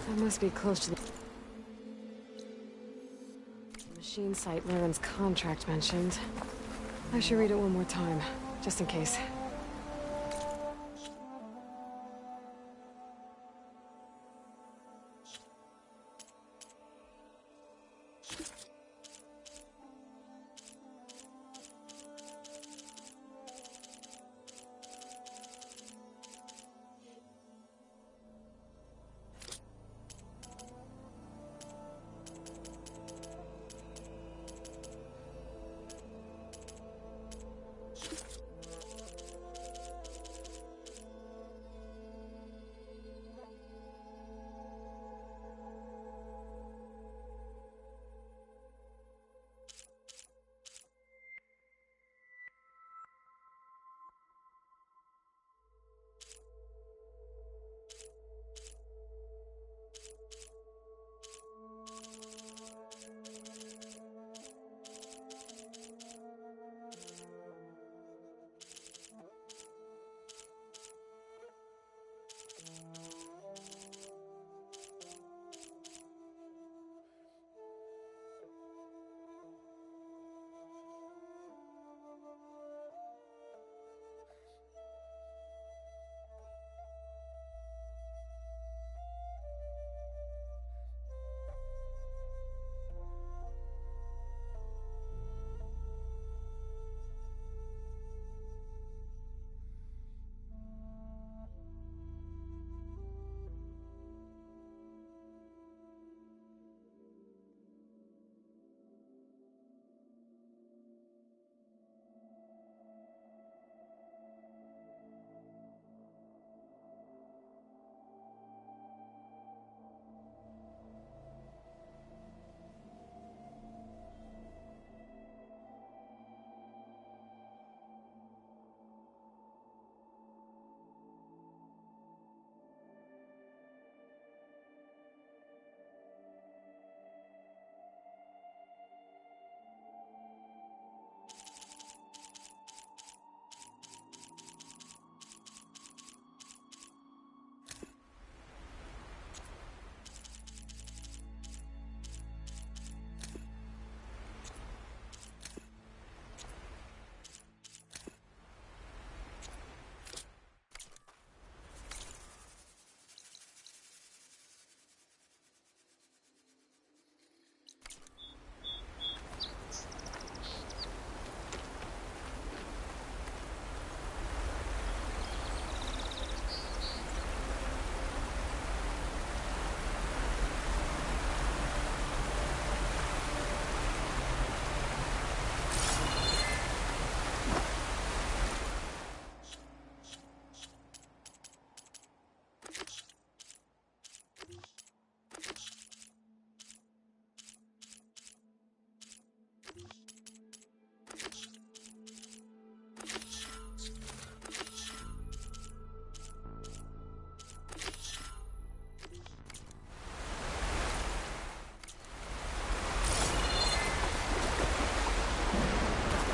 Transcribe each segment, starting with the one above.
That must be close to the machine site Laren's contract mentioned. I should read it one more time, just in case.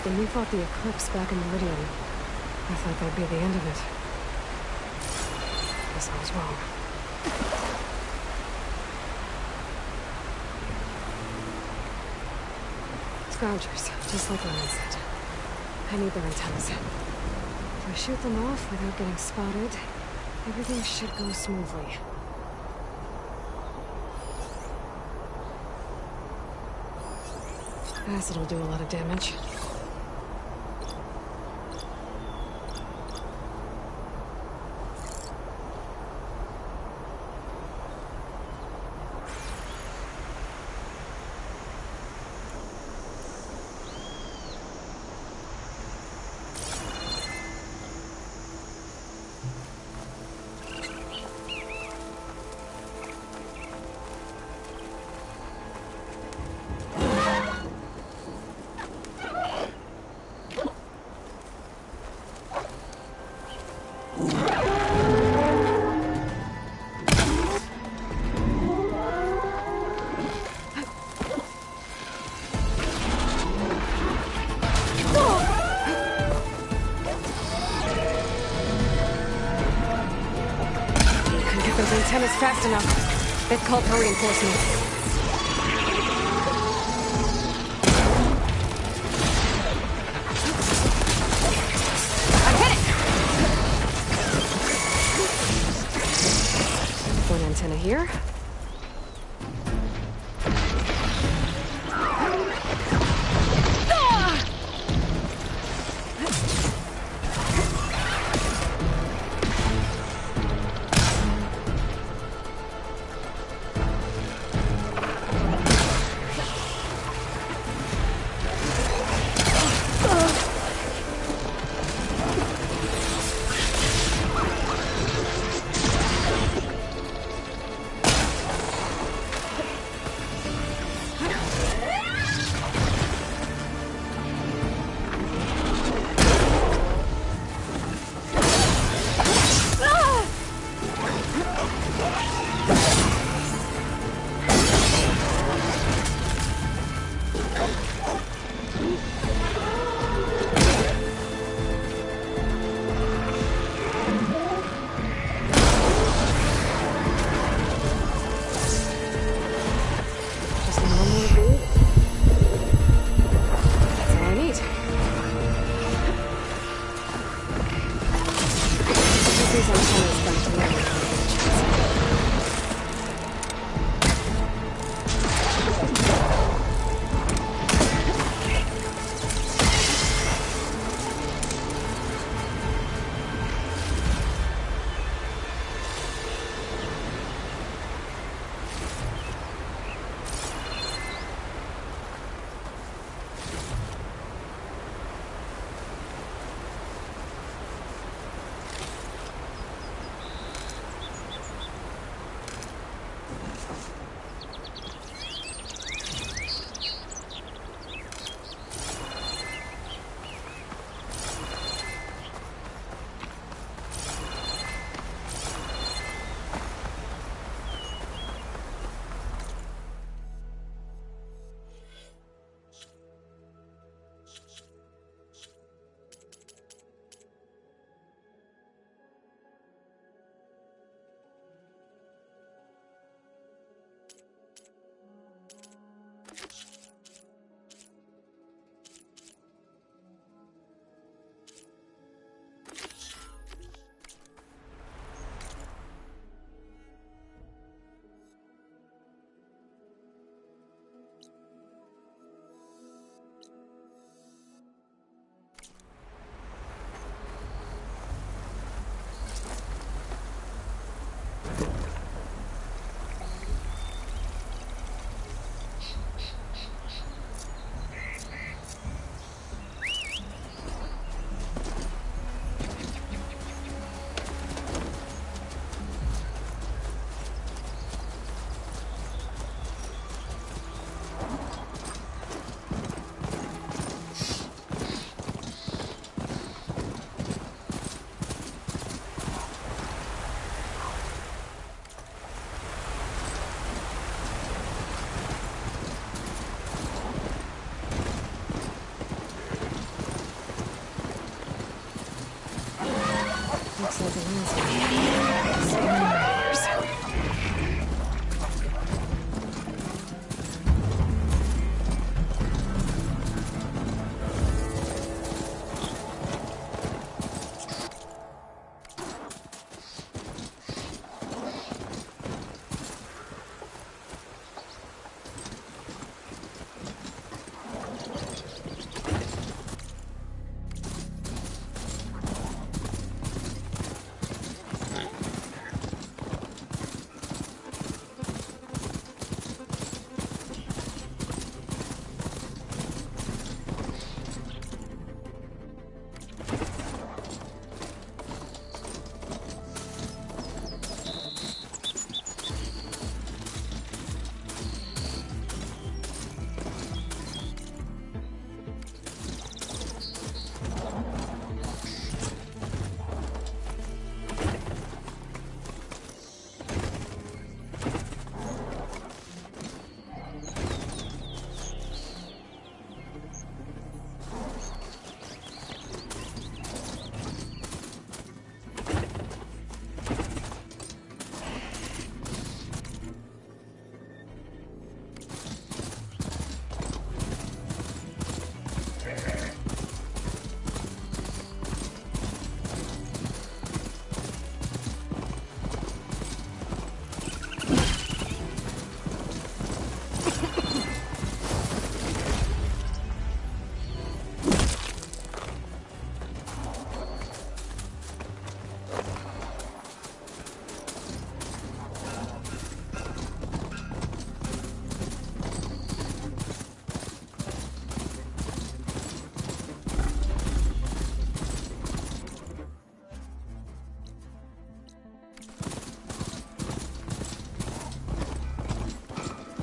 When we fought the Eclipse back in Meridian, I thought that'd be the end of it. Guess I was wrong. Scourgers, just like Laren said. I need their antennas. If I shoot them off without getting spotted, everything should go smoothly. Acid will do a lot of damage. Antennas fast enough. They've called for reinforcements. I hit it! One antenna here.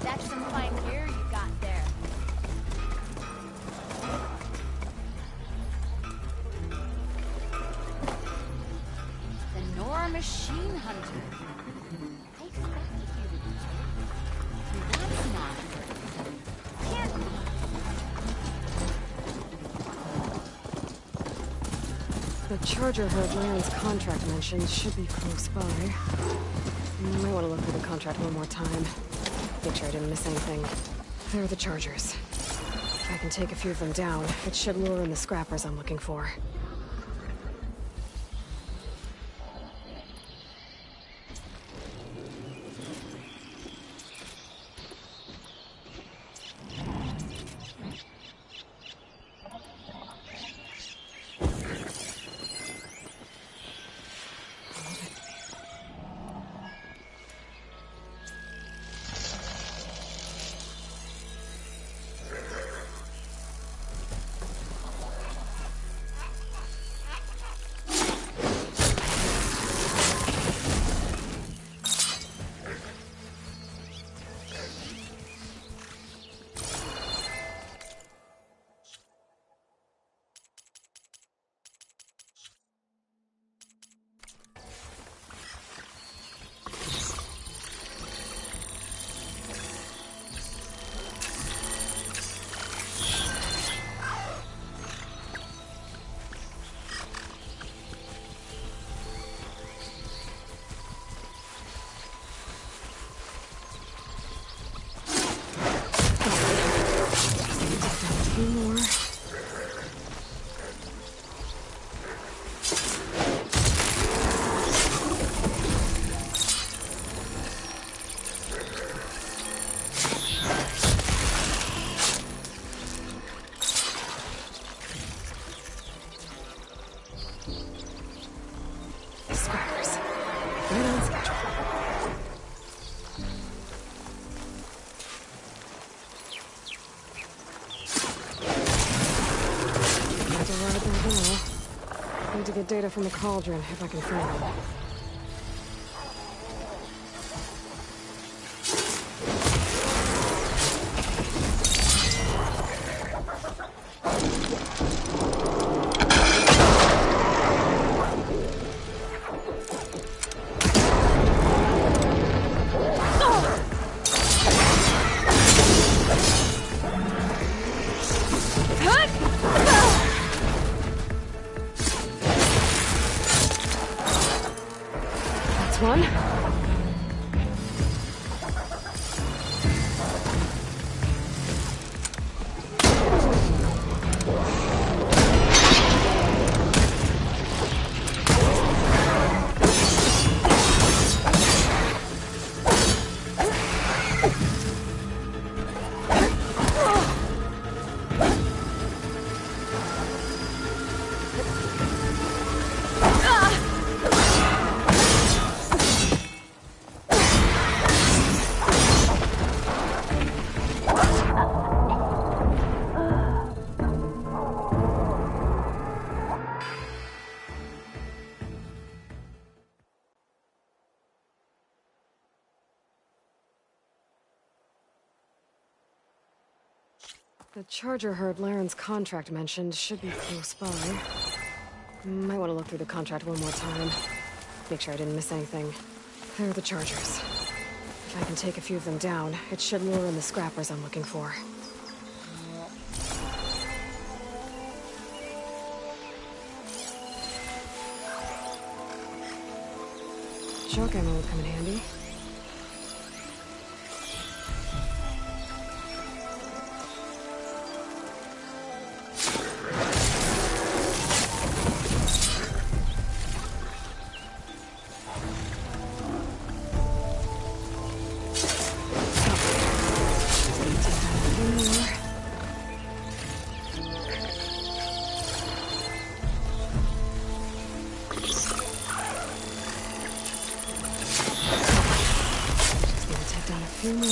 That's some fine gear you got there. The Nora Machine Hunter. I expected you to be here. That's not good. Can't be. The charger herd Laren's contract mentioned should be close by. Might want to look through the contract one more time. Make sure I didn't miss anything. There are the chargers. If I can take a few of them down, it should lure in the scrappers I'm looking for. More. Scrappers. Right on schedule. Need to get data from the cauldron if I can find it. One. The charger herd Laren's contract mentioned should be close by. Might want to look through the contract one more time. Make sure I didn't miss anything. There are the chargers. If I can take a few of them down, it should lure in the scrappers I'm looking for. Shock ammo would come in handy. Few more.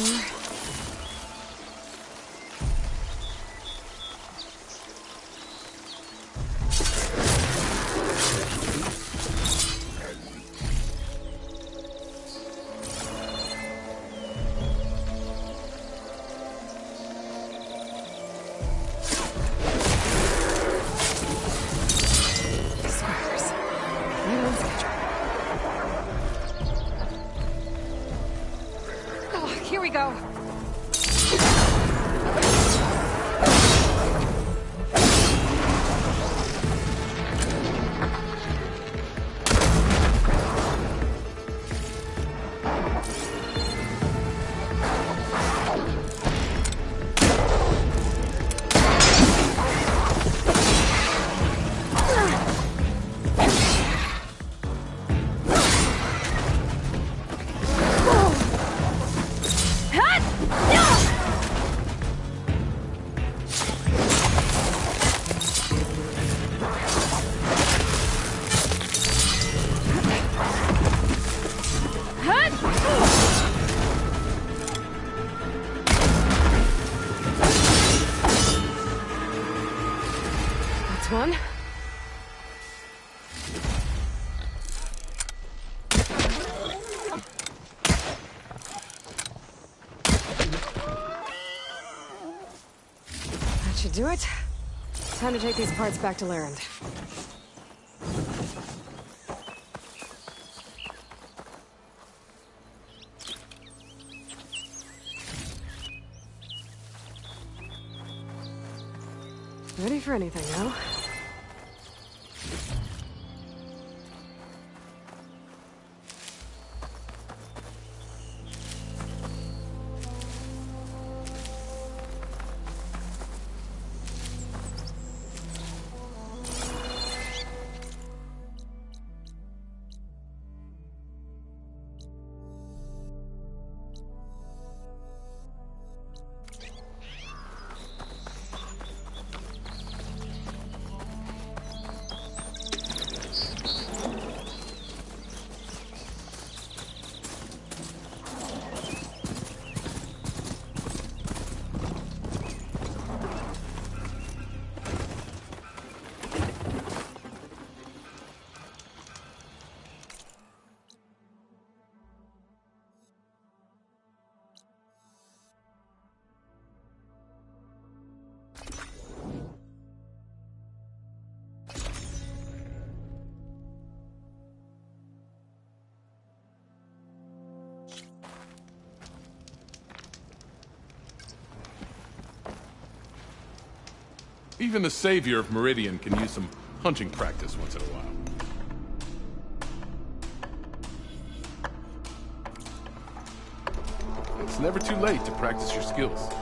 we go. That's one. That should do it. Time to take these parts back to Larend. Ready for anything, no? Even the savior of Meridian can use some hunting practice once in a while. It's never too late to practice your skills.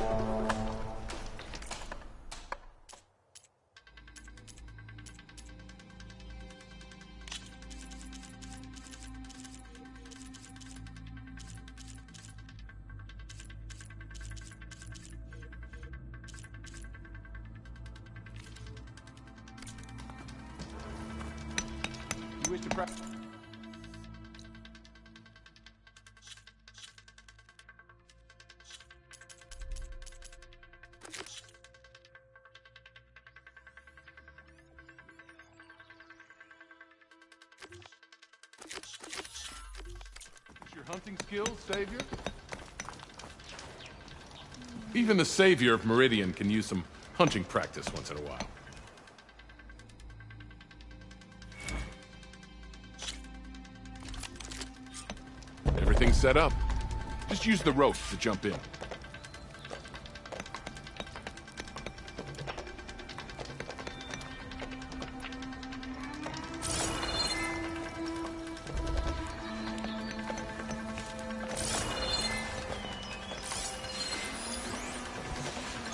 You wish to practice? Your hunting skills, savior? Even the savior of Meridian can use some hunting practice once in a while. Everything's set up. Just use the rope to jump in.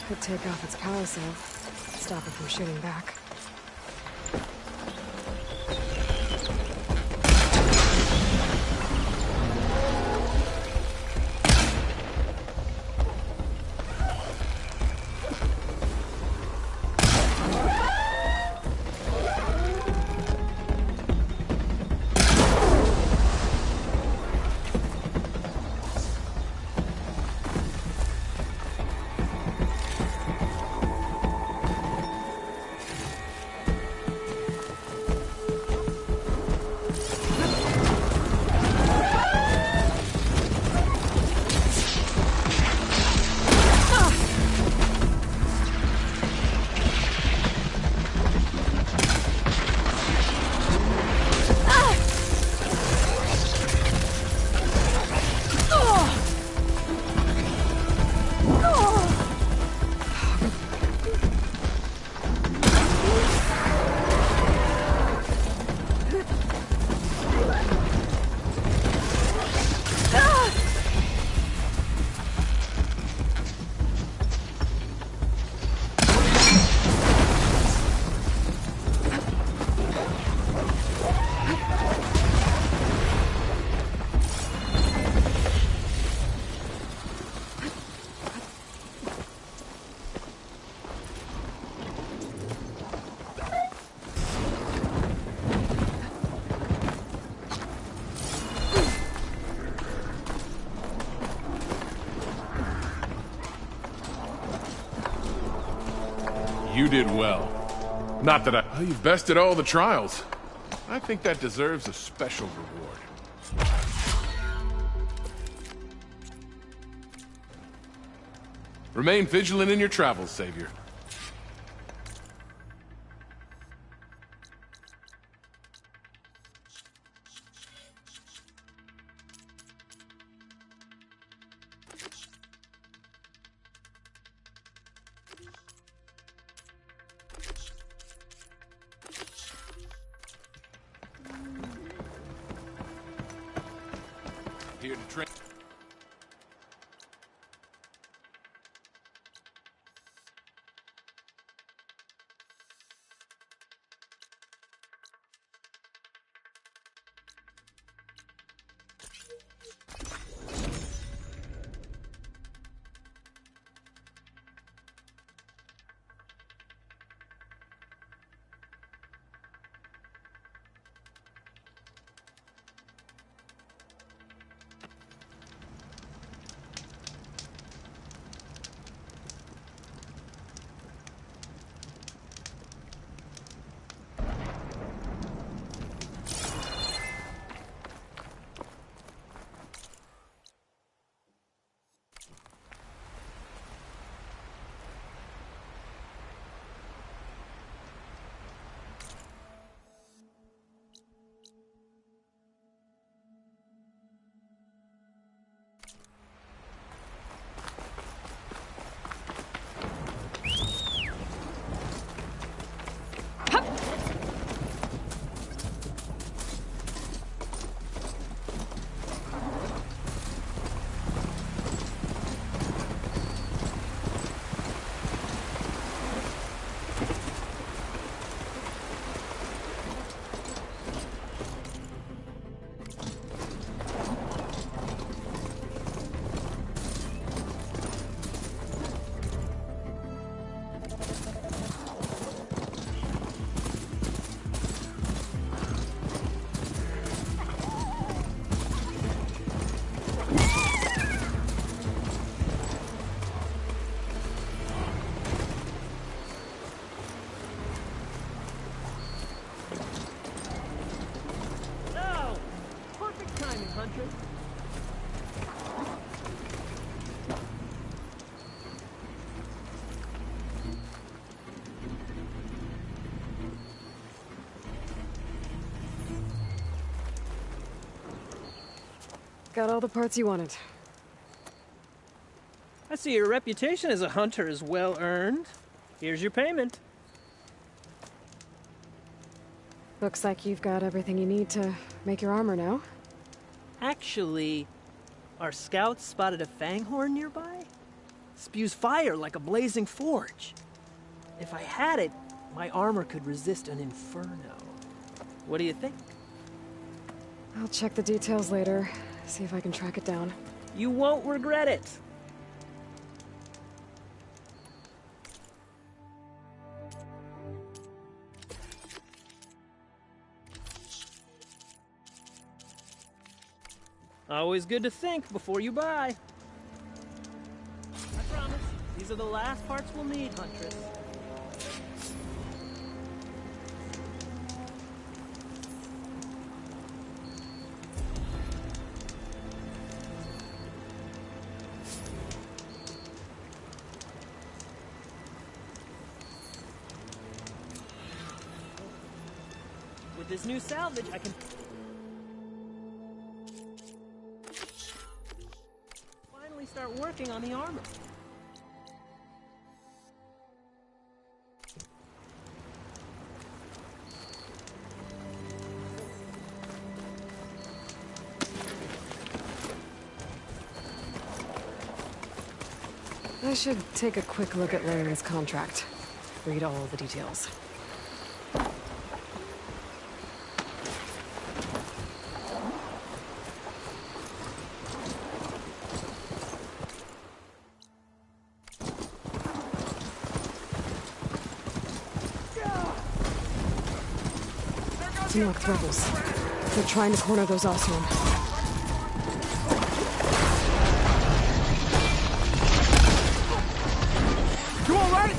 Could take off its power cell. Stop it from shooting back. You did well. Not that well, you bested all the trials. I think that deserves a special reward. Remain vigilant in your travels, Savior. Here to train. Got all the parts you wanted. I see your reputation as a hunter is well earned. Here's your payment. Looks like you've got everything you need to make your armor now. Actually, our scouts spotted a fanghorn nearby. Spews fire like a blazing forge. If I had it, my armor could resist an inferno. What do you think? I'll check the details later, see if I can track it down. You won't regret it. Always good to think before you buy. I promise, these are the last parts we'll need, Huntress. With this new salvage, I can finally start working on the armor. I should take a quick look at Laren's contract. Read all the details. Marked rebels. They're trying to corner those Osram. You all right?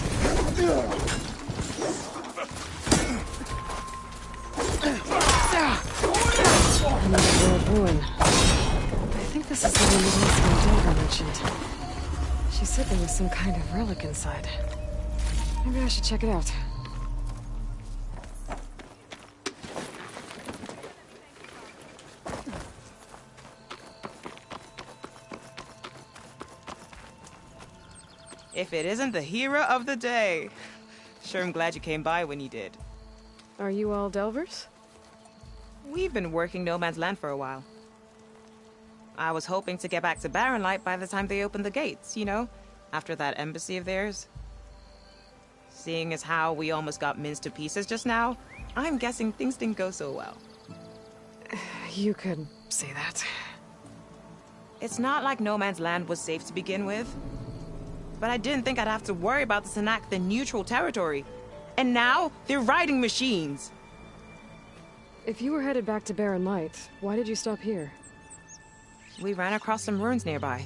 Jennifer mentioned. She said there was some kind of relic inside. Maybe I should check it out. If it isn't the hero of the day. Sure, I'm glad you came by when you did. Are you all Delvers? We've been working No Man's Land for a while. I was hoping to get back to Barren Light by the time they opened the gates, you know? After that embassy of theirs. Seeing as how we almost got minced to pieces just now, I'm guessing things didn't go so well. You could say that. It's not like No Man's Land was safe to begin with. But I didn't think I'd have to worry about this Anak, the neutral territory. And now, they're riding machines. If you were headed back to Barren Light, why did you stop here? We ran across some ruins nearby.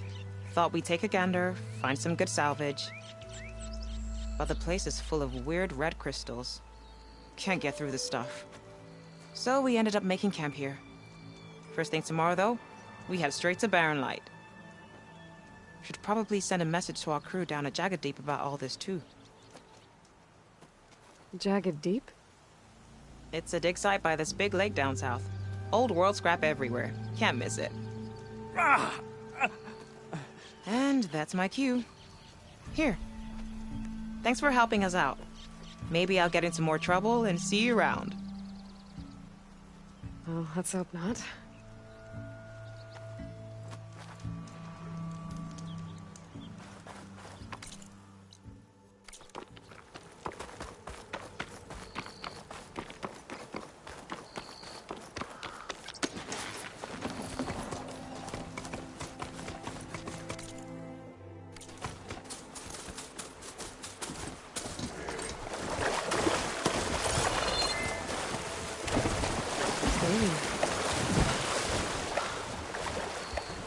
Thought we'd take a gander, find some good salvage. But the place is full of weird red crystals. Can't get through the stuff. So we ended up making camp here. First thing tomorrow, though, we head straight to Barren Light. Should probably send a message to our crew down at Jagged Deep about all this, too. Jagged Deep? It's a dig site by this big lake down south. Old world scrap everywhere. Can't miss it. And that's my cue. Here. Thanks for helping us out. Maybe I'll get into more trouble and see you around. Well, let's hope not.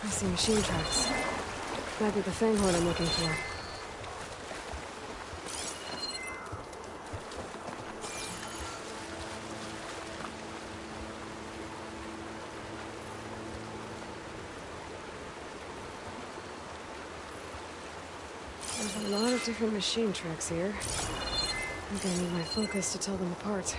I see machine tracks. Might be the Fanghorn I'm looking for. There's a lot of different machine tracks here. I'm gonna need my focus to tell them apart.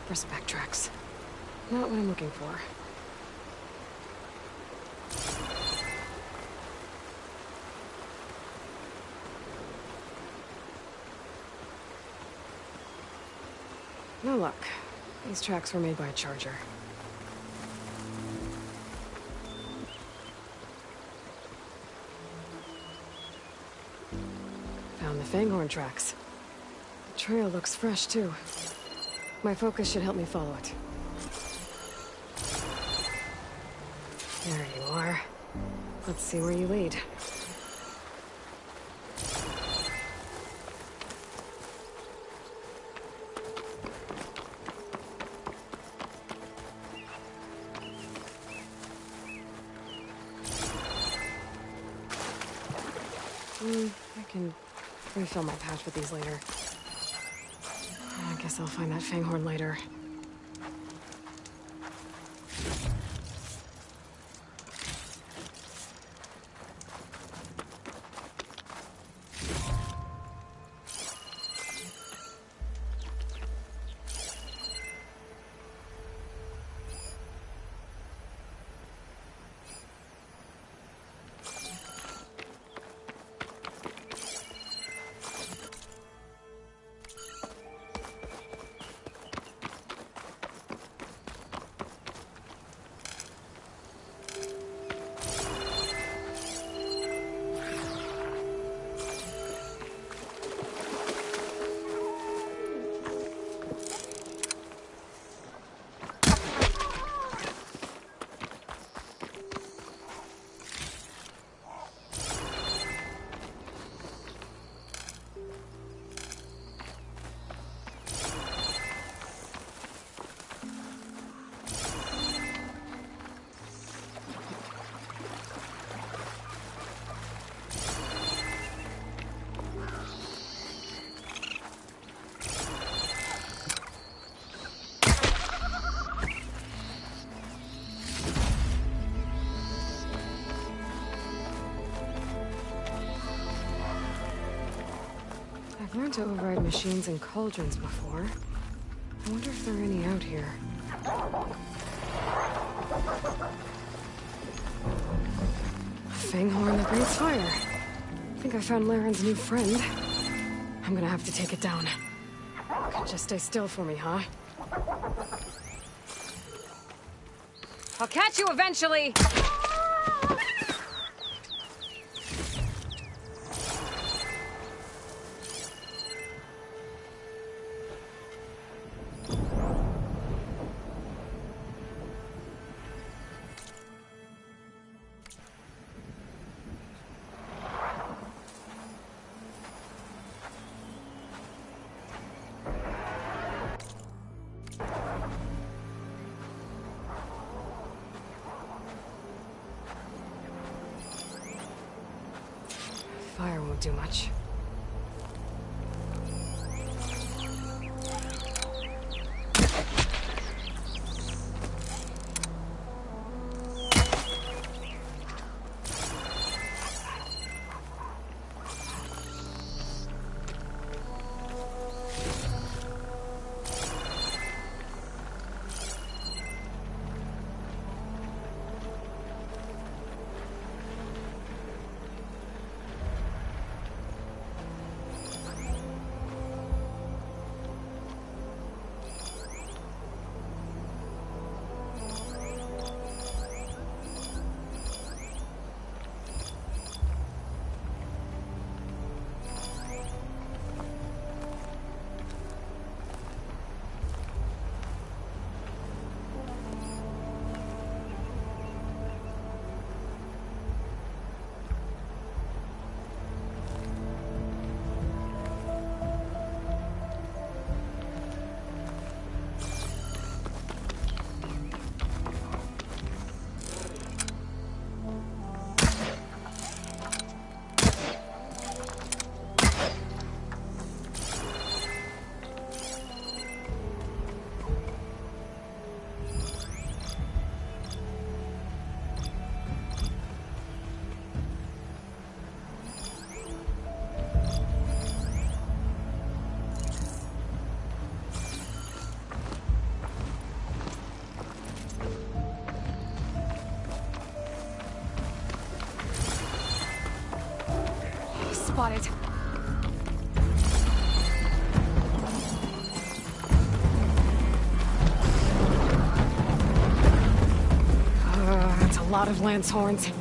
Respect tracks. Not what I'm looking for. No luck. These tracks were made by a charger. Found the Fanghorn tracks. The trail looks fresh, too. My focus should help me follow it. There you are. Let's see where you lead. I can refill my patch with these later. I guess I'll find that Fanghorn later. I've learned to override machines and cauldrons before. I wonder if there are any out here. A fanghorn that breathes fire. I think I found Laren's new friend. I'm gonna have to take it down. Just stay still for me, huh? I'll catch you eventually! Fire won't do much. Spotted. That's a lot of lance horns.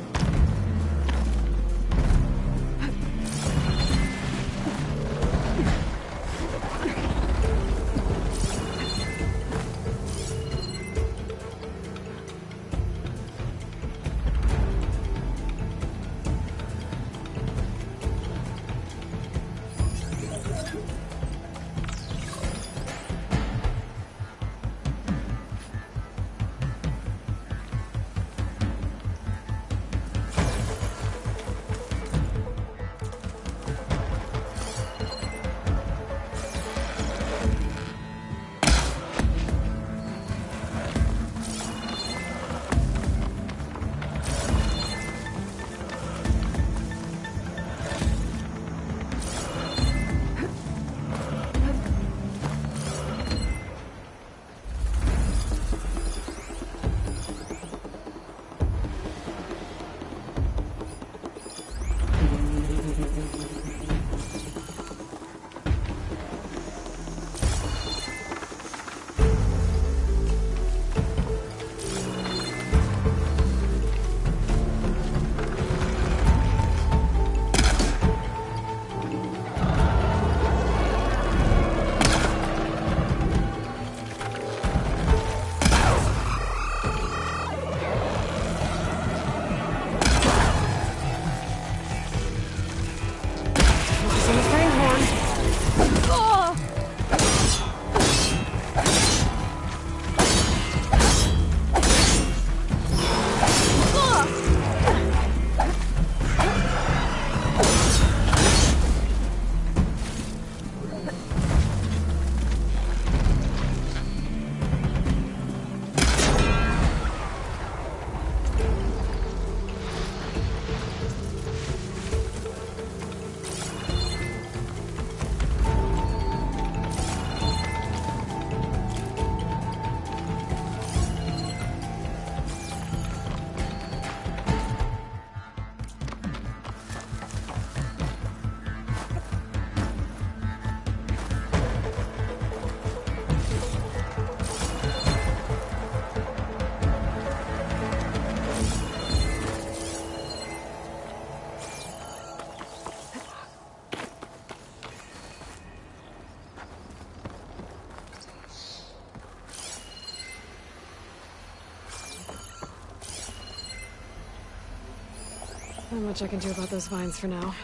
Not much I can do about those vines for now.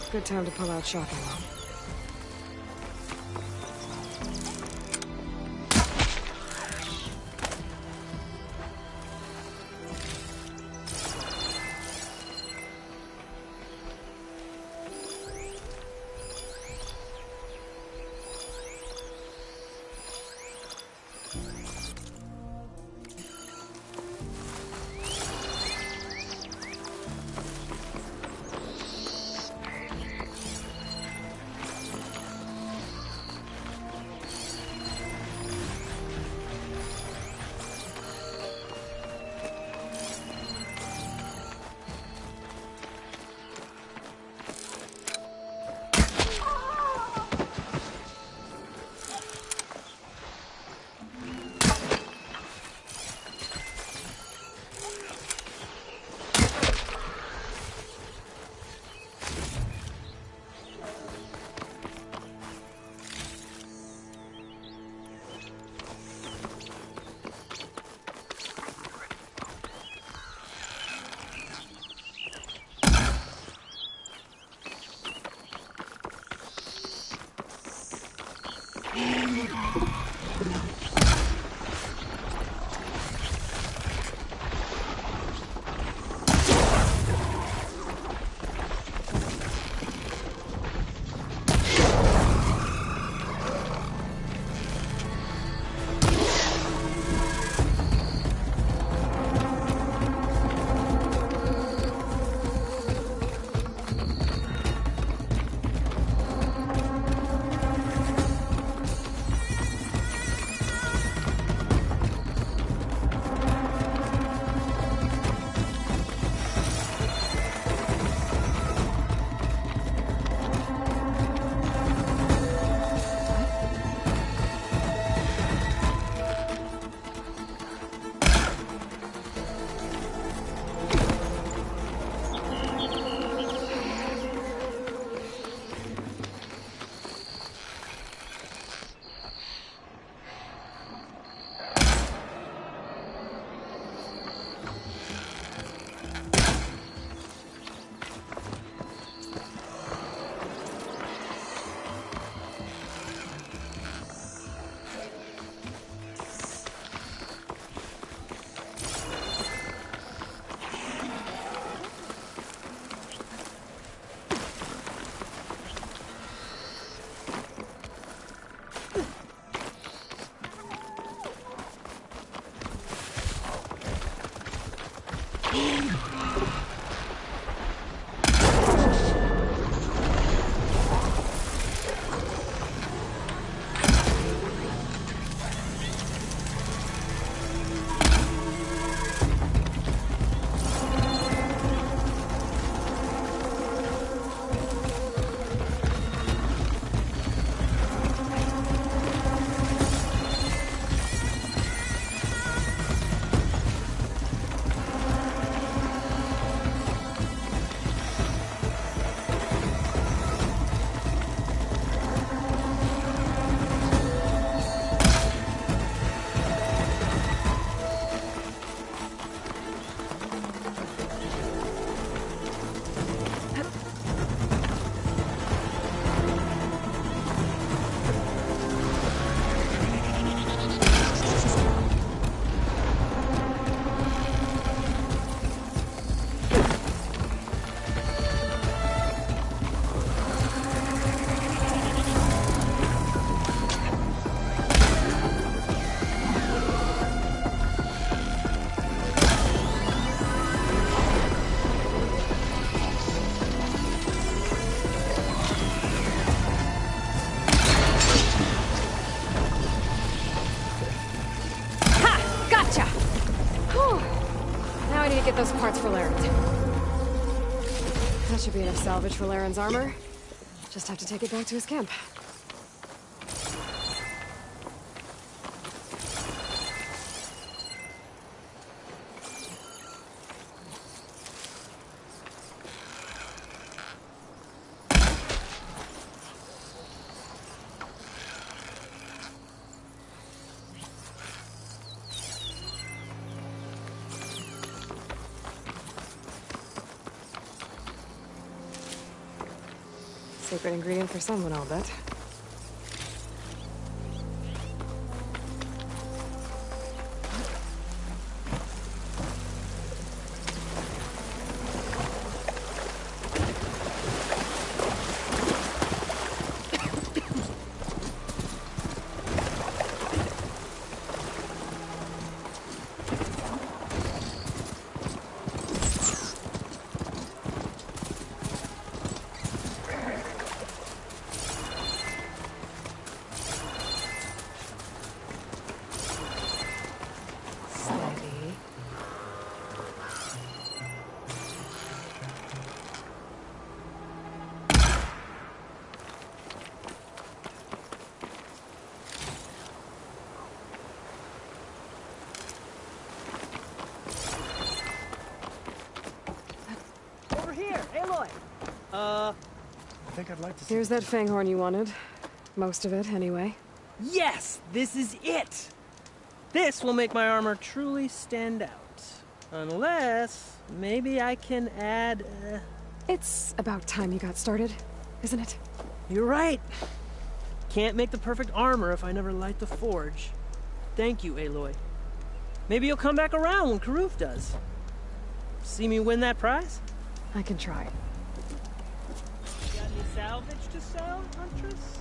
Good time to pull out shock ammo. need to get those parts for Laren's. That should be enough salvage for Laren's armor. Just have to take it back to his camp. Secret ingredient for someone, I'll bet. Over here, Aloy! I think I'd like to see... Here's that fanghorn you wanted. Most of it, anyway. Yes! This is it! This will make my armor truly stand out. Unless, maybe I can add, It's about time you got started, isn't it? You're right. Can't make the perfect armor if I never light the forge. Thank you, Aloy. Maybe you'll come back around when Karuf does. See me win that prize? I can try. Got any salvage to sell, Huntress?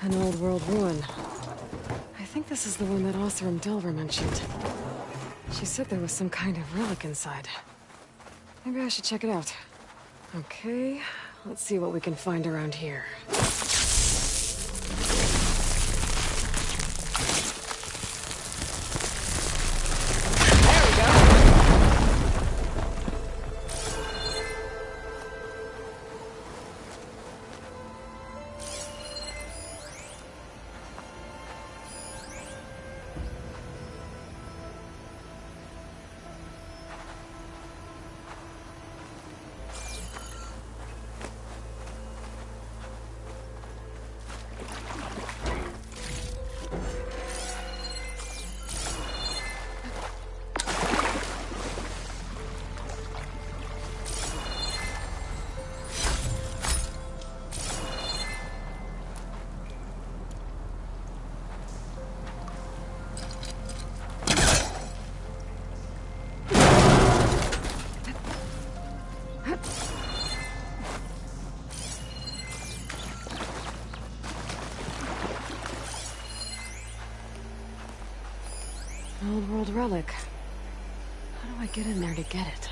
An old world ruin. I think this is the one that Osram Delver mentioned. She said there was some kind of relic inside. Maybe I should check it out. Okay, let's see what we can find around here. An old world relic. How do I get in there to get it?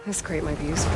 This crate might be useful.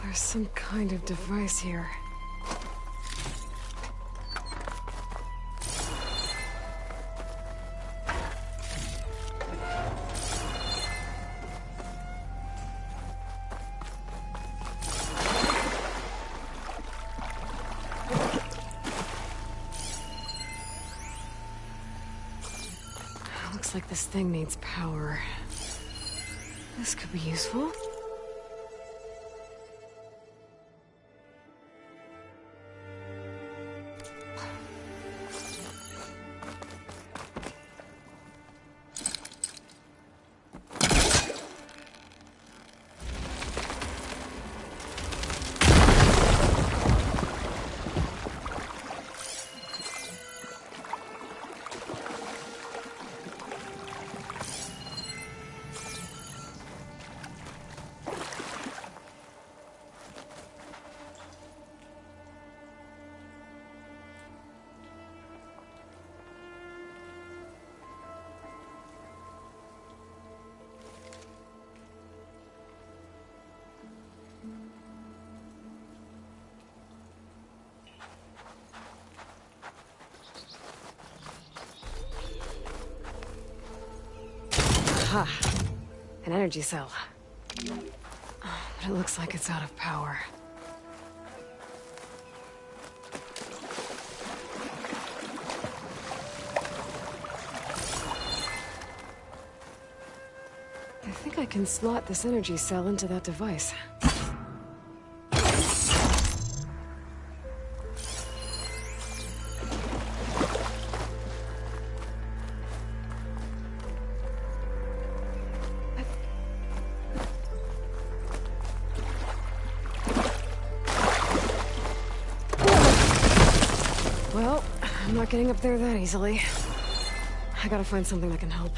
There's some kind of device here. Looks like this thing needs power. This could be useful. Aha! An energy cell. But it looks like it's out of power. I think I can slot this energy cell into that device. Well, I'm not getting up there that easily. I gotta find something that can help.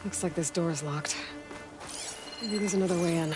Looks like this door is locked. Maybe there's another way in.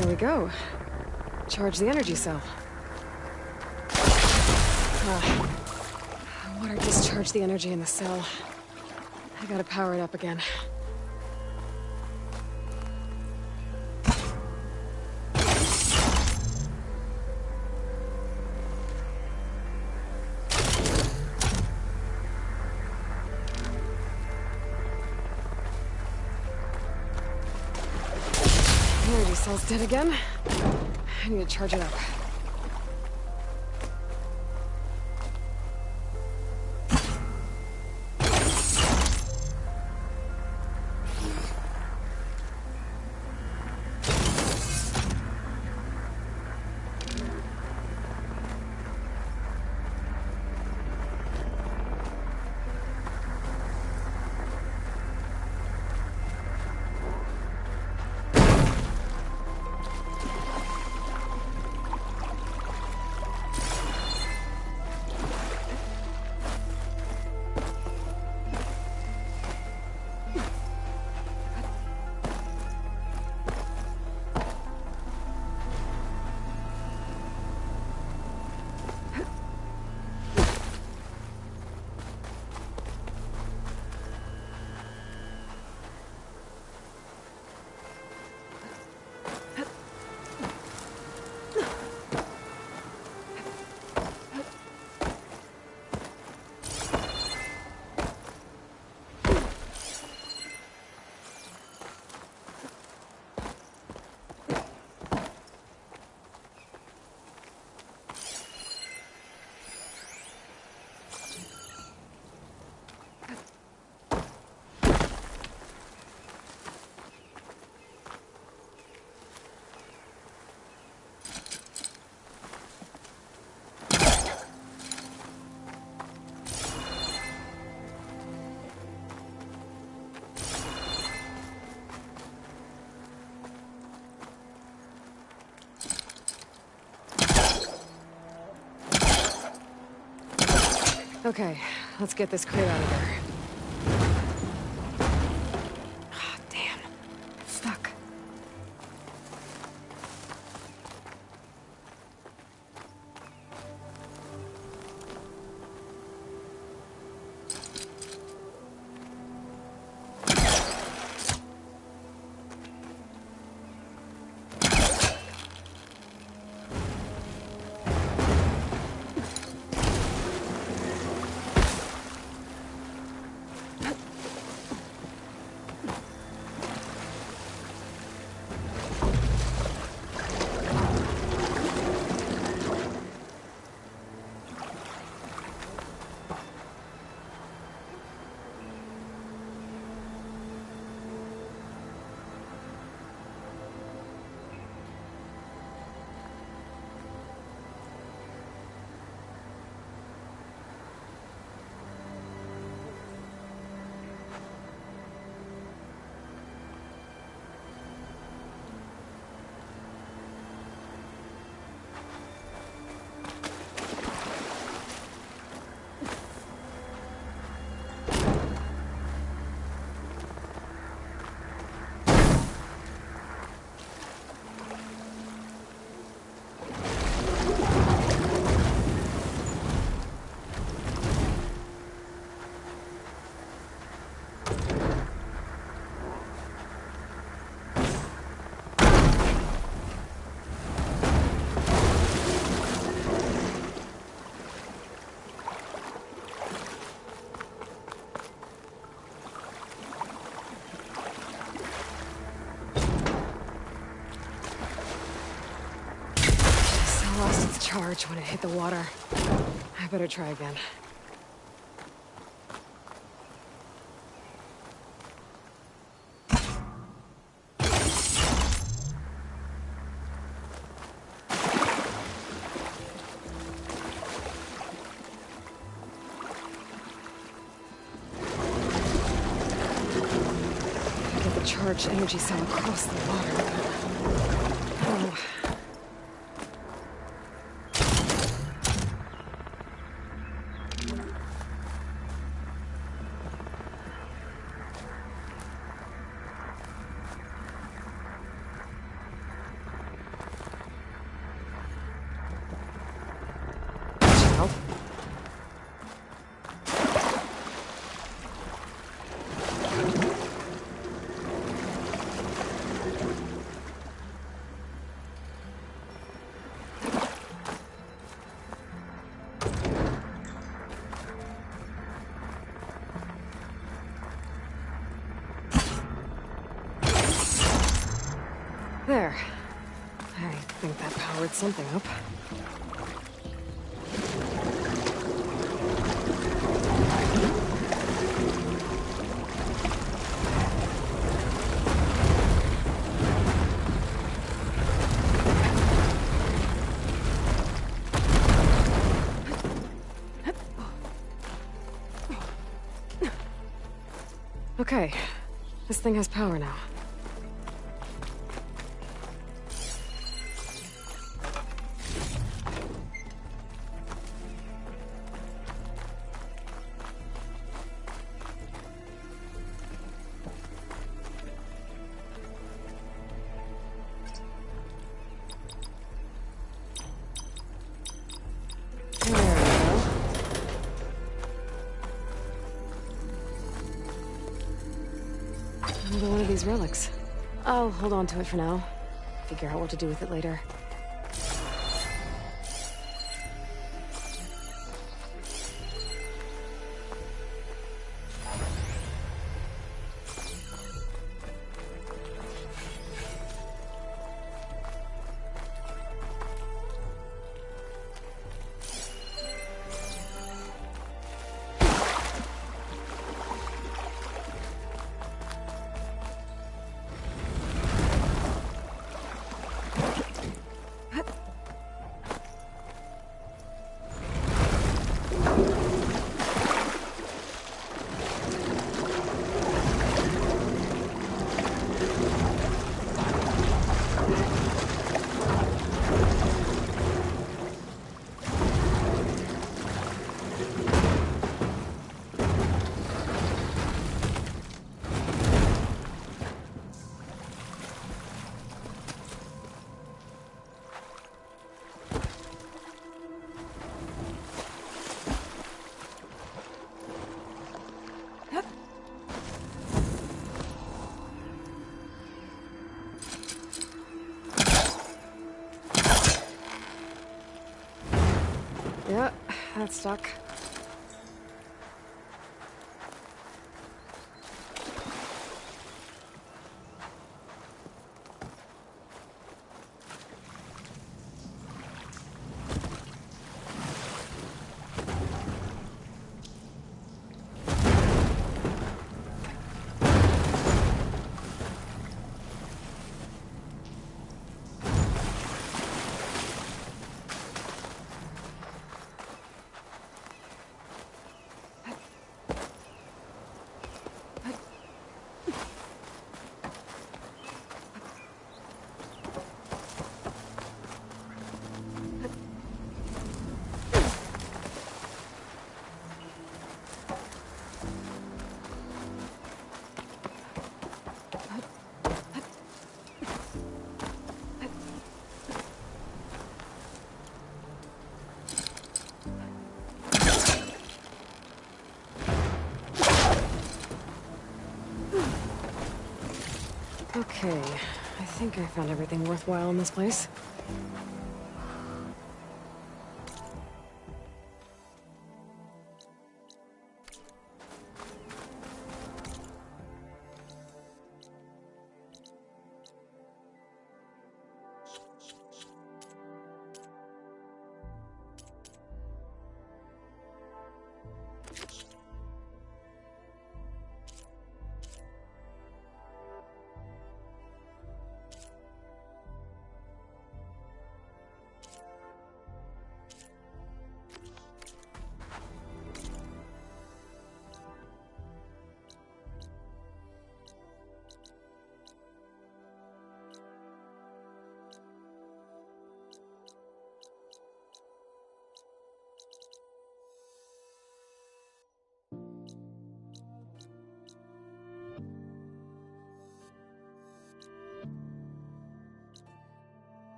There we go. Charge the energy cell. Water discharged the energy in the cell. I gotta power it up again. Energy cell's dead again. I need to charge it up. Okay, let's get this crate out of there. Ah, damn. It's stuck. Lost its charge when it hit the water. I better try again. Get the charged energy cell across the water. Oh. There. I think that powered something up. Okay, this thing has power now. There we go. Another one of these relics. I'll hold on to it for now. Figure out what to do with it later. Yeah, that's stuck. Okay, I think I found everything worthwhile in this place.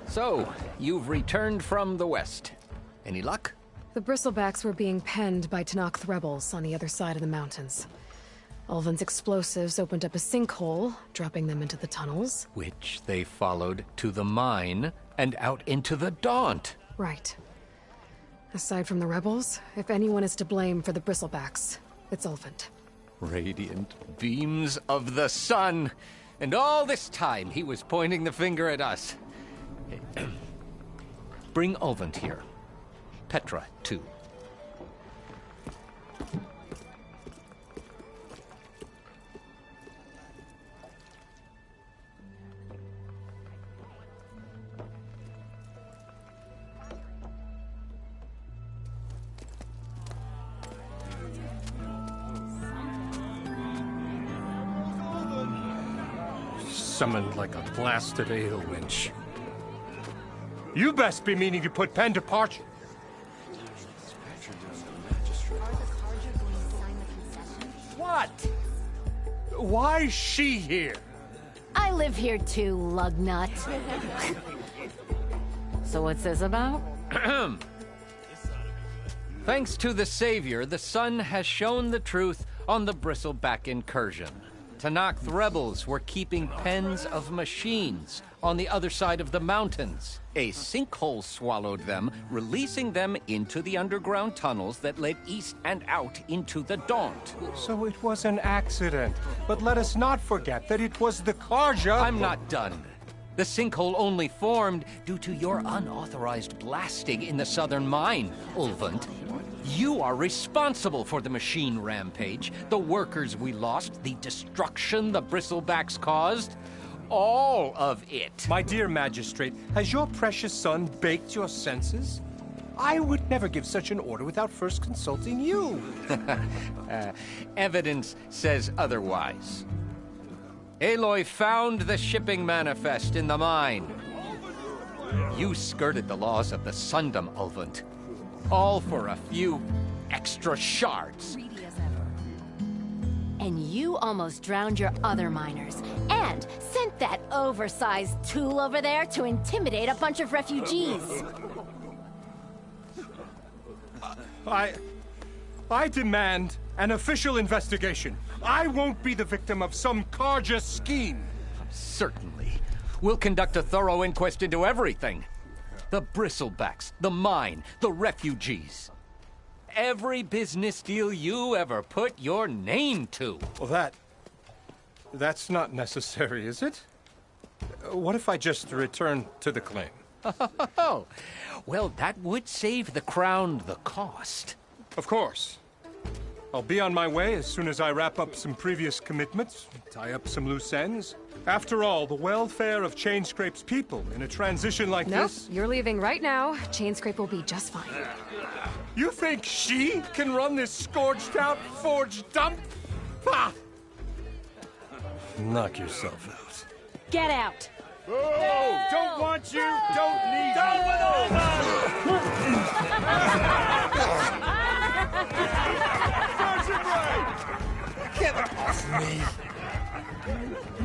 So, you've returned from the west. Any luck? The bristlebacks were being penned by Tanakh rebels on the other side of the mountains. Ulvin's explosives opened up a sinkhole, dropping them into the tunnels. Which they followed to the mine and out into the Daunt. Right. Aside from the rebels, if anyone is to blame for the bristlebacks, it's Ulvin. Radiant beams of the sun. And all this time he was pointing the finger at us. Bring Ulvin here. Petra, too. Summoned like a blasted ale winch. You best be meaning to put pen to parchment. What? Why is she here? I live here too, lugnut. So what's this about? Thanks to the Savior, the sun has shown the truth on the bristleback incursion. Tanakh rebels were keeping pens of machines on the other side of the mountains. A sinkhole swallowed them, releasing them into the underground tunnels that led east and out into the Daunt. So it was an accident. But let us not forget that it was the Karja. I'm not done. The sinkhole only formed due to your unauthorized blasting in the southern mine, Ulvund. You are responsible for the machine rampage, the workers we lost, the destruction the bristlebacks caused. All of it. My dear magistrate, has your precious son baked your senses? I would never give such an order without first consulting you. Evidence says otherwise. Aloy found the shipping manifest in the mine. You skirted the laws of the Sundom, Ulvund. All for a few extra shards. Greedy as ever. And you almost drowned your other miners. And sent that oversized tool over there to intimidate a bunch of refugees. I demand an official investigation. I won't be the victim of some Karja scheme. Certainly. We'll conduct a thorough inquest into everything. The bristlebacks, the mine, the refugees. Every business deal you ever put your name to. Well, that's not necessary, is it? What if I just return to the claim? Oh, well, that would save the crown the cost. Of course. I'll be on my way as soon as I wrap up some previous commitments, tie up some loose ends. After all, the welfare of Chainscrape's people in a transition like Nope, this... you're leaving right now. Chainscrape will be just fine. You think she can run this scorched-out forged dump? Ha! Knock yourself out. Get out! Oh, don't want you, don't need Get off me!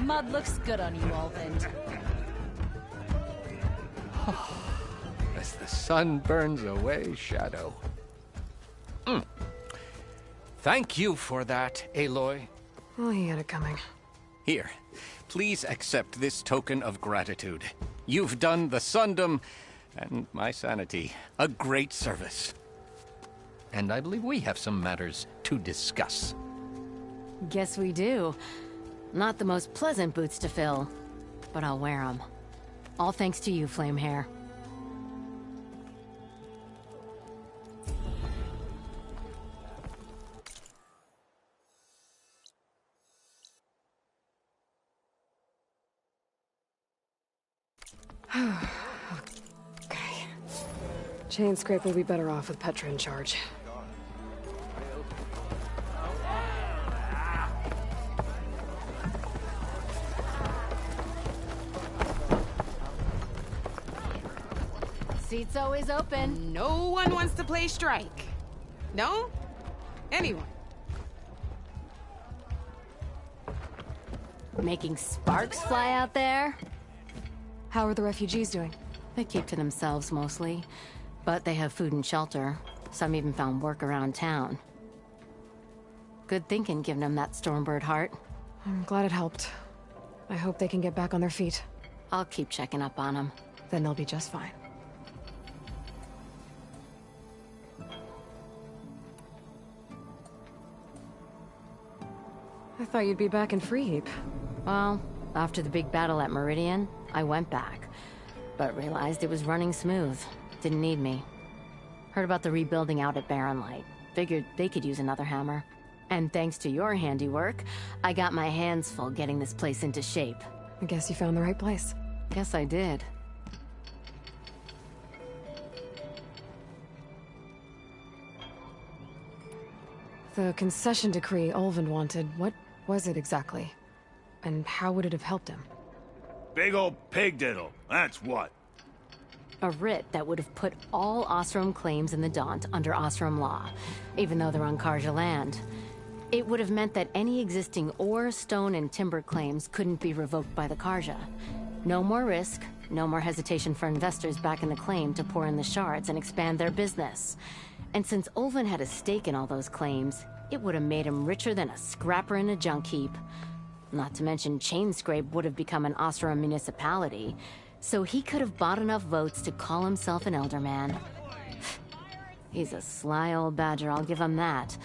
Mud looks good on you, Ulvund. As the sun burns away shadow. Thank you for that, Aloy. Oh, he had it coming. Here, please accept this token of gratitude. You've done the Sundom and my sanity a great service. And I believe we have some matters to discuss. Guess we do. Not the most pleasant boots to fill, but I'll wear them. All thanks to you, Flamehair. Okay. Chainscrape will be better off with Petra in charge. Seat's always open. No one wants to play strike. No? Anyone? Making sparks fly out there? How are the refugees doing? They keep to themselves mostly, but they have food and shelter. Some even found work around town. Good thinking, giving them that Stormbird heart. I'm glad it helped. I hope they can get back on their feet. I'll keep checking up on them. Then they'll be just fine. I thought you'd be back in Freeheap. Well, after the big battle at Meridian, I went back, but realized it was running smooth. Didn't need me. Heard about the rebuilding out at Barren Light. Figured they could use another hammer. And thanks to your handiwork, I got my hands full getting this place into shape. I guess you found the right place. Guess I did. The concession decree Ulvund wanted, what was it exactly? And how would it have helped him? Big old pig diddle, that's what. A writ that would have put all Osram claims in the Daunt under Osram law, even though they're on Karja land. It would have meant that any existing ore, stone, and timber claims couldn't be revoked by the Karja. No more risk, no more hesitation for investors backing the claim to pour in the shards and expand their business. And since Ulvund had a stake in all those claims, it would have made him richer than a scrapper in a junk heap. Not to mention Chainscrape would have become an Ostrom municipality, so he could have bought enough votes to call himself an elderman. He's a sly old badger, I'll give him that.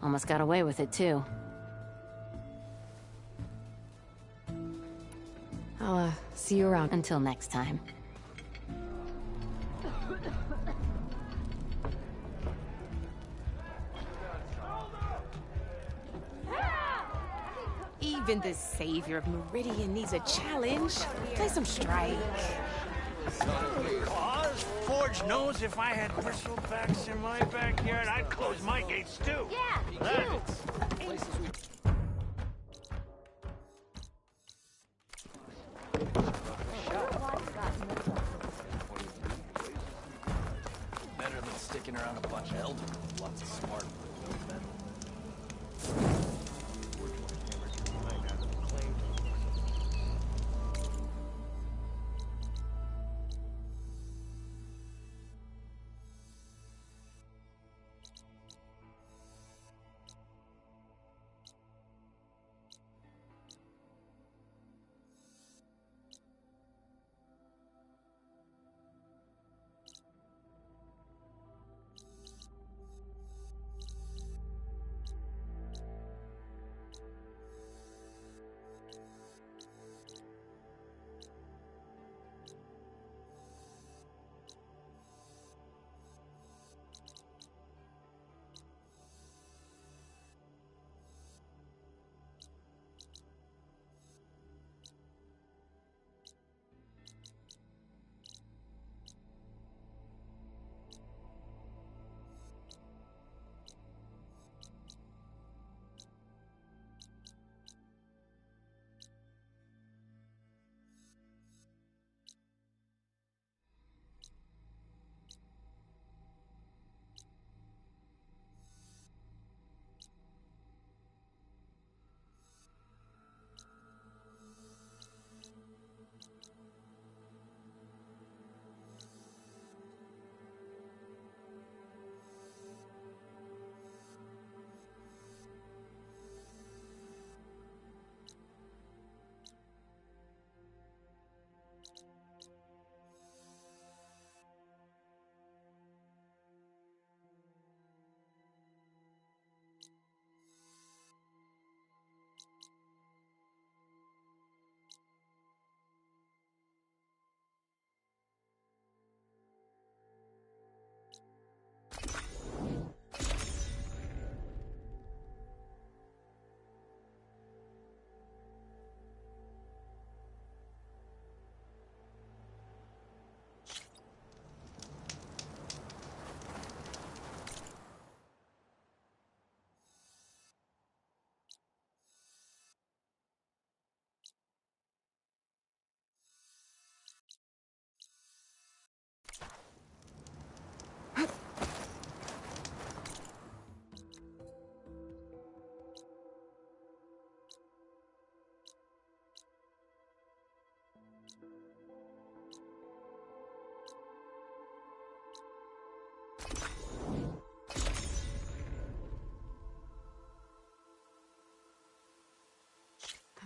Almost got away with it, too. I'll, see you around. Until next time. Even the savior of Meridian needs a challenge. Play some Strike. Claus, Forge knows if I had bristlebacks in my backyard, I'd close my gates too. Yeah, Better than sticking around a bunch of elders with lots of smart.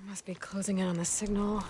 That must be closing in on the signal.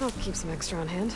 I'll keep some extra on hand.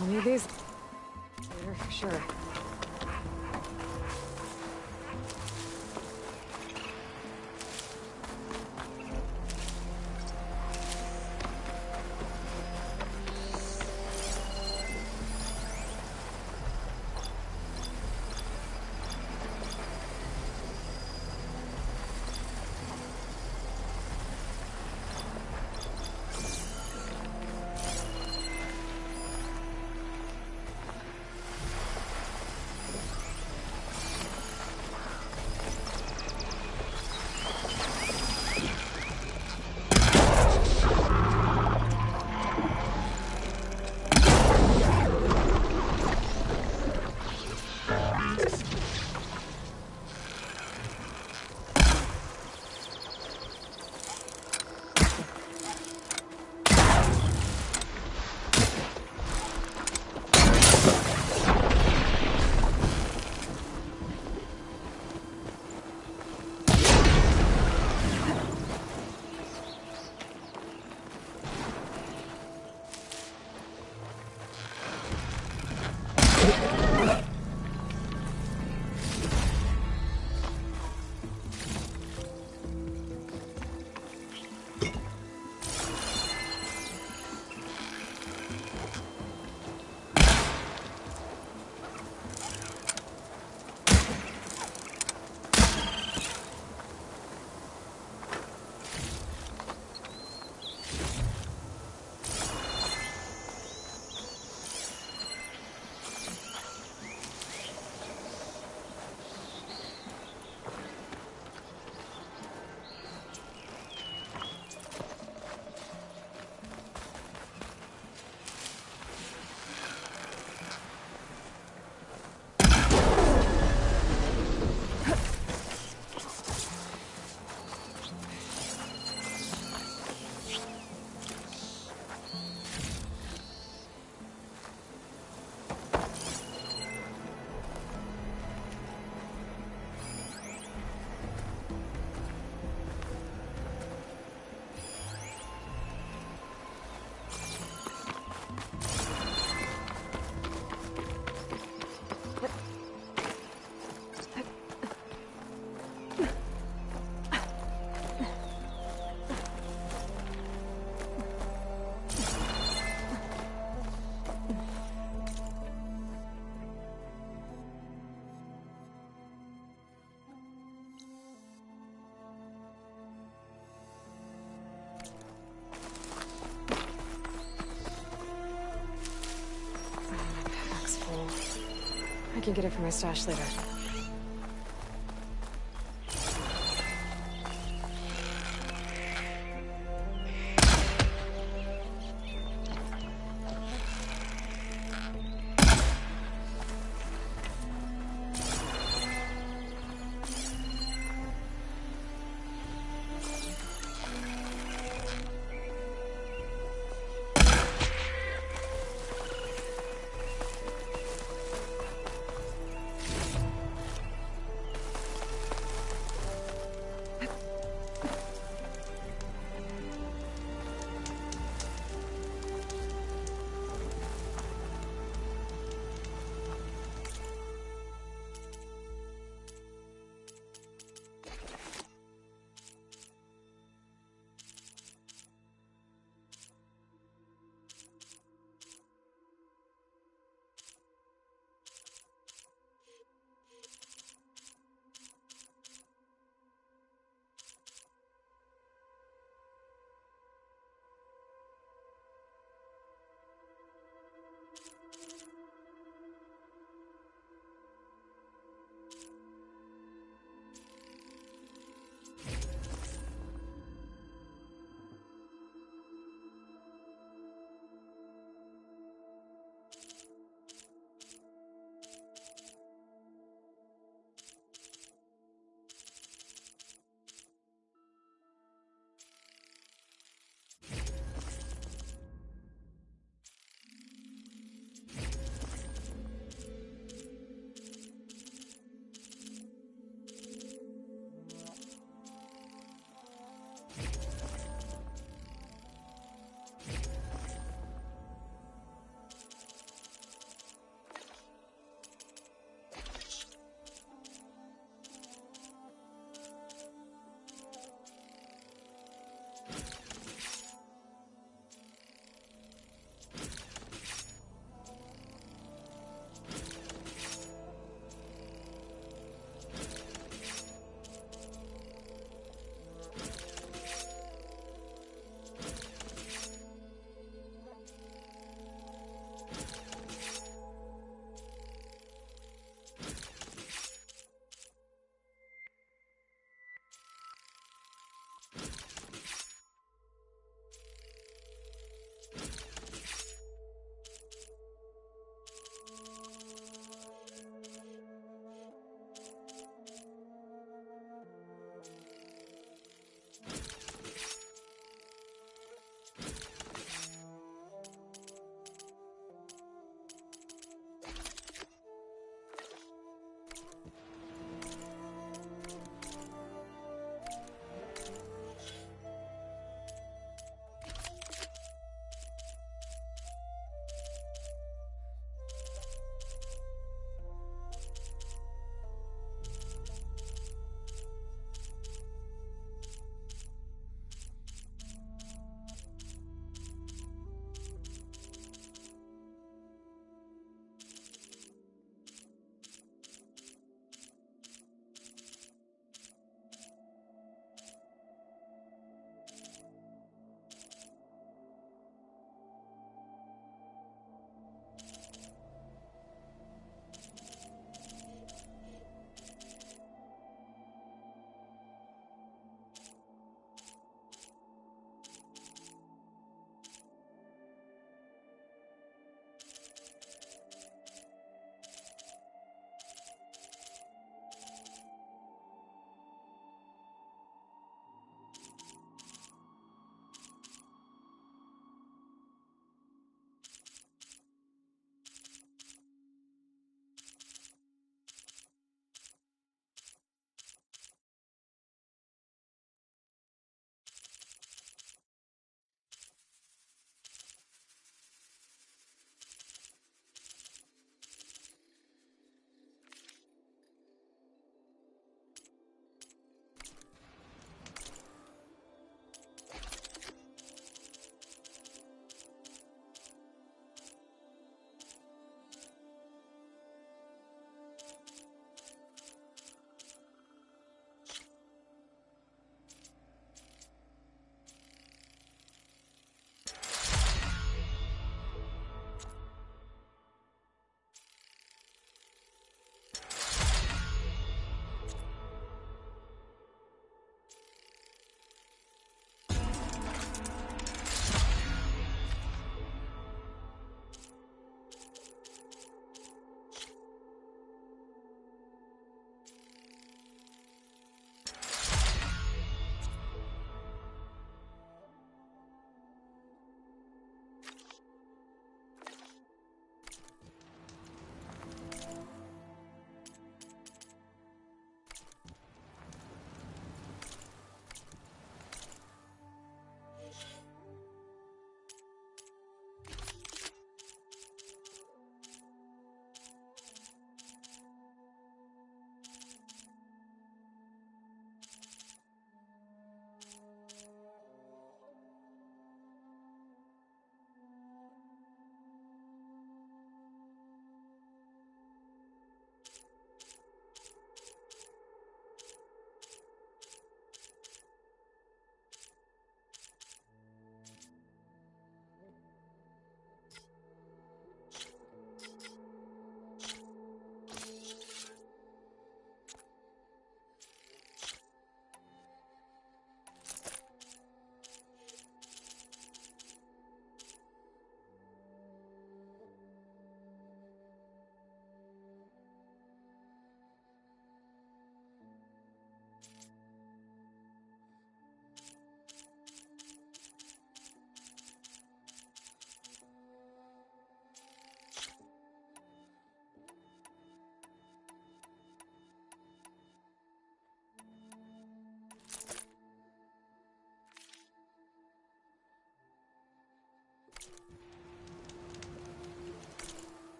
I'll need these later for sure. I can get it from my stash later.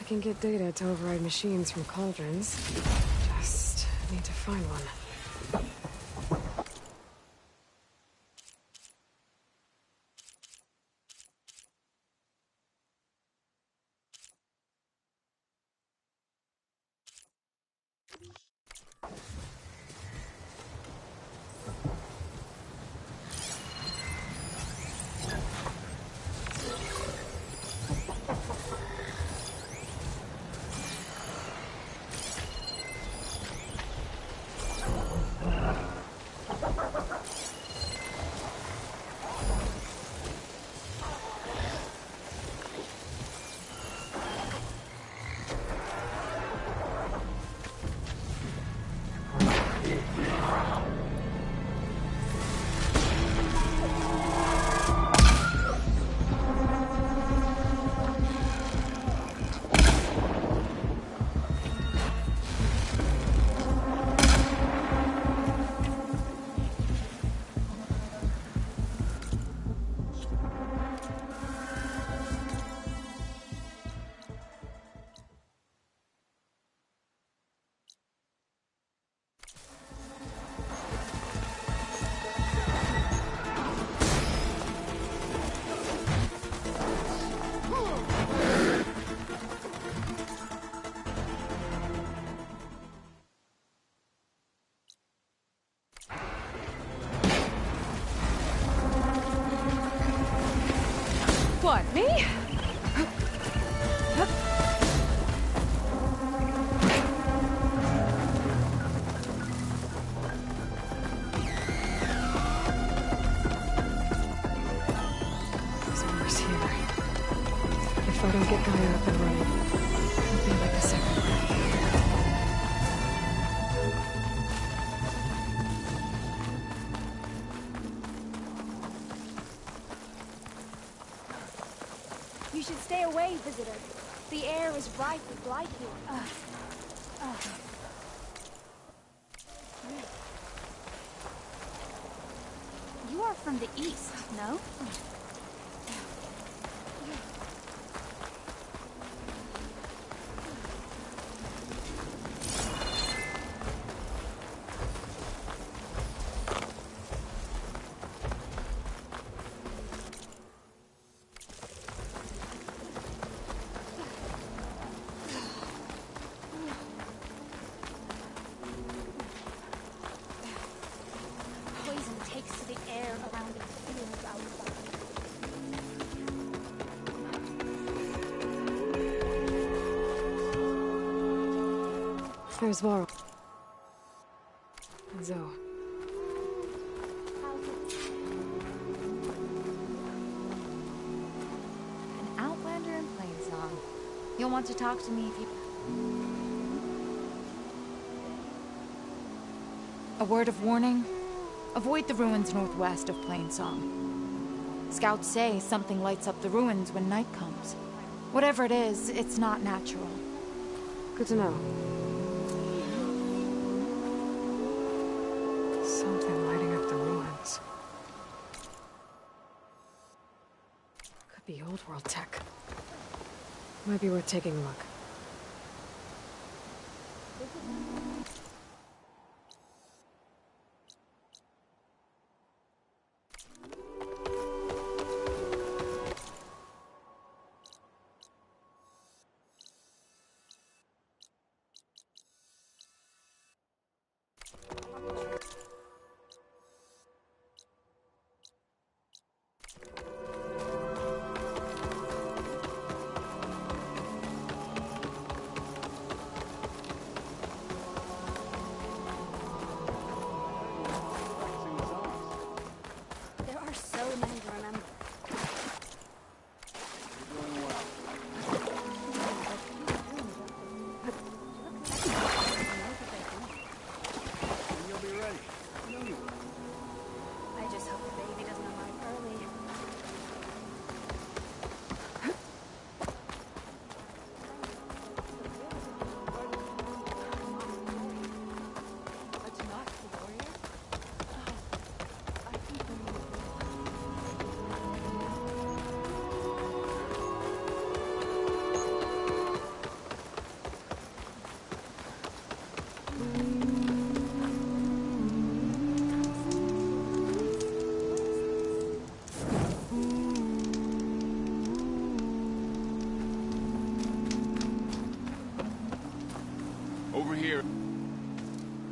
can get data to override machines from cauldrons. Just need to find one. What, me? There's worse here. If I don't get Gaia up and running, it'll be like the second one. You should stay away, visitor. The air is rife with blight here. You are from the east, no? Poison takes to the air around its fields outside. There's Varl. And Zoe. An outlander in Plainsong. You'll want to talk to me if you... A word of warning. Avoid the ruins northwest of Plainsong. Scouts say something lights up the ruins when night comes. Whatever it is, it's not natural. Good to know. Something lighting up the ruins. Could be old world tech. Might be worth taking a look.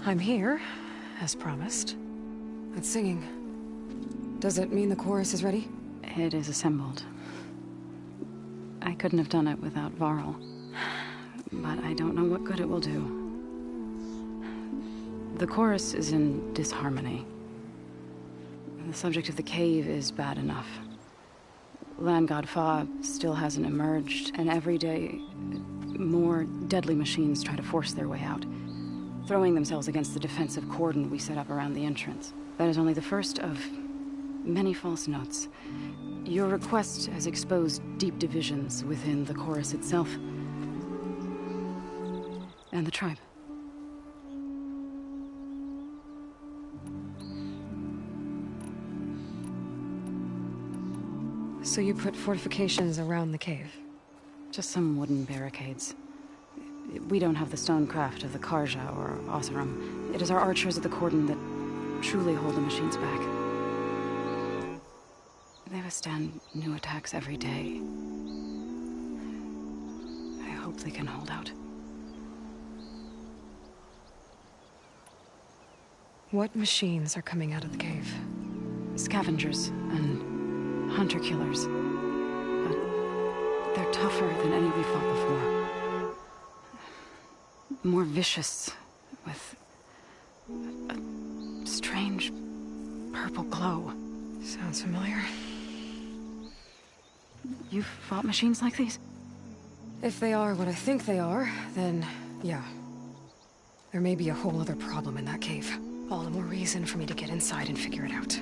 I'm here, as promised. That's singing. Does it mean the chorus is ready? It is assembled. I couldn't have done it without Varl. But I don't know what good it will do. The chorus is in disharmony. The subject of the cave is bad enough. Land God Fa still hasn't emerged, and every day, more deadly machines try to force their way out, throwing themselves against the defensive cordon we set up around the entrance. That is only the first of many false notes. Your request has exposed deep divisions within the chorus itself and the tribe. So you put fortifications around the cave? Just some wooden barricades. We don't have the stonecraft of the Karja or Oseram. It is our archers at the cordon that truly hold the machines back. They withstand new attacks every day. I hope they can hold out. What machines are coming out of the cave? Scavengers and hunter-killers. But they're tougher than any we fought before. More vicious, with a strange purple glow. Sounds familiar. You've fought machines like these? If they are what I think they are, then yeah. There may be a whole other problem in that cave. All the more reason for me to get inside and figure it out.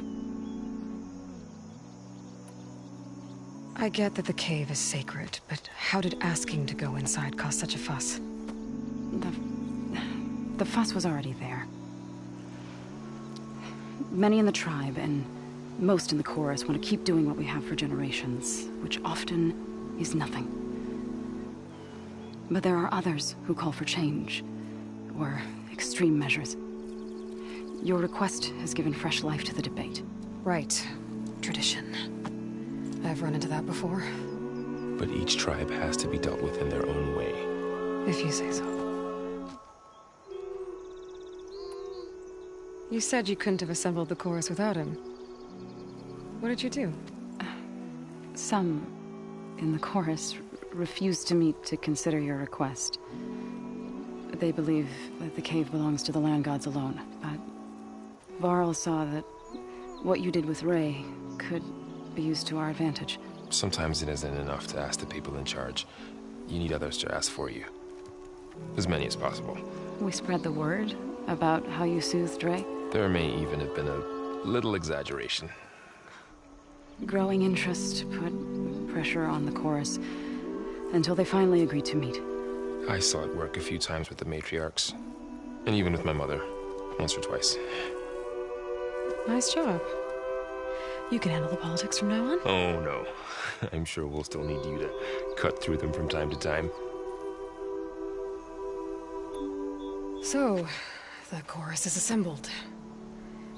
I get that the cave is sacred, but how did asking to go inside cause such a fuss? The fuss was already there. Many in the tribe, and most in the chorus, want to keep doing what we have for generations, which often is nothing. But there are others who call for change, or extreme measures. Your request has given fresh life to the debate. Right. Tradition. I've run into that before. But each tribe has to be dealt with in their own way. If you say so. You said you couldn't have assembled the chorus without him. What did you do? Some in the chorus refused to meet to consider your request. They believe that the cave belongs to the land gods alone, but Varl saw that what you did with Ray could be used to our advantage. Sometimes it isn't enough to ask the people in charge. You need others to ask for you. As many as possible. We spread the word about how you soothed Ray. There may even have been a little exaggeration. Growing interest put pressure on the chorus until they finally agreed to meet. I saw it work a few times with the matriarchs. And even with my mother. Once or twice. Nice job. You can handle the politics from now on? Oh, no. I'm sure we'll still need you to cut through them from time to time. So, the chorus is assembled.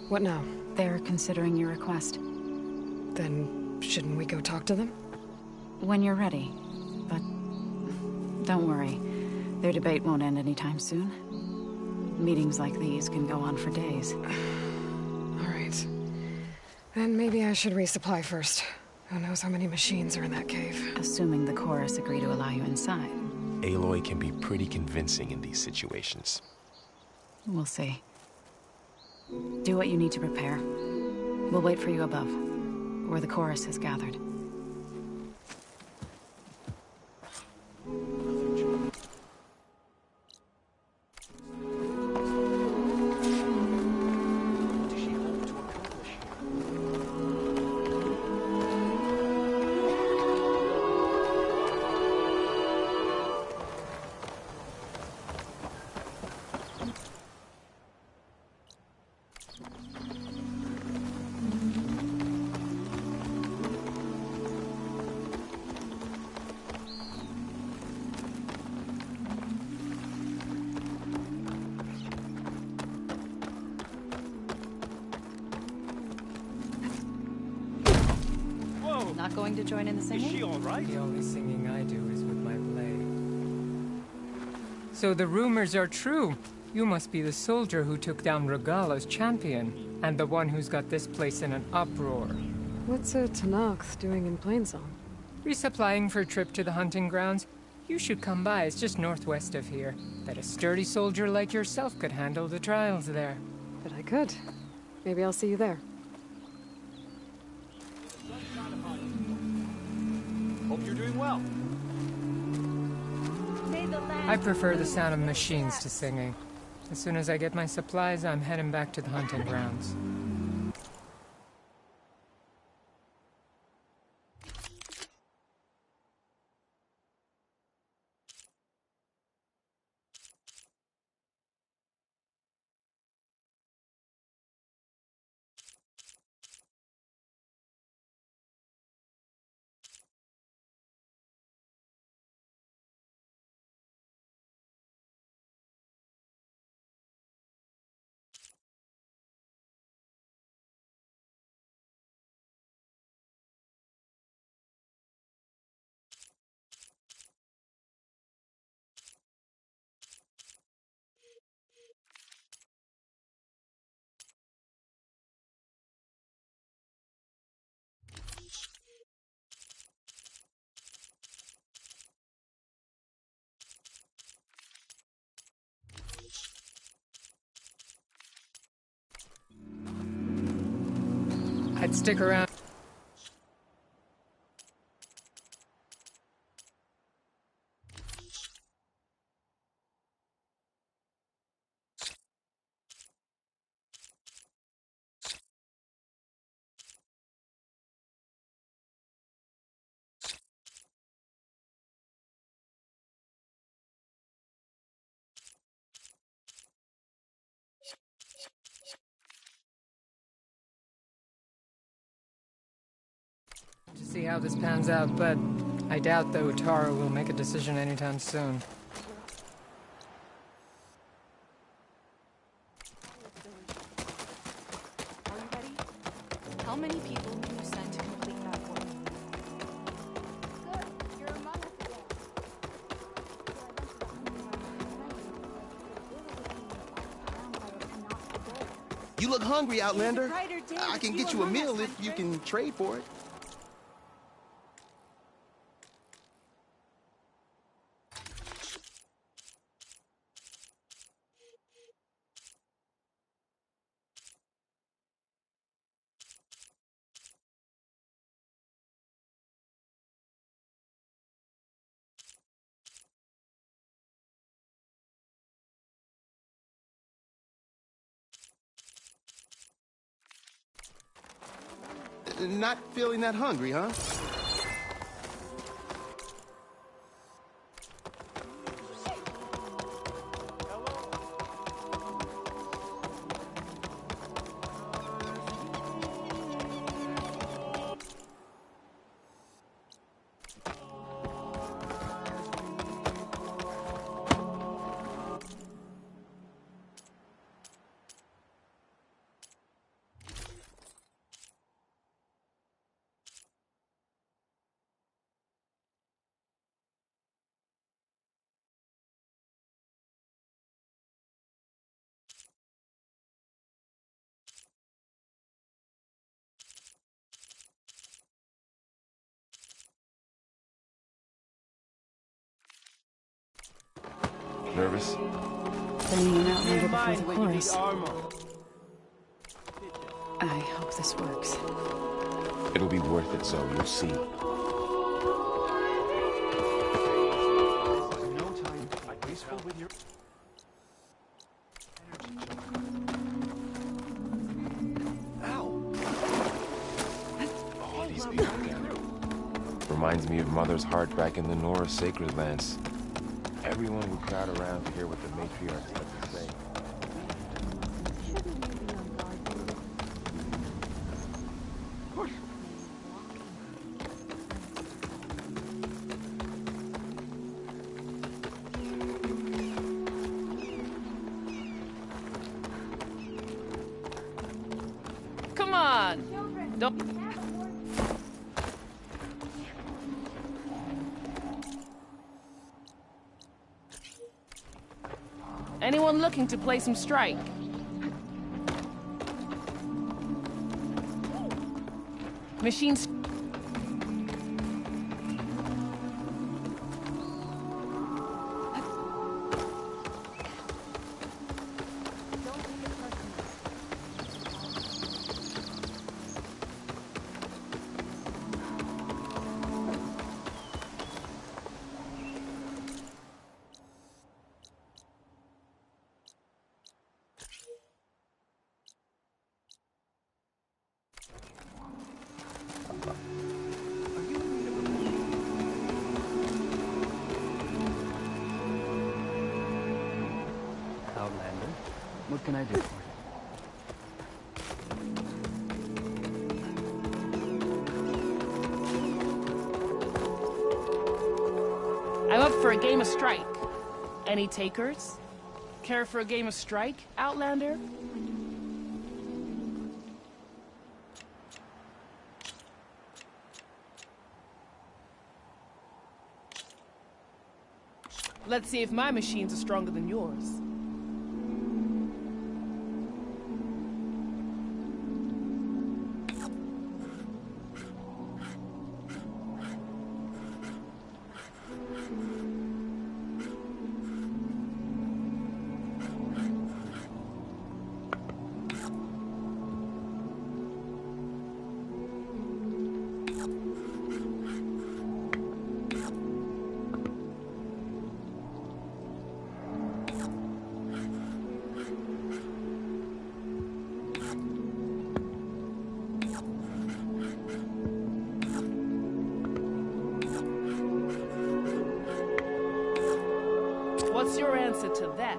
What now? They're considering your request. Then, shouldn't we go talk to them? When you're ready. But don't worry. Their debate won't end anytime soon. Meetings like these can go on for days. All right. Then maybe I should resupply first. Who knows how many machines are in that cave? Assuming the chorus agree to allow you inside. Aloy can be pretty convincing in these situations. We'll see. Do what you need to prepare. We'll wait for you above, where the chorus has gathered. Not going to join in the singing? Is she all right? The only singing I do is with my blade. So the rumors are true. You must be the soldier who took down Regala's champion, and the one who's got this place in an uproar. What's a Tanakh doing in Plainsong? Resupplying for a trip to the hunting grounds? You should come by, it's just northwest of here. Bet a sturdy soldier like yourself could handle the trials there. But I could. Maybe I'll see you there. Hope you're doing well. I prefer the sound of machines to singing. As soon as I get my supplies, I'm heading back to the hunting grounds. I'd stick around. To see how this pans out, but I doubt the Utara will make a decision anytime soon. Are you ready? How many people can you send to complete that work? Good. You're among us again. You look hungry, Outlander. I can get you a meal if you can trade for it. Not feeling that hungry, huh? Nervous? Sending an Outlander before the chorus. I hope this works. It'll be worth it, so you'll see. No time to be graceful with your Oh, these people again. Reminds me of Mother's heart back in the Nora Sacred Lands. Everyone would crowd around to hear what the matriarchs had to say. Come on! Don't... Anyone looking to play some strike? Machines. Outlander, what can I do for you? I'm up for a game of strike. Any takers? Care for a game of strike, Outlander? Let's see if my machines are stronger than yours. What's your answer to that?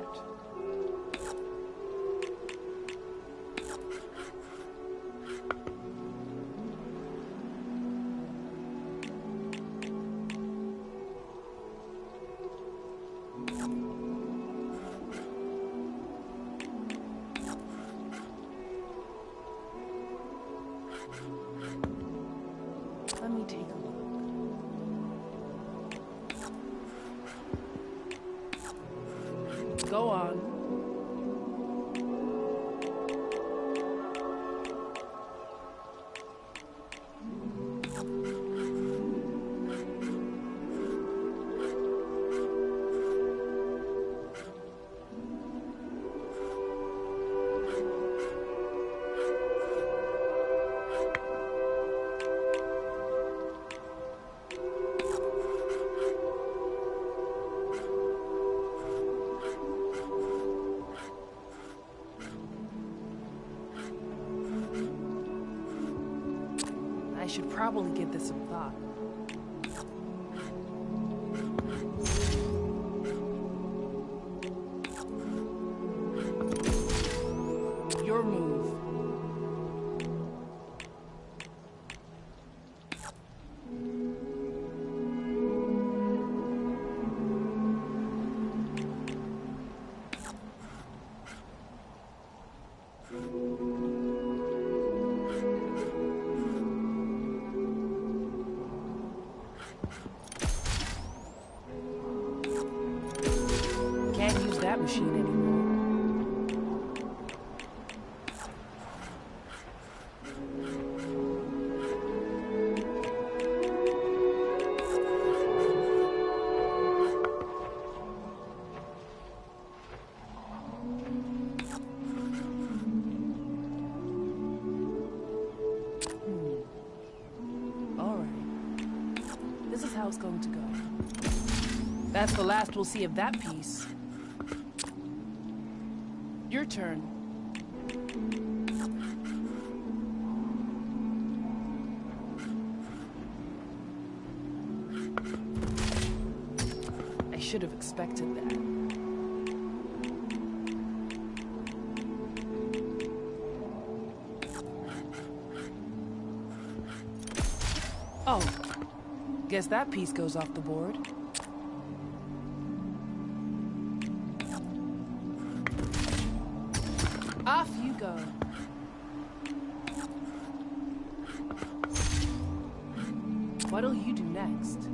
Let me take a look. Go on. I should probably give this some thought. Your move. Can't use that machine anymore. All right. This is how it's going to go. That's the last we'll see of that piece. Your turn. I should have expected that. Oh, guess that piece goes off the board. Off you go. What'll you do next?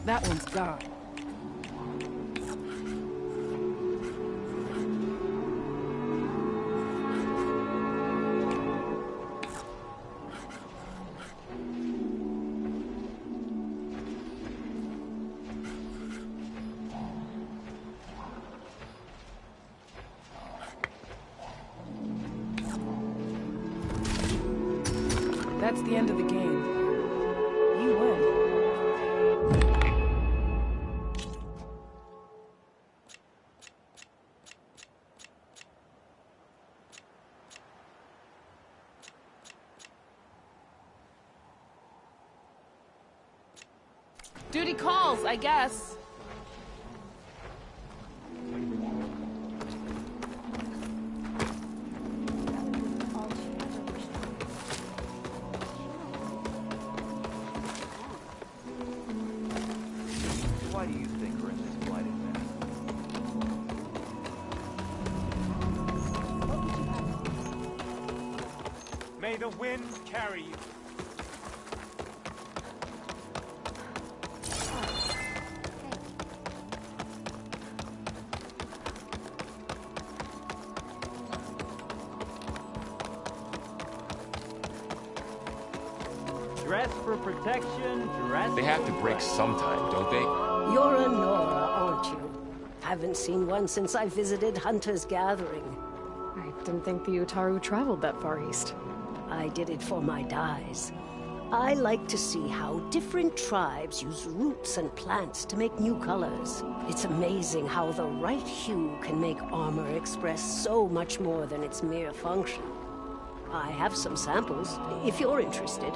That one's gone. That's the end of the game. You win. Duty calls, I guess. Why do you think we're in this blighted mess? May the wind carry you. Dress for protection, dress They have to break sometime, don't they? You're a Nora, aren't you? Haven't seen one since I visited Hunter's Gathering. I didn't think the Utaru traveled that far east. I did it for my dyes. I like to see how different tribes use roots and plants to make new colors. It's amazing how the right hue can make armor express so much more than its mere function. I have some samples, if you're interested.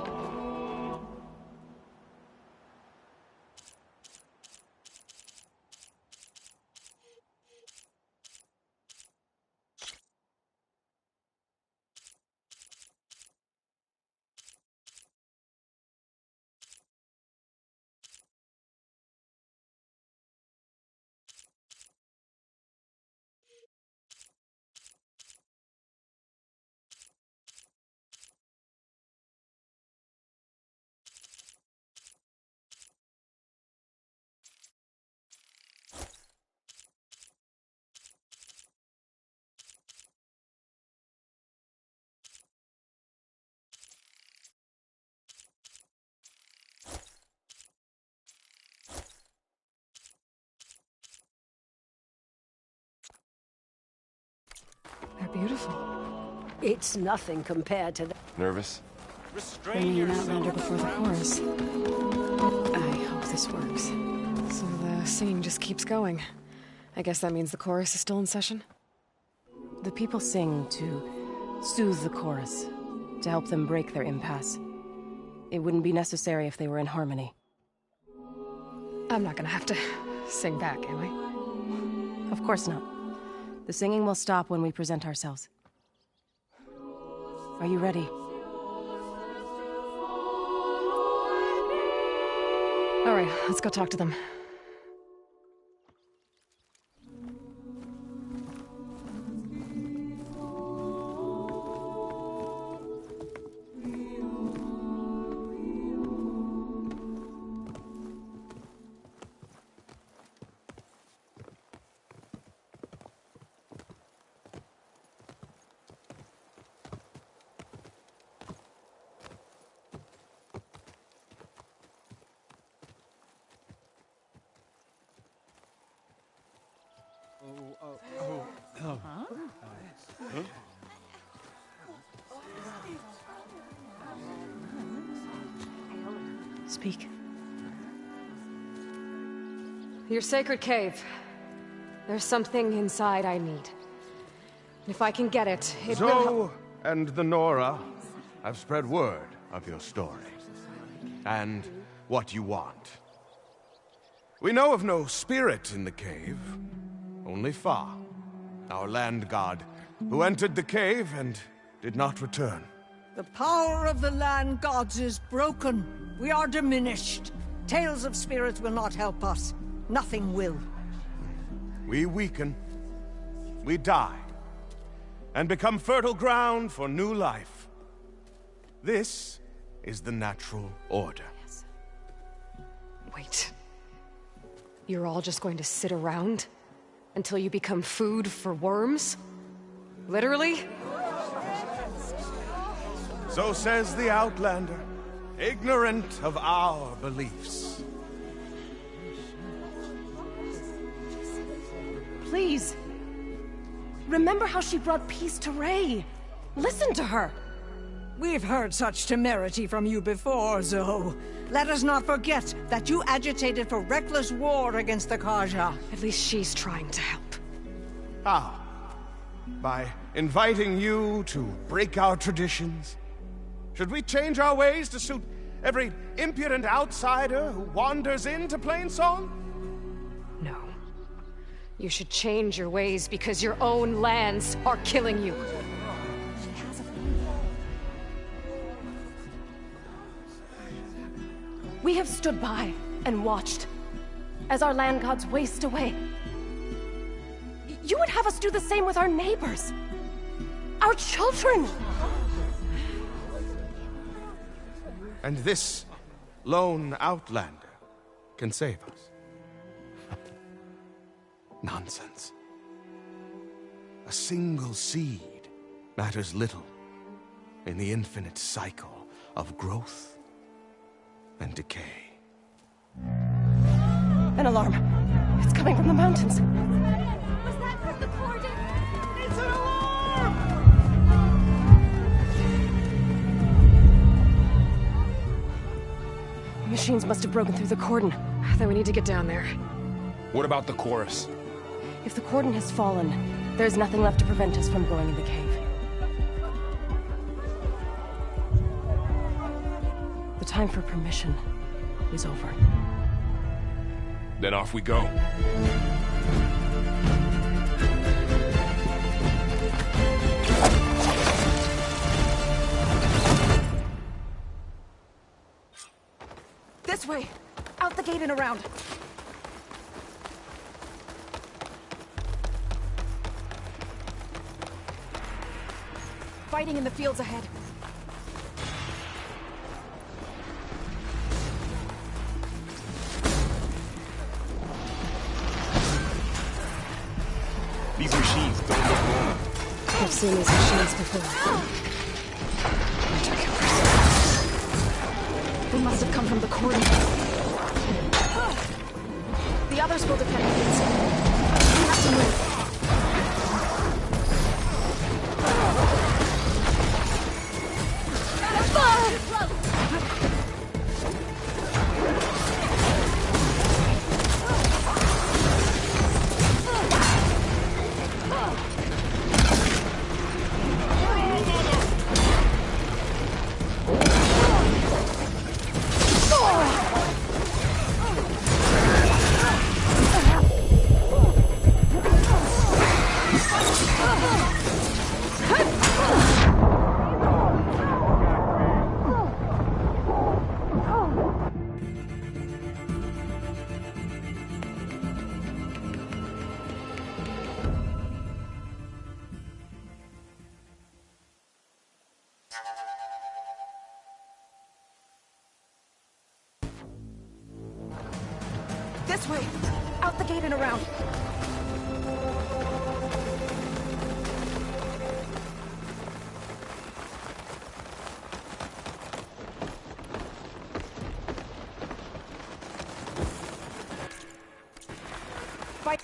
They're beautiful. It's nothing compared to the... Nervous? Bringing an Outlander before the chorus. I hope this works. So the singing just keeps going. I guess that means the chorus is still in session? The people sing to soothe the chorus, to help them break their impasse. It wouldn't be necessary if they were in harmony. I'm not gonna have to sing back, am I? Of course not. The singing will stop when we present ourselves. Are you ready? All right, let's go talk to them. Speak. Your sacred cave. There's something inside I need. If I can get it, it will help. Zoe and the Nora have spread word of your story. And what you want. We know of no spirit in the cave. Only Fa, our land god, who entered the cave and did not return. The power of the land gods is broken. We are diminished. Tales of spirits will not help us. Nothing will. We weaken. We die. And become fertile ground for new life. This is the natural order. Wait. You're all just going to sit around until you become food for worms? Literally? So says the Outlander, ignorant of our beliefs. Please. Remember how she brought peace to Ray. Listen to her. We've heard such temerity from you before, Zoe. Let us not forget that you agitated for reckless war against the Kaja. At least she's trying to help. How? By inviting you to break our traditions? Should we change our ways to suit every impudent outsider who wanders into Plainsong? No. You should change your ways because your own lands are killing you. We have stood by and watched as our land gods waste away. You would have us do the same with our neighbors, our children. And this lone Outlander can save us. Nonsense. A single seed matters little in the infinite cycle of growth and decay. An alarm. It's coming from the mountains. Was that from the cordon? It's an alarm! The machines must have broken through the cordon. Then we need to get down there. What about the chorus? If the cordon has fallen, there's nothing left to prevent us from going in the cave. The time for permission is over. Then off we go. This way! Out the gate and around! Fighting in the fields ahead. These machines don't look normal. I've seen these machines before. I took your person. They must have come from the cordon. The others will defend the gates. We have to move. This way! Out the gate and around! Fight!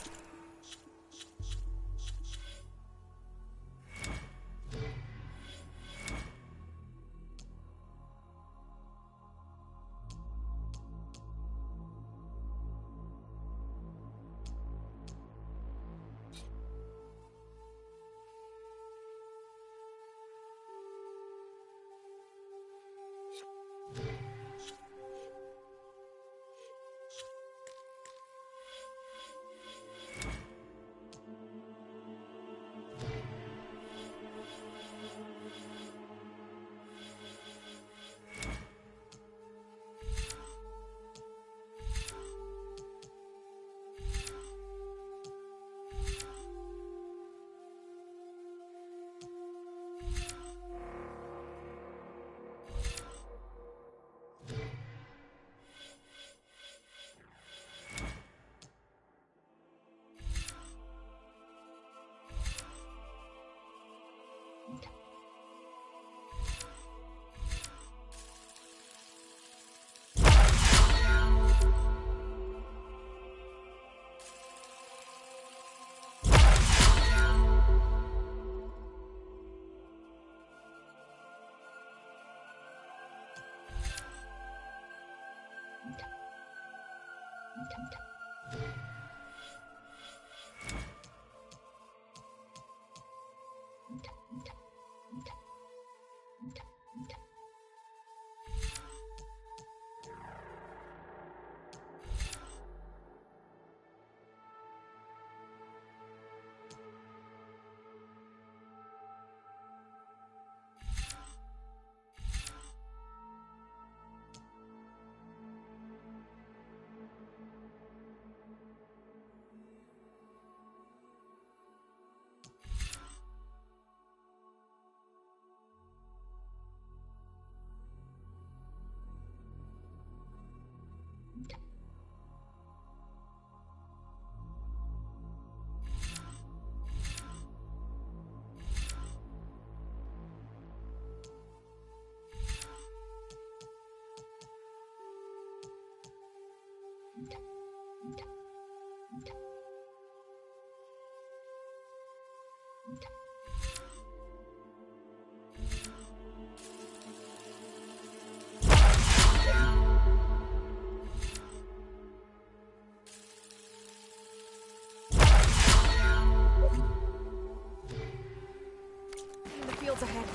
In the fields ahead.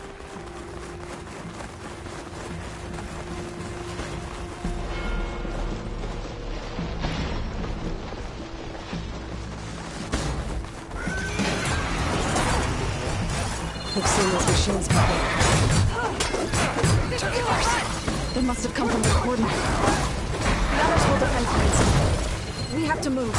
I've seen those machines before. Killers. They must have come from the cordon. The others will defend Queens. We have to move.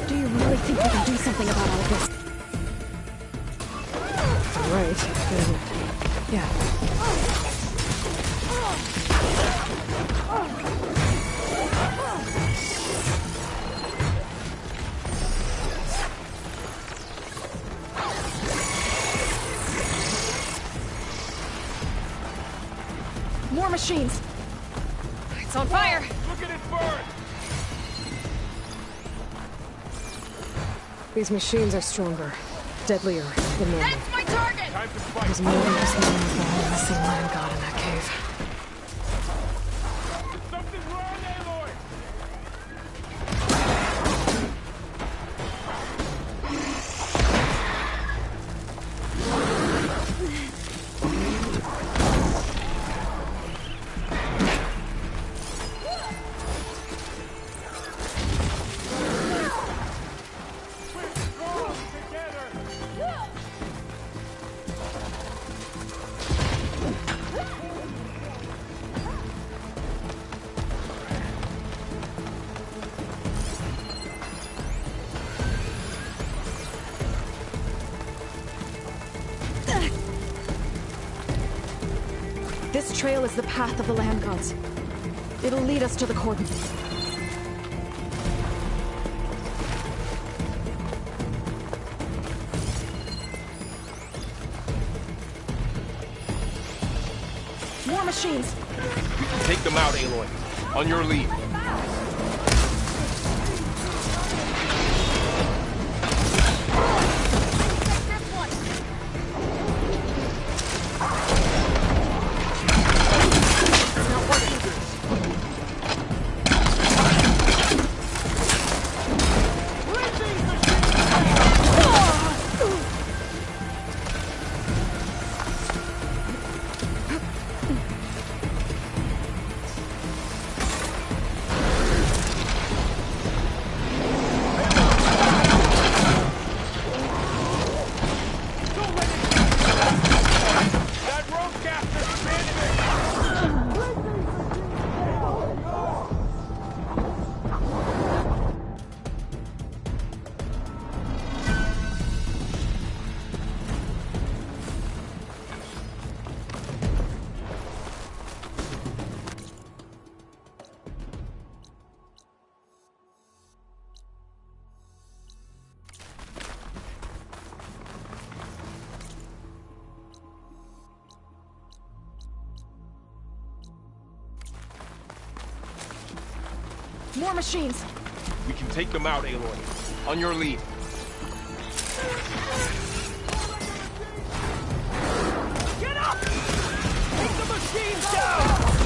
Do you really think we can do something about all of this? Right, then, yeah. More machines! It's on fire! Look at it burn! These machines are stronger, deadlier than normal. That's my target! Time to fight! There's more than just one missing land god in that cave. Something's wrong, Aloy! This trail is the path of the land gods. It'll lead us to the cordon. More machines! Take them out, Aloy. On your lead. More machines! We can take them out, Aloy. On your lead. Get up! Take the machines down!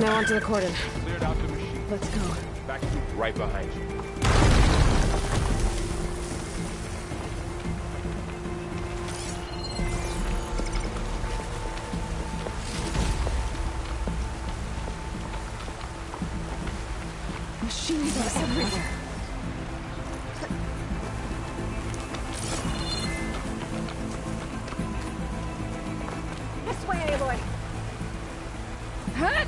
Now onto the cordon. Cleared out the machine. Let's go. Back right behind you. Machines are everywhere. This way, Aloy. Huh?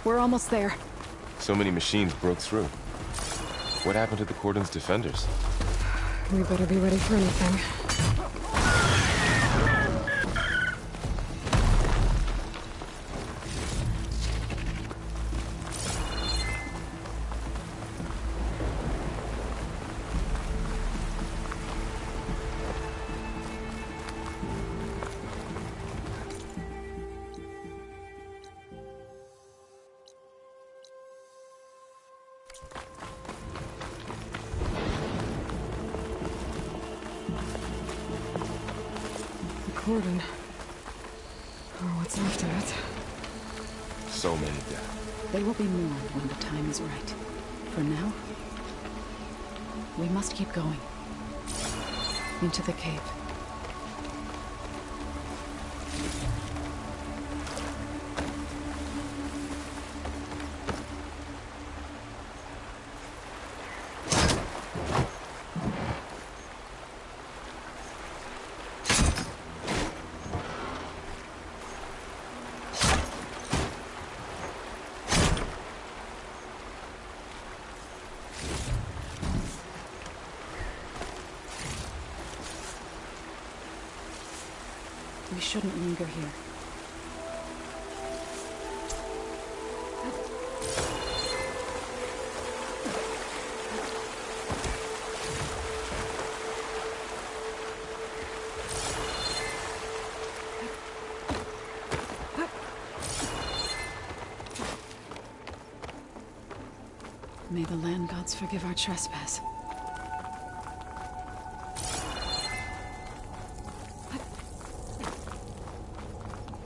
We're almost there. So many machines broke through. What happened to the cordon's defenders? We better be ready for anything. Cordon. Or what's left of it. So many dead. There will be more when the time is right. For now, we must keep going. Into the cave. We shouldn't linger here. May the land gods forgive our trespass.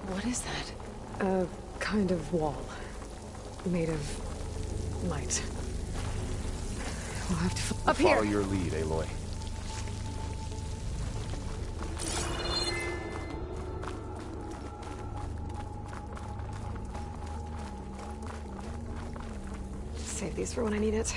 What is that? A kind of wall. Made of light. We'll have to Up here. Follow your lead, Aloy. Save these for when I need it.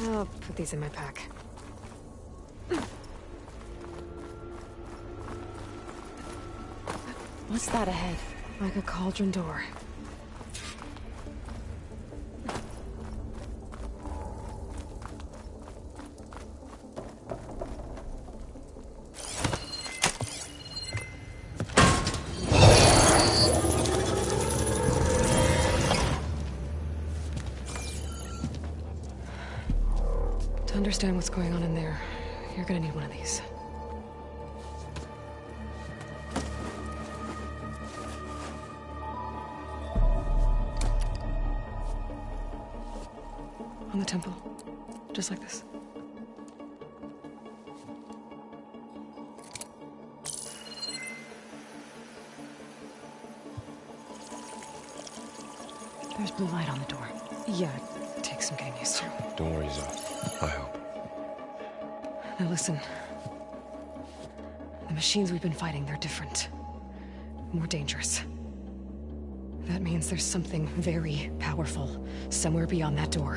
I'll put these in my pack. What's that ahead? Like a cauldron door. To understand what's going on in there, you're gonna need one of these. On the temple. Just like this. There's blue light on the door. Yeah, it takes some getting used to. Don't worry, Zoe. I help. Now listen. The machines we've been fighting, they're different. More dangerous. That means there's something very powerful somewhere beyond that door.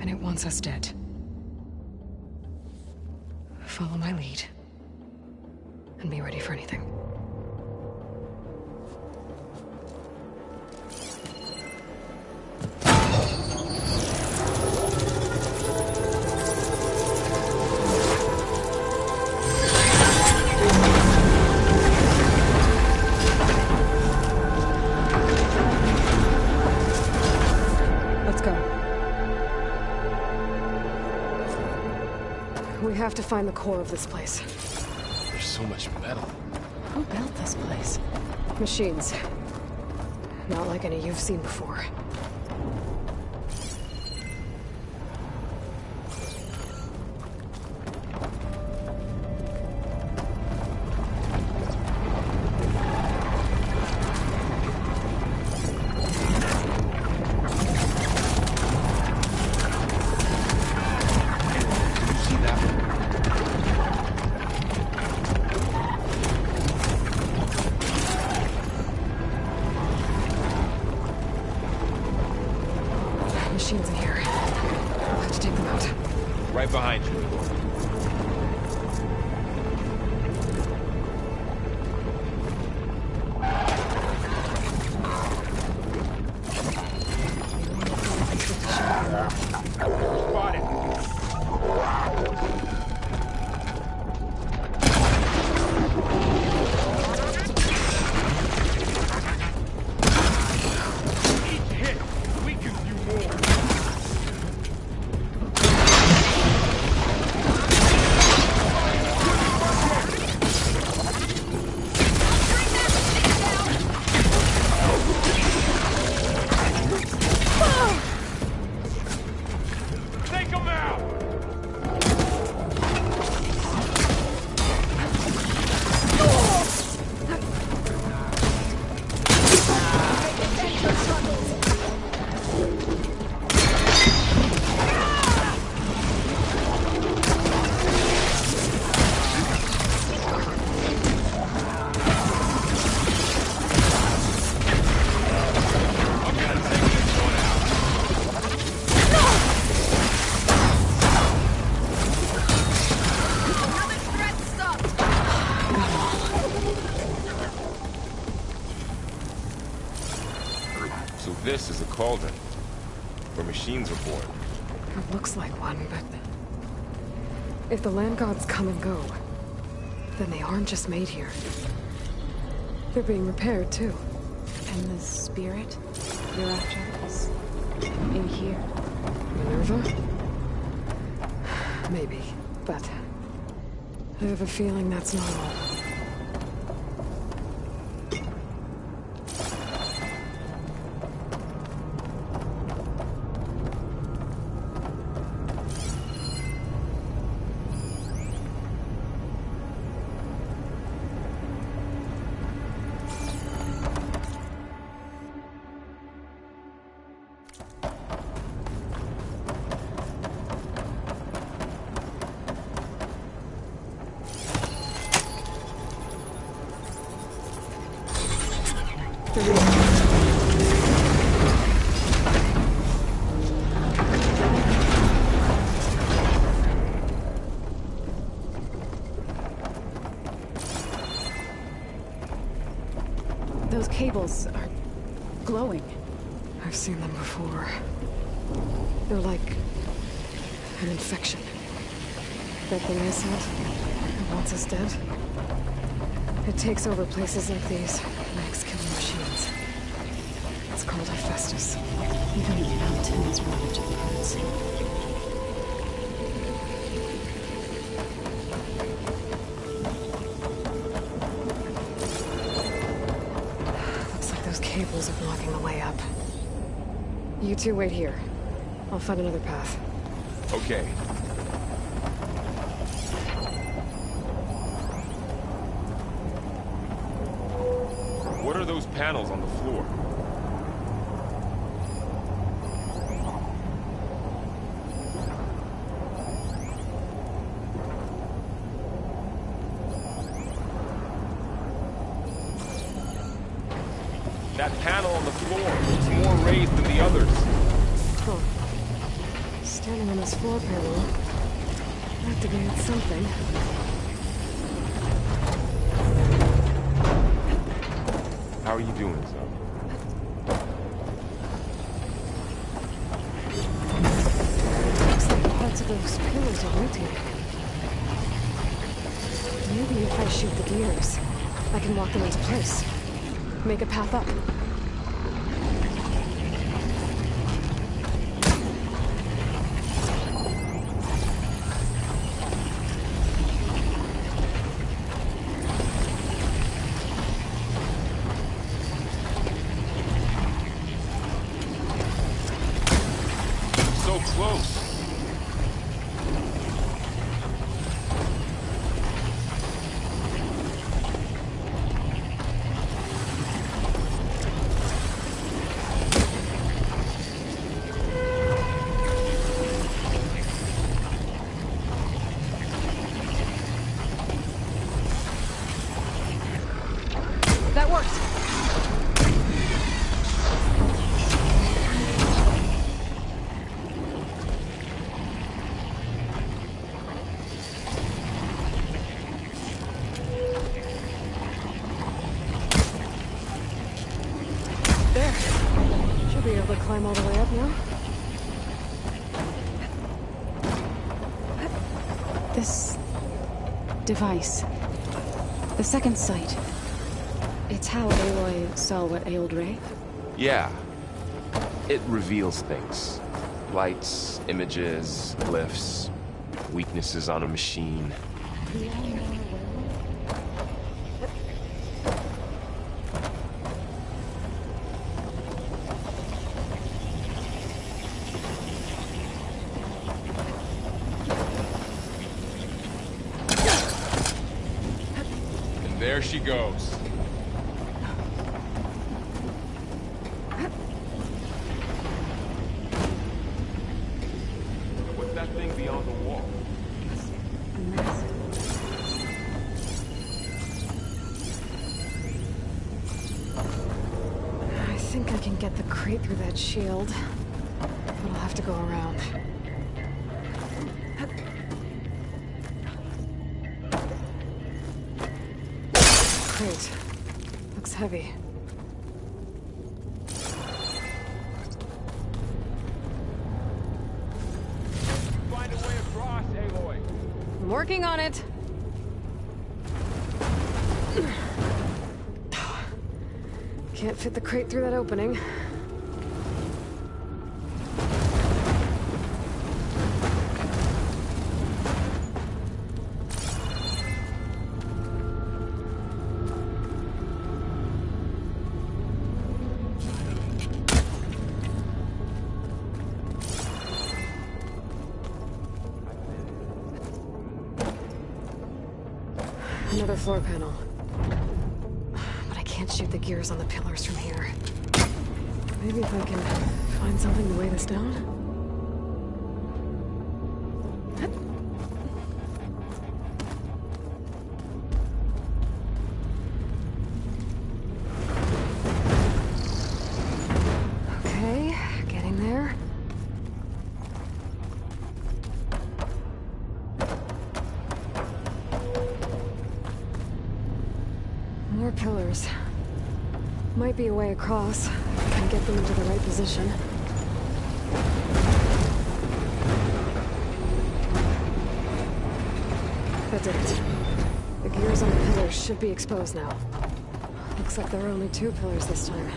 And it wants us dead. Follow my lead. And be ready for anything. We have to find the core of this place. There's so much metal. Who built this place? Machines. Not like any you've seen before. Machines in here. I'll have to take them out. Right behind you. So this is a cauldron, where machines are born. It looks like one, but... if the land gods come and go, then they aren't just made here. They're being repaired, too. And the spirit you're after is in here? Minerva? Maybe, but... I have a feeling that's not all. Those cables are glowing. I've seen them before. They're like an infection. That thing I said, that wants us dead. It takes over places like these, makes killing machines. It's called Hephaestus. Even the mountain is rubber to the birds. Looks like those cables are blocking the way up. You two wait here. I'll find another path. Okay. What are those panels on the floor? That panel on the floor looks more raised than the others. Huh. Standing on this floor panel activated something. How are you doing, son? Looks like parts of those pillars are rotating. Maybe if I shoot the gears, I can walk them into place. Make a path up. So close. That worked! There. Should be able to climb all the way up now. This device, the second sight. It's how Aloy saw what ailed Ray? Yeah. It reveals things. Lights, images, glyphs, weaknesses on a machine. And there she goes. What's that thing beyond the wall? I think I can get the crate through that shield, but I'll have to go around. Crate. Looks heavy. working on it. Can't fit the crate through that opening. Another floor panel. But I can't shoot the gears on the pillars from here. Maybe if I can find something to weigh this down? Okay, getting there. More pillars. Might be a way across, if I can get them into the right position. That did it. The gears on the pillars should be exposed now. Looks like there are only 2 pillars this time.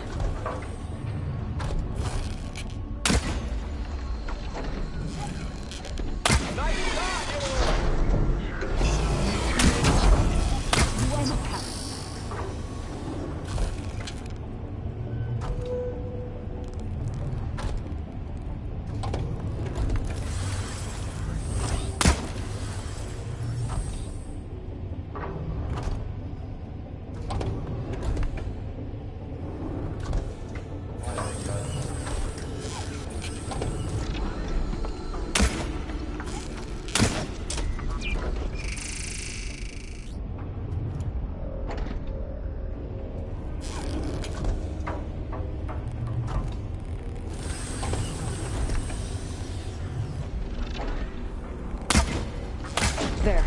There.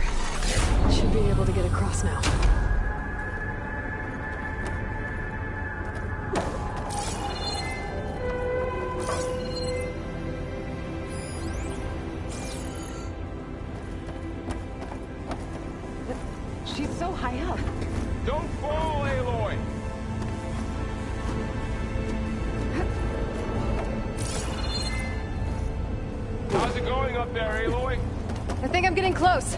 Should be able to get across now. She's so high up. Don't fall, Aloy! How's it going up there, Aloy? I think I'm getting close.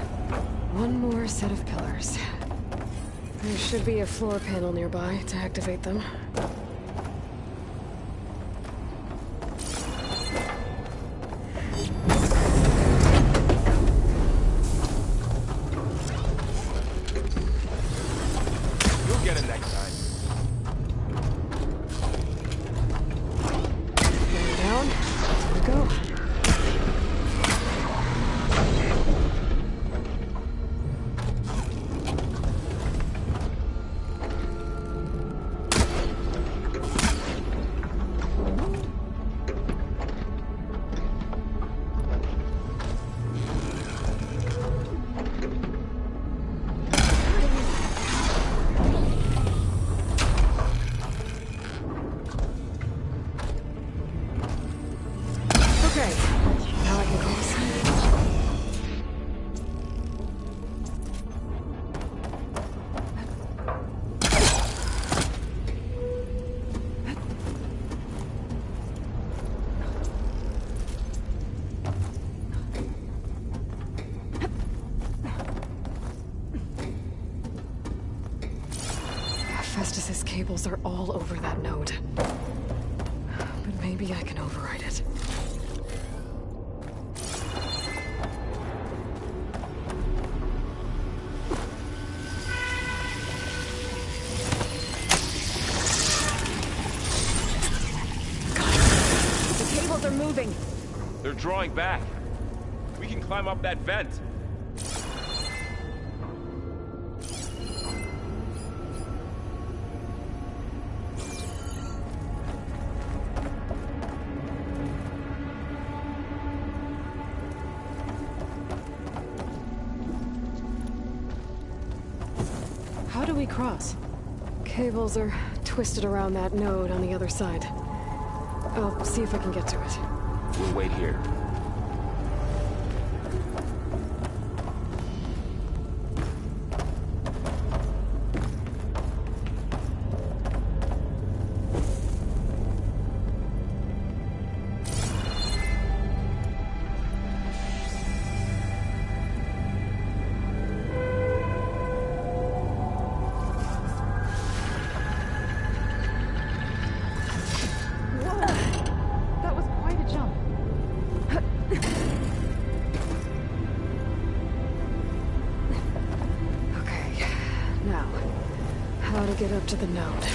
One more set of pillars. There should be a floor panel nearby to activate them. You'll get it next time. Going down. Here we go. Okay, now I can cross. Festus's cables are all over that node. But maybe I can override it. The cables are moving. They're drawing back. We can climb up that vent. How do we cross? Cables are twisted around that node on the other side. I'll see if I can get to it. We'll wait here. get up to the node.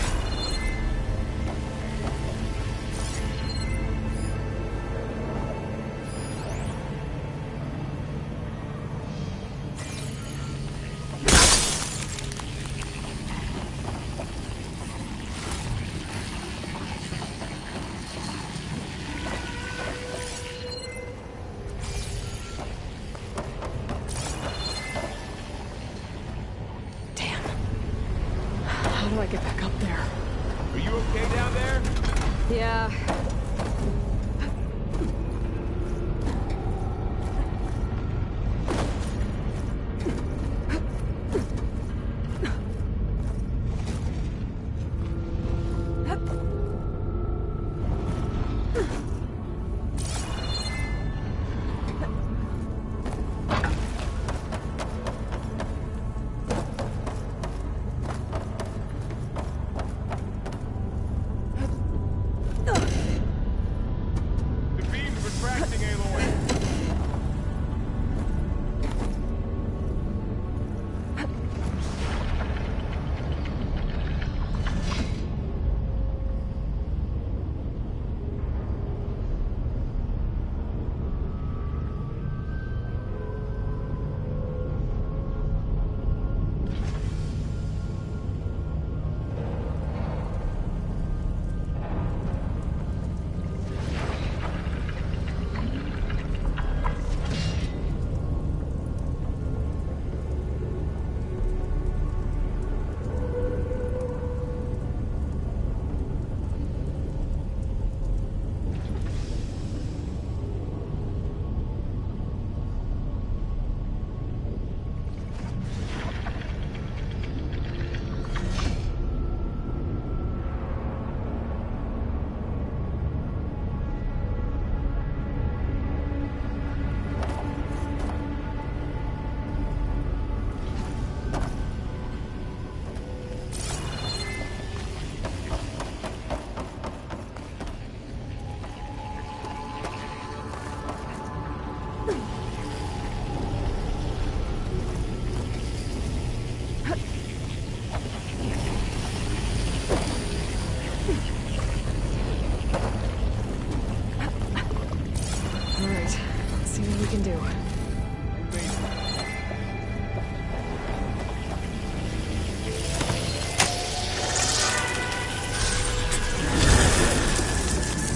How do I get back up there? Are you okay down there? Yeah.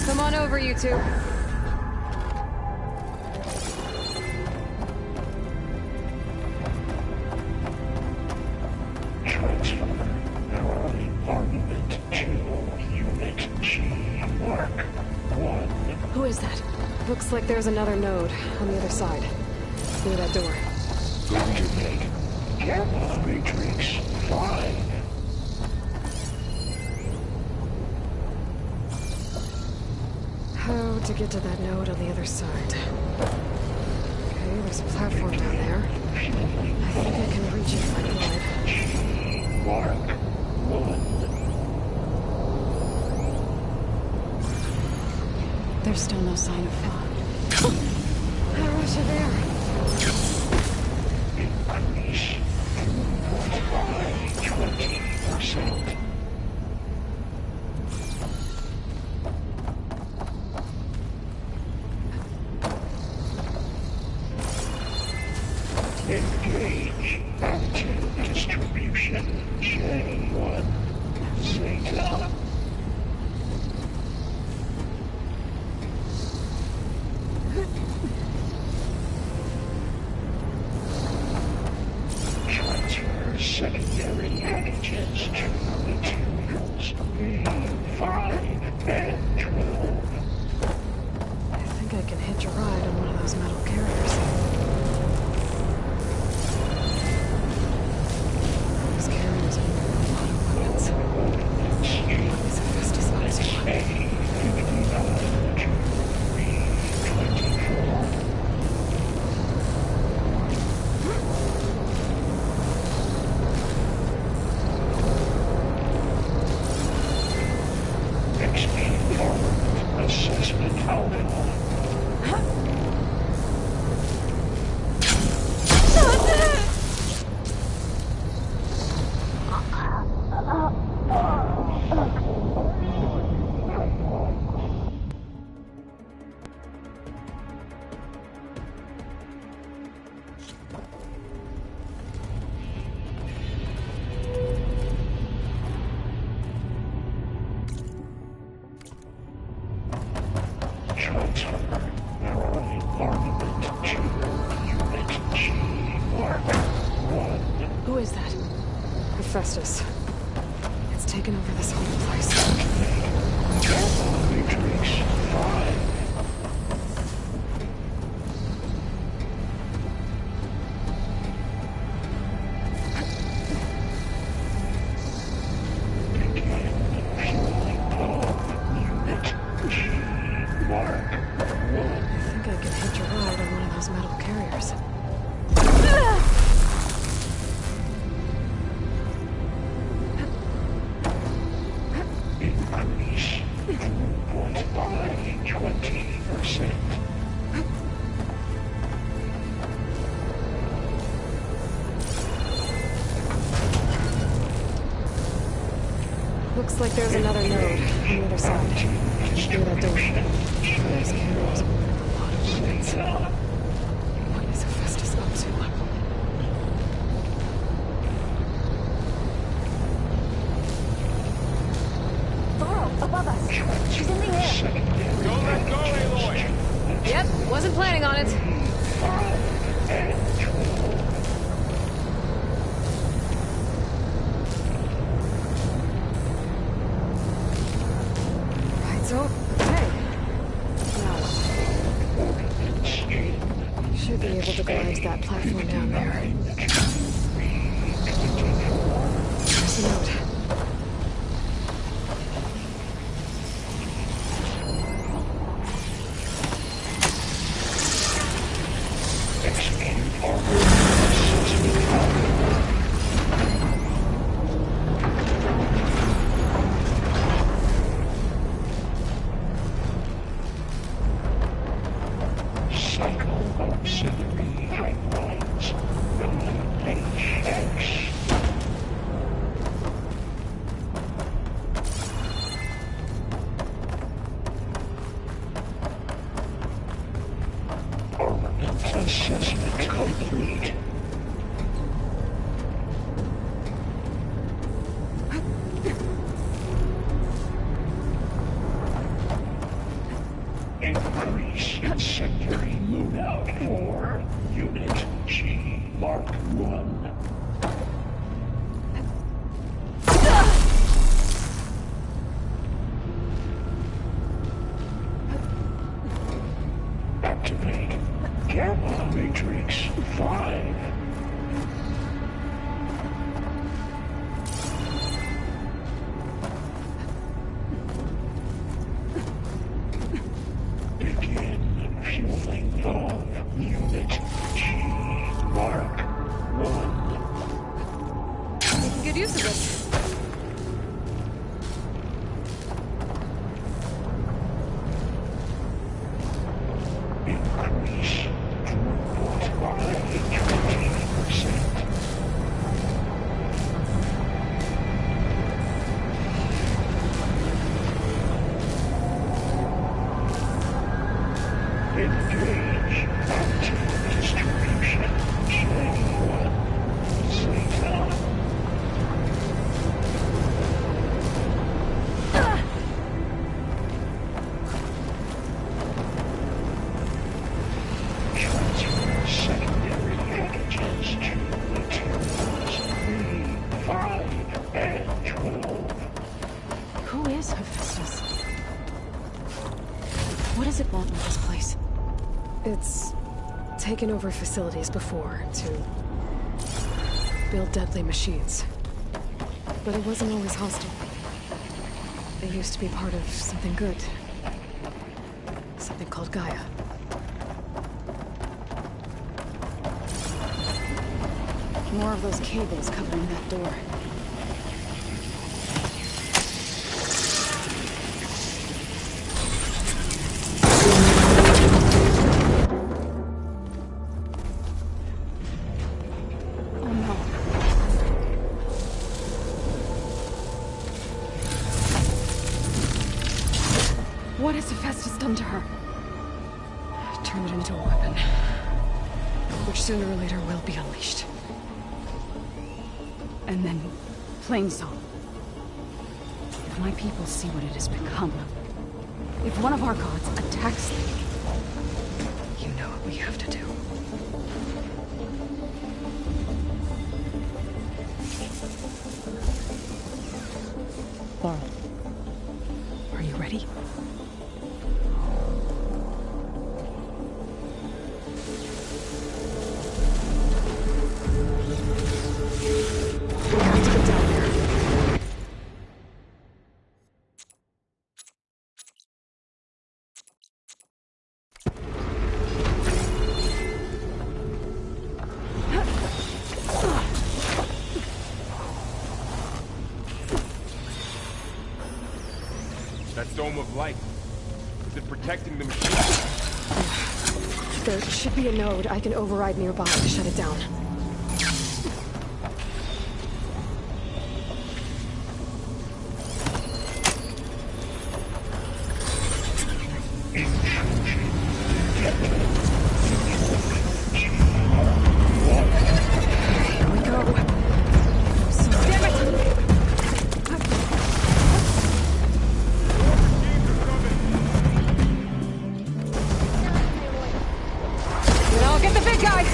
Come on over, you two. Who is that? Looks like there's another node on the other side. Near that door. Gamma Matrix, fine. How to get to that node on the other side? Okay, there's a platform down there. I think I can reach it if I glide. Mark 1. There's still no sign of fog. How much of air? Increase 20%. Engage active distribution J1 Zeta. Transfer secondary antigens to materials B5 and 12. I think I can hitch a ride on one of those metal carriers. Those carriers are a lot of weapons. Is it best to size one? Assessment outcome. Armament 2, Unit G, Mark 1. Who is that? Hephaestus. It's taken over this whole place. Matrix 5. Looks like there's another node on the other side. Through that door. There's cameras with a lot of units. What is Hephaestus up to? Thoro, above us. She's in the air. Don't let go, Aloy! Yep, wasn't planning on it. Right, so, hey. Now what? Should be able to glide to that platform down there. There's the note. Assessment complete. Increase in secondary loadout for Unit G, Mark 1. Activate Gamma Matrix 5. Begin fueling of Unit G, Mark 1. Making good use of this. Increase throughput by 20%. Engage active distribution J1 Zeta. Transfer secondary packages to materials 3, 5, and 12. Who is Hephaestus? What does it want with this place? It's taken over facilities before to build deadly machines. But it wasn't always hostile. It used to be part of something good. Something called Gaia. More of those cables covering that door. Oh no. What has Hephaestus done to her? Turn it into a weapon. Which sooner or later will be unleashed. And then, Plainsong. If my people see what it has become, if one of our gods attacks them, You know we have to do. Laurel, are you ready? We have to get down there. That dome of light. Is it protecting the machine? There should be a node I can override nearby to shut it down. Here we go. Damn it! Then I'll get the big guy!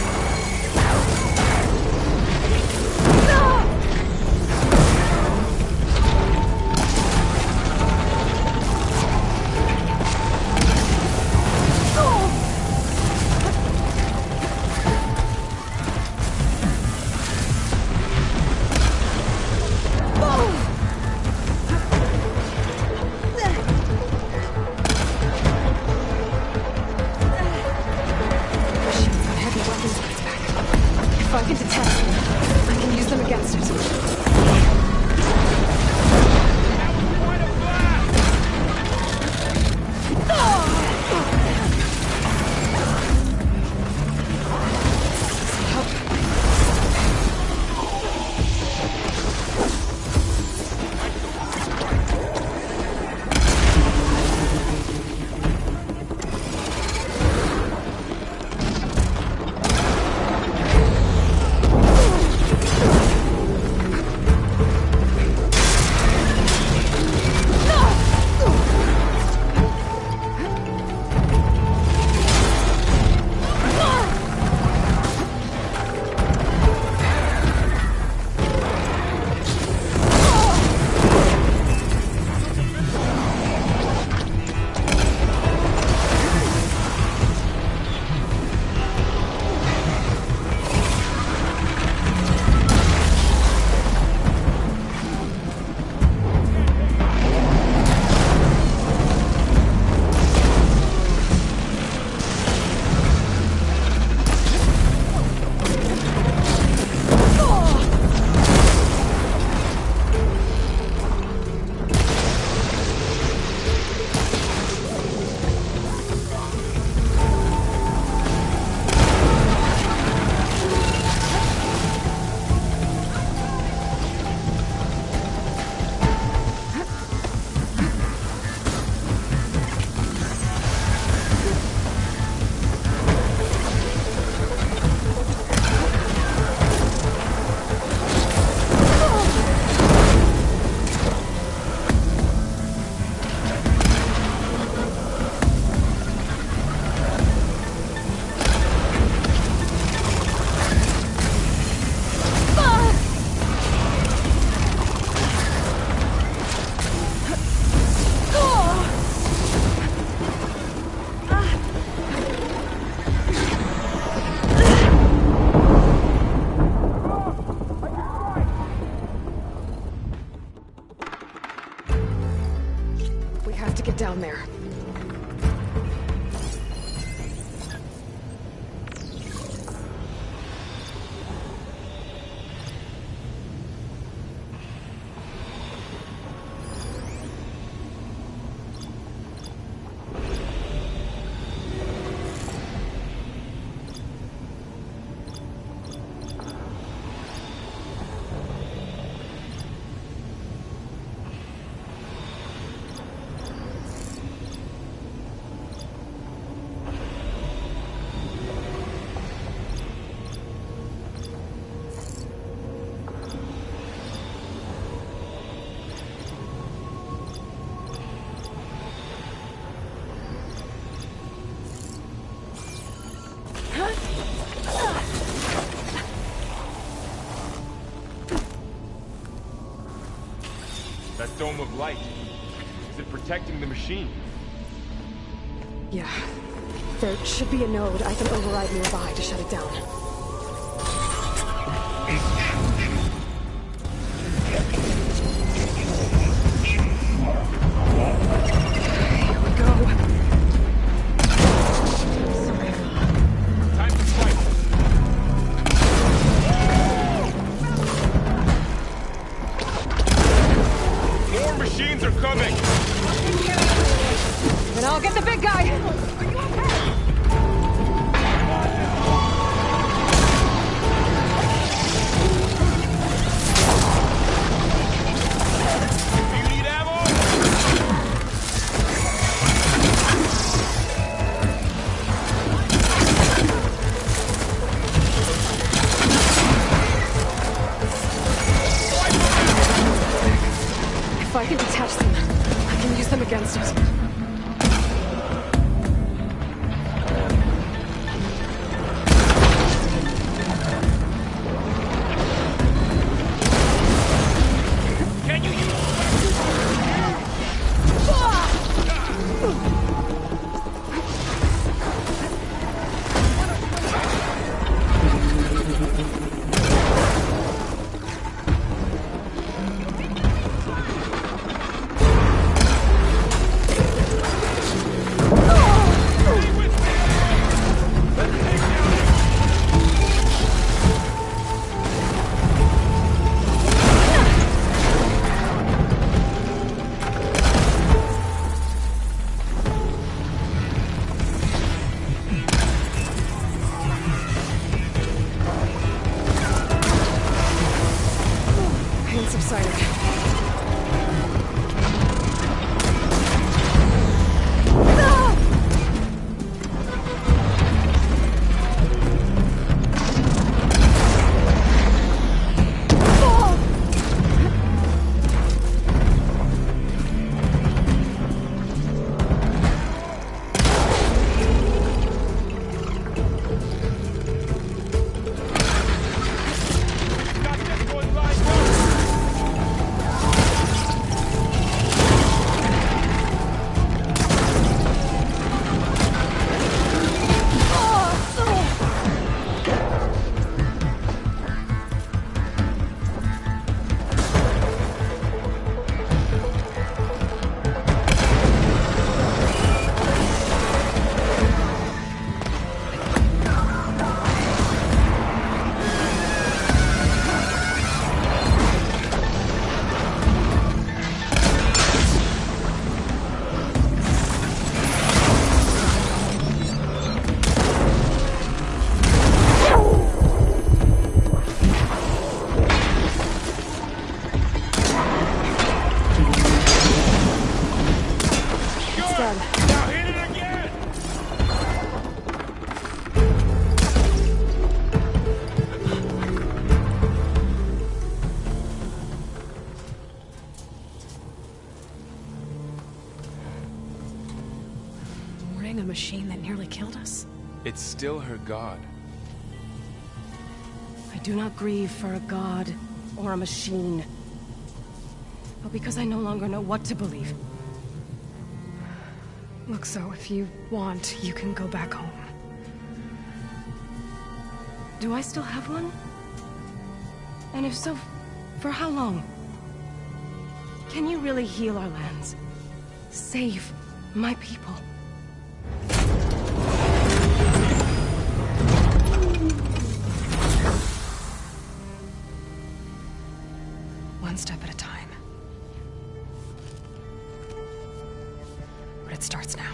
dome of light? Is it protecting the machine? Yeah. There should be a node I can override nearby to shut it down. Here we go. Time to fight. More machines are coming. And I'll get the big guy! If I can detach them, I can use them against us. A machine that nearly killed us? It's still her god. I do not grieve for a god or a machine, but because I no longer know what to believe. Look, so if you want, you can go back home. Do I still have one? And if so, for how long? Can you really heal our lands? Save my people? One step at a time. But it starts now.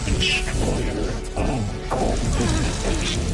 Destroyer of all existence.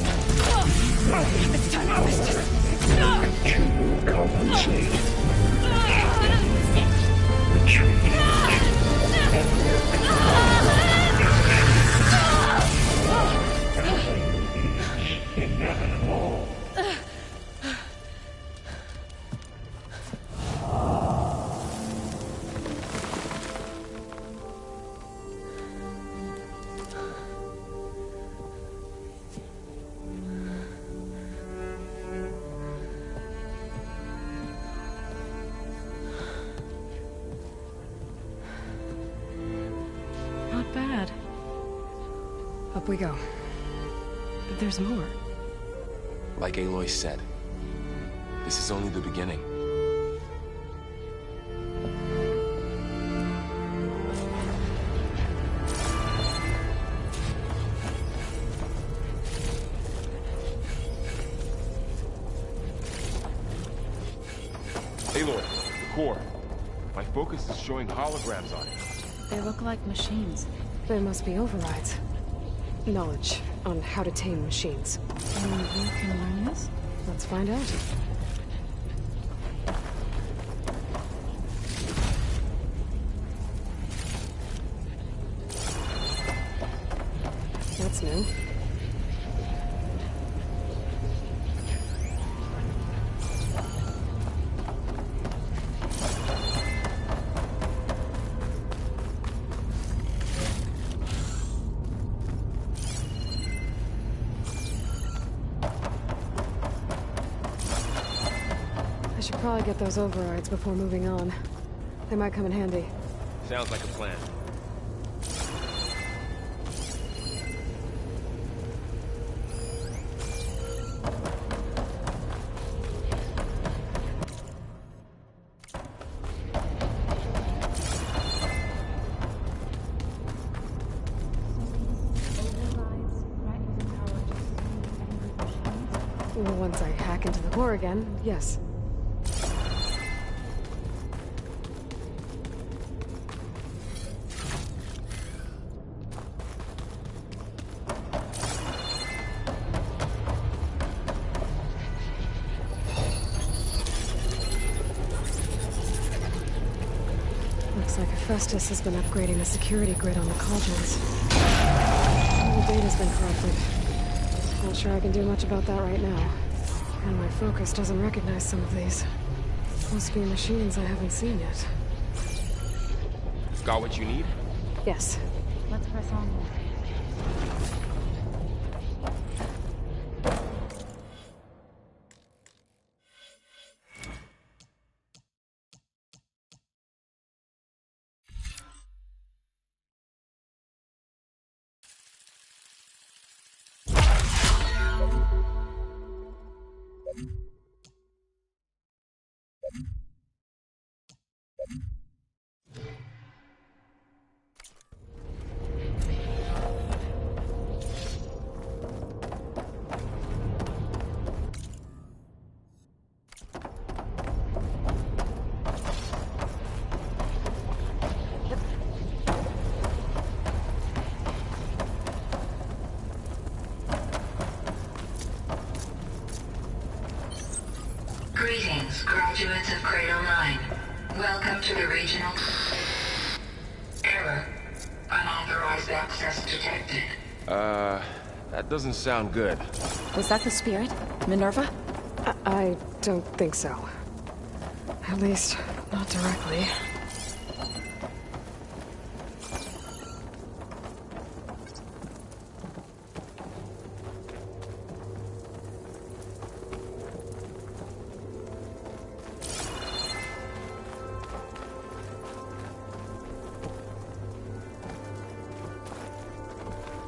Up we go. There's more. Like Aloy said, this is only the beginning. Aloy, the core. My focus is showing holograms on it. They look like machines. They must be overrides. Knowledge on how to tame machines. And you can learn this? Let's find out. That's new. I should probably get those overrides before moving on. They might come in handy. Sounds like a plan. Once I hack into the core again, yes. Looks like Hephaestus has been upgrading the security grid on the cauldrons. All the data's been corrupted. Not sure I can do much about that right now. And my focus doesn't recognize some of these. Must be machines I haven't seen yet. Got what you need? Yes. Let's press on. Greetings, graduates of Cradle 9. Welcome to the regional... Error. Unauthorized access detected. That doesn't sound good. Was that the spirit? Minerva? I don't think so. At least, not directly.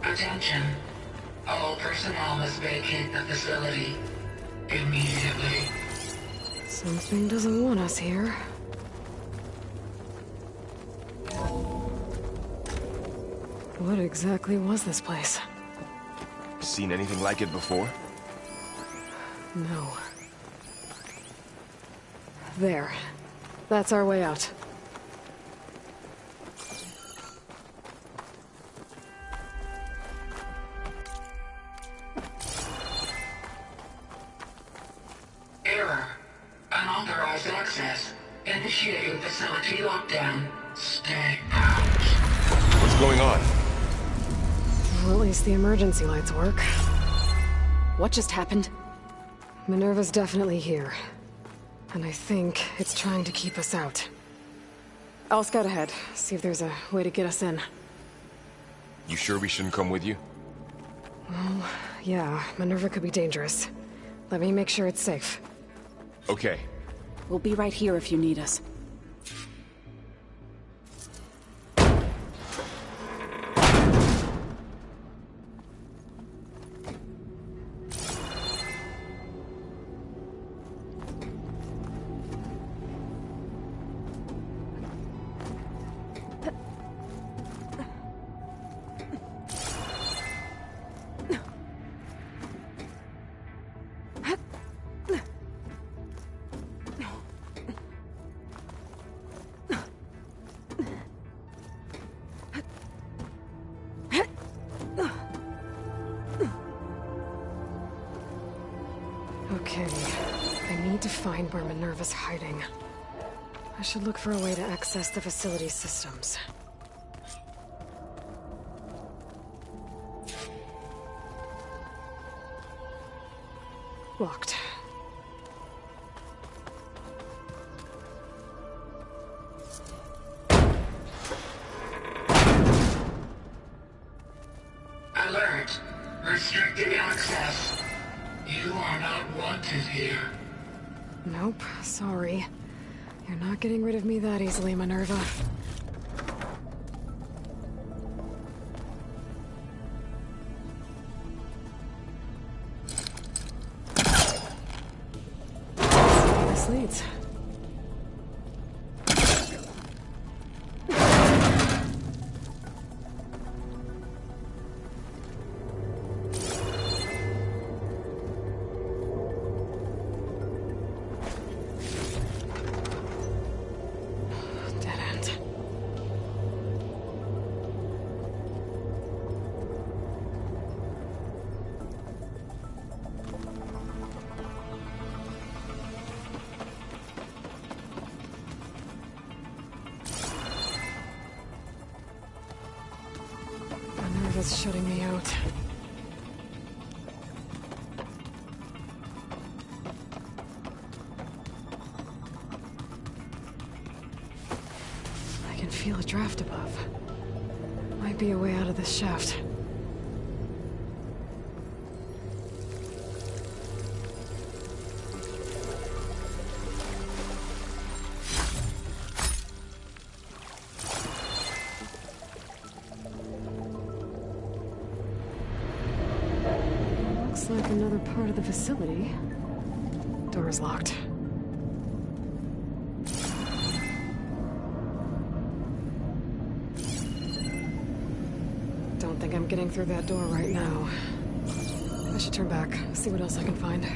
Attention. All personnel must vacate the facility immediately. Something doesn't want us here. What exactly was this place? Seen anything like it before? No. There. That's our way out. Error. Unauthorized access. Initiating facility lockdown. Stay out. What's going on? Well, at least the emergency lights work. What just happened? Minerva's definitely here. And I think it's trying to keep us out. I'll scout ahead, see if there's a way to get us in. You sure we shouldn't come with you? Well, yeah, Minerva could be dangerous. Let me make sure it's safe. Okay. We'll be right here if you need us. Okay, I need to find where Minerva's hiding. I should look for a way to access the facility's systems. Locked. Alert! Restricted access. You are not wanted here. Nope, sorry. You're not getting rid of me that easily, Minerva. This leads. Minerva's shutting me out. I can feel a draft above. Might be a way out of this shaft. Looks like another part of the facility. Door's locked. Don't think I'm getting through that door right now. I should turn back, see what else I can find.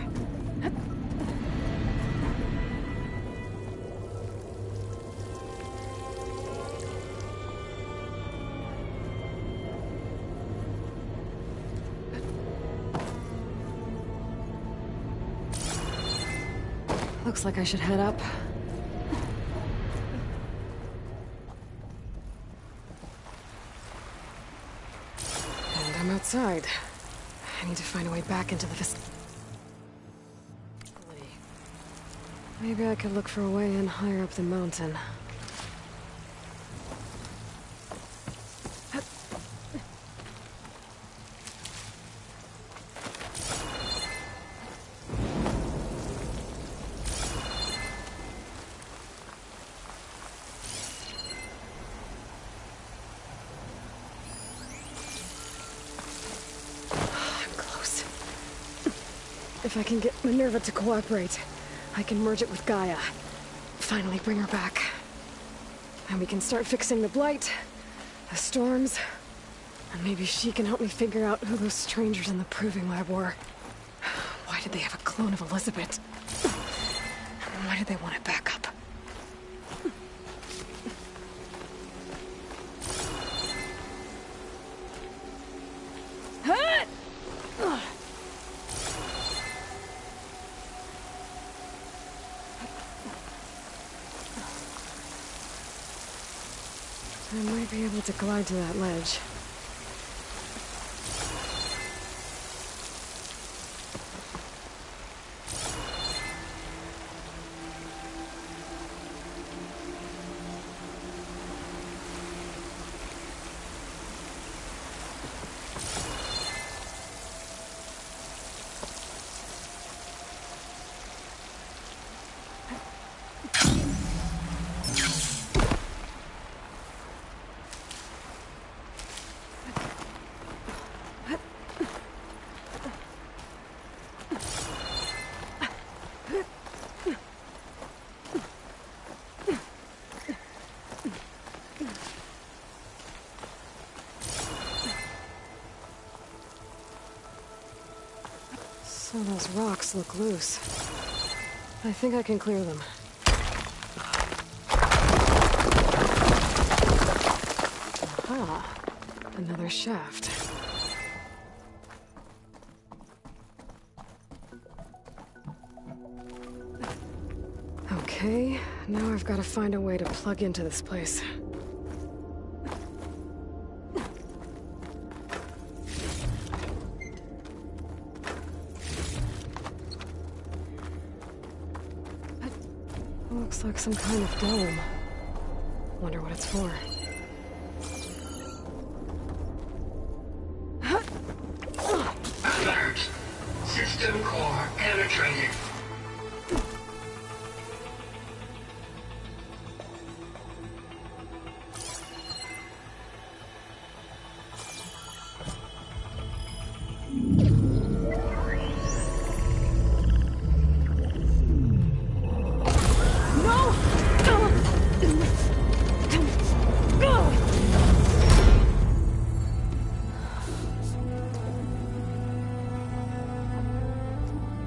Looks like I should head up. And I'm outside. I need to find a way back into the facility. Maybe I could look for a way in higher up the mountain. If I can get Minerva to cooperate, I can merge it with Gaia. Finally bring her back. And we can start fixing the blight, the storms, and maybe she can help me figure out who those strangers in the proving lab were. Why did they have a clone of Elizabeth? And why did they want it back up? I might be able to glide to that ledge. Some of those rocks look loose. I think I can clear them. Aha! Another shaft. Okay, now I've got to find a way to plug into this place. Looks like some kind of dome. Wonder what it's for. Alert! System core penetrated.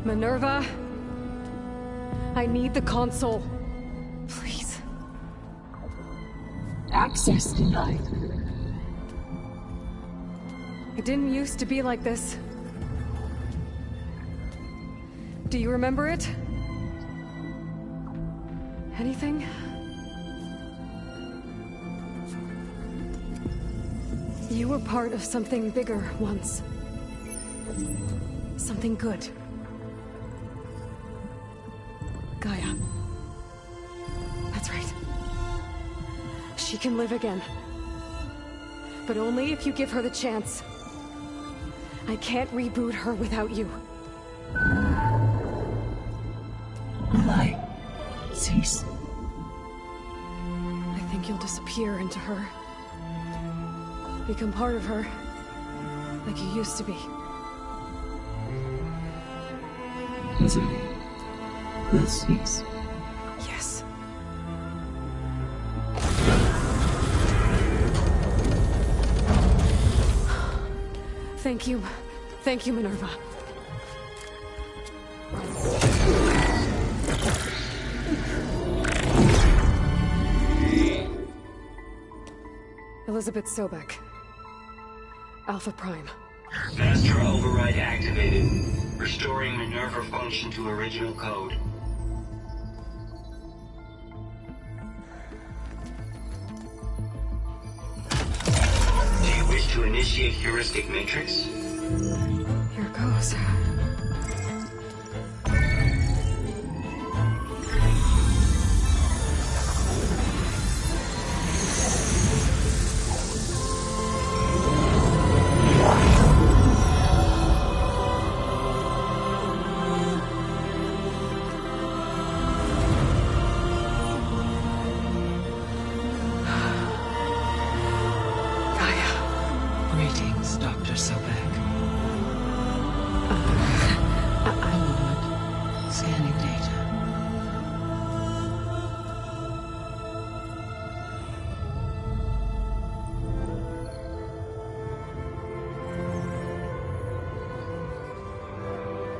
Minerva, I need the console. Please. Access denied. It didn't used to be like this. Do you remember it? Anything? You were part of something bigger once. Something good. Gaia. That's right. She can live again. But only if you give her the chance. I can't reboot her without you. Light. Cease. I think you'll disappear into her. Become part of her. Like you used to be. Misery. Will cease. Yes. Thank you. Thank you, Minerva. Elizabeth Sobek. Alpha Prime. Master override activated. Restoring Minerva function to original code. Do you wish to initiate heuristic matrix? Here goes. Greetings, Dr. Sobek. Scanning data.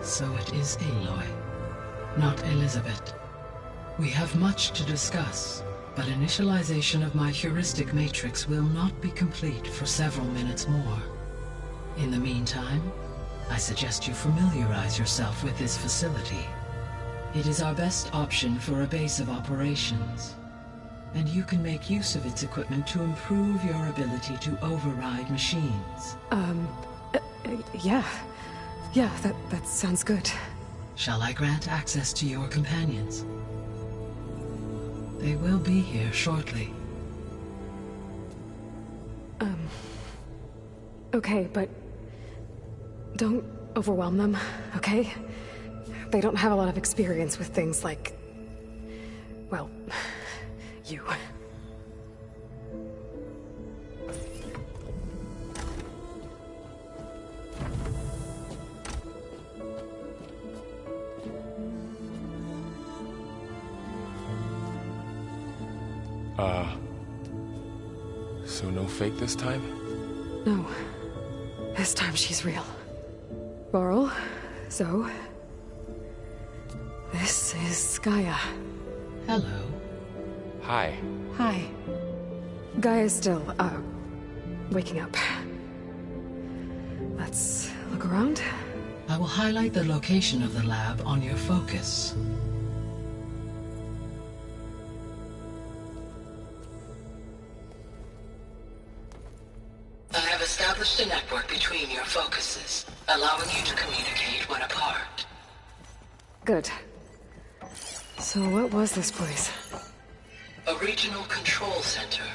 So it is Aloy, not Elizabeth. We have much to discuss, but initialization of my heuristic matrix will not be complete for several minutes more. In the meantime, I suggest you familiarize yourself with this facility. It is our best option for a base of operations, and you can make use of its equipment to improve your ability to override machines. Yeah. Yeah, that sounds good. Shall I grant access to your companions? They will be here shortly. Okay, but don't overwhelm them, okay? They don't have a lot of experience with things like, well, you. So no fake this time? No. This time she's real. Varl, Zoe. This is Gaia. Hello. Hi. Hi. Gaia's still, waking up. Let's look around. I will highlight the location of the lab on your focus. established a network between your focuses, allowing you to communicate when apart. Good. So what was this place? A regional control center,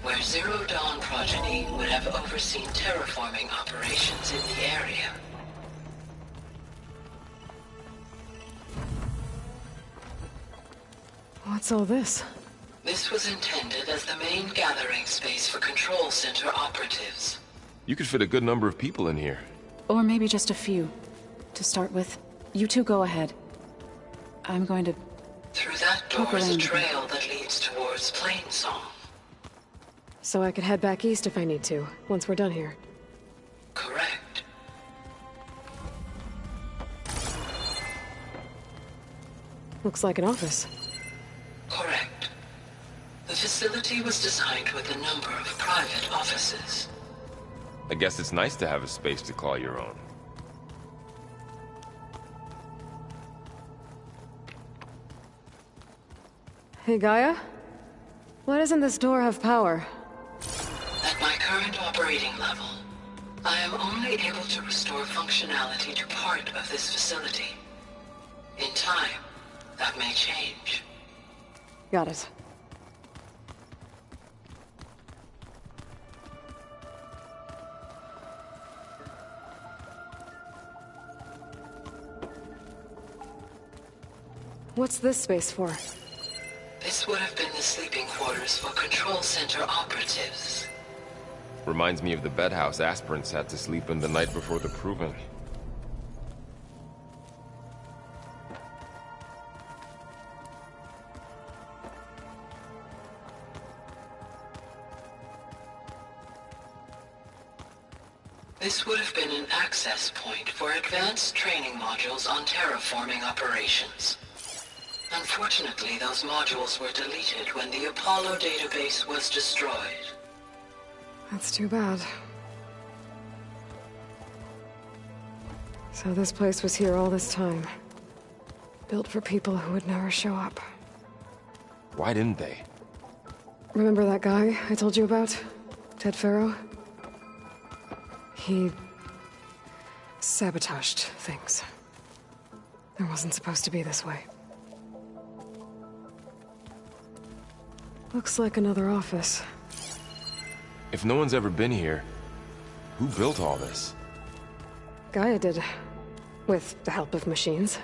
where Zero Dawn progeny would have overseen terraforming operations in the area. What's all this? This was intended as the main gathering space for control center operatives. You could fit a good number of people in here. Or maybe just a few. To start with, you two go ahead. I'm going to... Through that door is a trail that leads towards Plainsong. So I could head back east if I need to, once we're done here. Correct. Looks like an office. Correct. The facility was designed with a number of private offices. I guess it's nice to have a space to call your own. Hey, Gaia? Why doesn't this door have power? At my current operating level, I am only able to restore functionality to part of this facility. In time, that may change. Got it. What's this space for? This would have been the sleeping quarters for control center operatives. Reminds me of the bedhouse aspirants had to sleep in the night before the proving. This would have been an access point for advanced training modules on terraforming operations. Unfortunately, those modules were deleted when the Apollo database was destroyed. That's too bad. So this place was here all this time. Built for people who would never show up. Why didn't they? Remember that guy I told you about? Ted Farrow? He... sabotaged things. It wasn't supposed to be this way. Looks like another office. If no one's ever been here, who built all this? Gaia did. With the help of machines.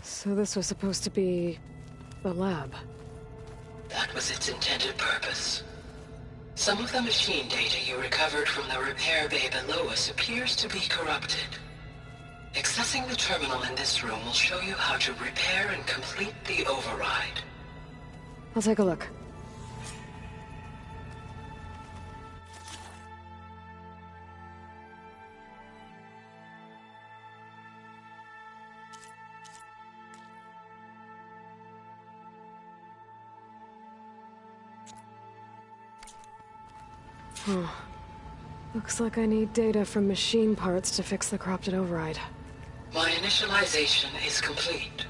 So this was supposed to be... the lab. That was its intended purpose. Some of the machine data you recovered from the repair bay below us appears to be corrupted. Accessing the terminal in this room will show you how to repair and complete the override. I'll take a look. Huh. Looks like I need data from machine parts to fix the corrupted override. My initialization is complete.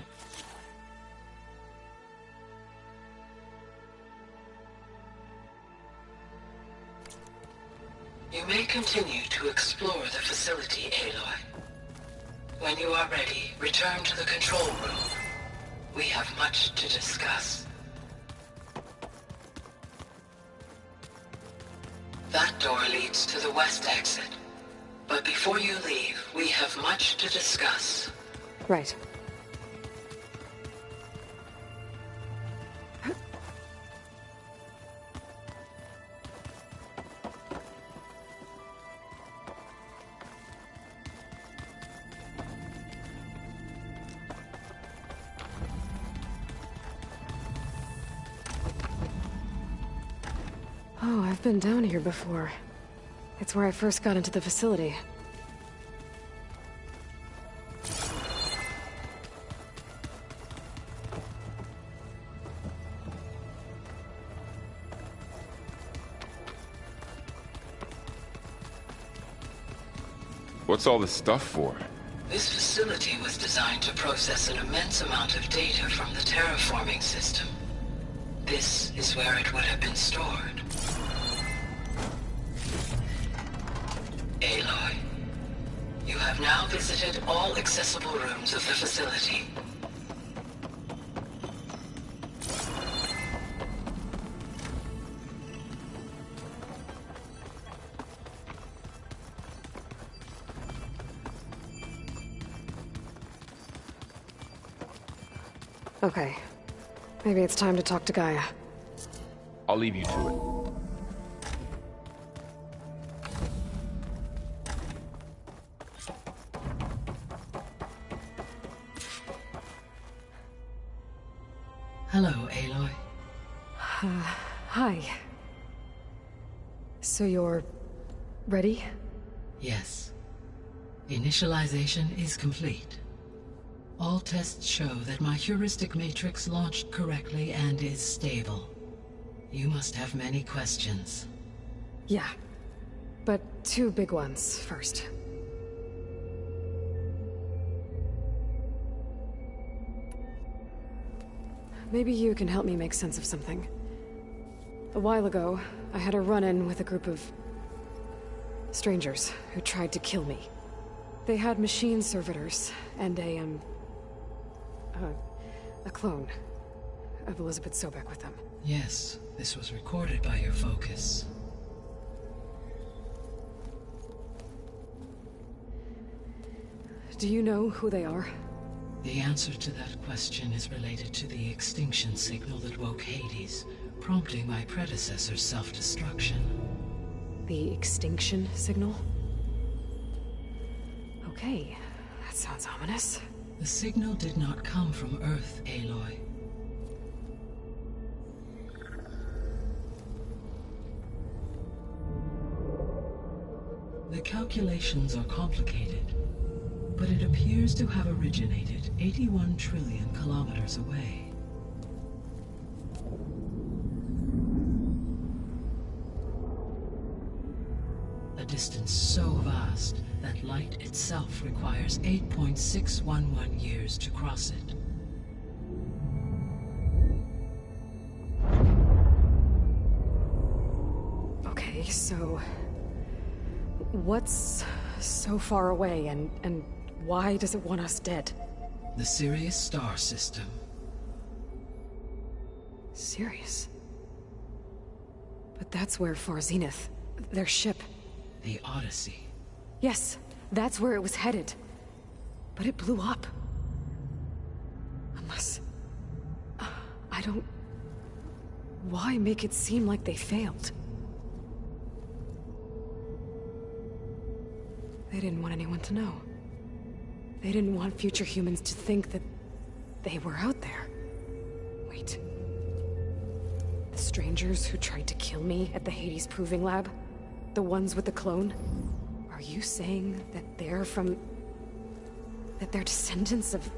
You may continue to explore the facility, Aloy. When you are ready, return to the control room. We have much to discuss. That door leads to the west exit. But before you leave, we have much to discuss. Right. Oh, I've been down here before. It's where I first got into the facility. What's all this stuff for? This facility was designed to process an immense amount of data from the terraforming system. This is where it would have been stored. Aloy, you have now visited all accessible rooms of the facility. Okay. Maybe it's time to talk to Gaia. I'll leave you to it. Hello, Aloy. Hi. So you're... ready? Yes. Initialization is complete. All tests show that my heuristic matrix launched correctly and is stable. You must have many questions. Yeah. But two big ones first. Maybe you can help me make sense of something. A while ago, I had a run-in with a group of... strangers who tried to kill me. They had machine servitors and a clone of Elizabeth Sobek with them. Yes, this was recorded by your focus. Do you know who they are? The answer to that question is related to the extinction signal that woke Hades, prompting my predecessor's self-destruction. The extinction signal? Okay, that sounds ominous. The signal did not come from Earth, Aloy. The calculations are complicated, but it appears to have originated 81 trillion kilometers away. A distance so vast that light itself requires 8.611 years to cross it. Okay, so... what's so far away, and why does it want us dead? The Sirius star system. Sirius? But that's where Far Zenith, their ship... The Odyssey. Yes, that's where it was headed. But it blew up. Unless... I don't... Why make it seem like they failed? They didn't want anyone to know. They didn't want future humans to think that they were out there. Wait. The strangers who tried to kill me at the Hades Proving Lab? The ones with the clone? Are you saying that they're from... that they're descendants of...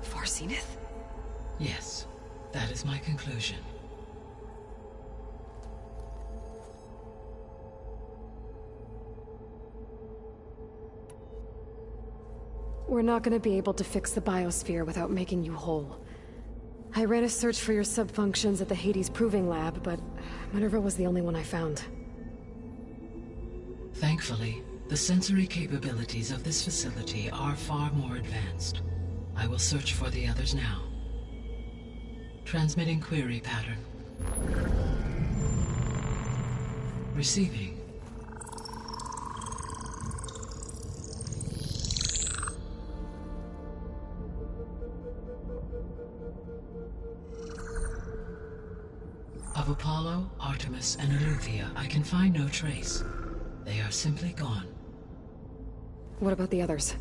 Far Zenith? Yes, that is my conclusion. We're not gonna be able to fix the biosphere without making you whole. I ran a search for your subfunctions at the Hades Proving Lab, but Minerva was the only one I found. Thankfully, the sensory capabilities of this facility are far more advanced. I will search for the others now. Transmitting query pattern. Receiving. Of Apollo, Artemis, and Eleuthia, I can find no trace. They are simply gone. What about the others?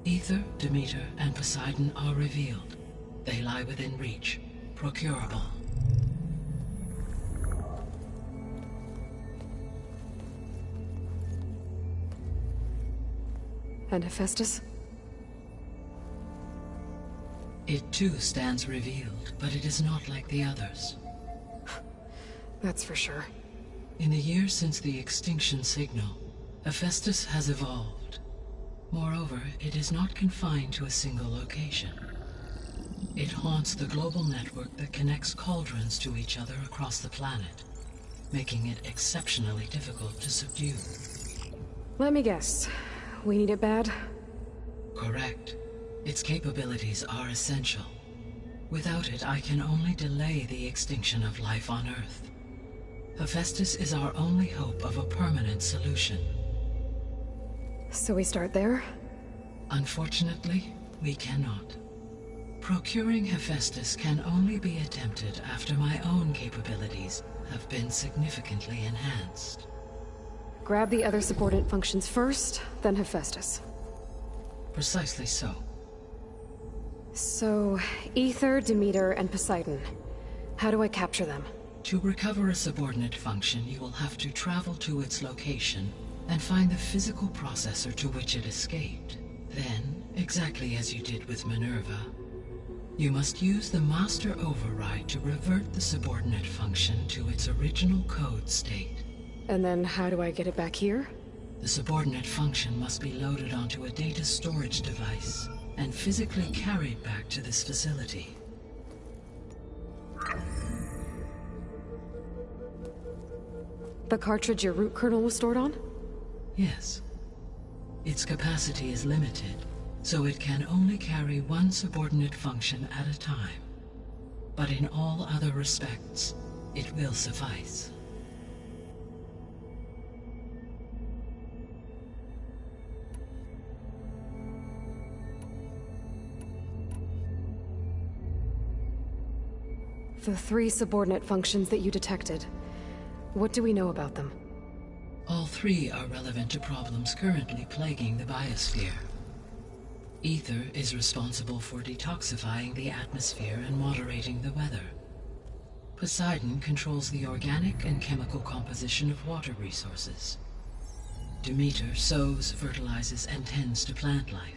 Ether, Demeter, and Poseidon are revealed. They lie within reach, procurable. And Hephaestus? It too stands revealed, but it is not like the others. That's for sure. In the years since the extinction signal, Hephaestus has evolved. Moreover, it is not confined to a single location. It haunts the global network that connects cauldrons to each other across the planet, making it exceptionally difficult to subdue. Let me guess. We need it bad? Correct. Its capabilities are essential. Without it, I can only delay the extinction of life on Earth. Hephaestus is our only hope of a permanent solution. So we start there? Unfortunately, we cannot. Procuring Hephaestus can only be attempted after my own capabilities have been significantly enhanced. Grab the other subordinate functions first, then Hephaestus. Precisely so. So, Ether, Demeter, and Poseidon. How do I capture them? To recover a subordinate function, you will have to travel to its location and find the physical processor to which it escaped. Then, exactly as you did with Minerva, you must use the master override to revert the subordinate function to its original code state. And then how do I get it back here? The subordinate function must be loaded onto a data storage device and physically carried back to this facility. The cartridge your root kernel was stored on? Yes. Its capacity is limited, so it can only carry one subordinate function at a time. But in all other respects, it will suffice. The 3 subordinate functions that you detected. What do we know about them? All 3 are relevant to problems currently plaguing the biosphere. Ether is responsible for detoxifying the atmosphere and moderating the weather. Poseidon controls the organic and chemical composition of water resources. Demeter sows, fertilizes, and tends to plant life.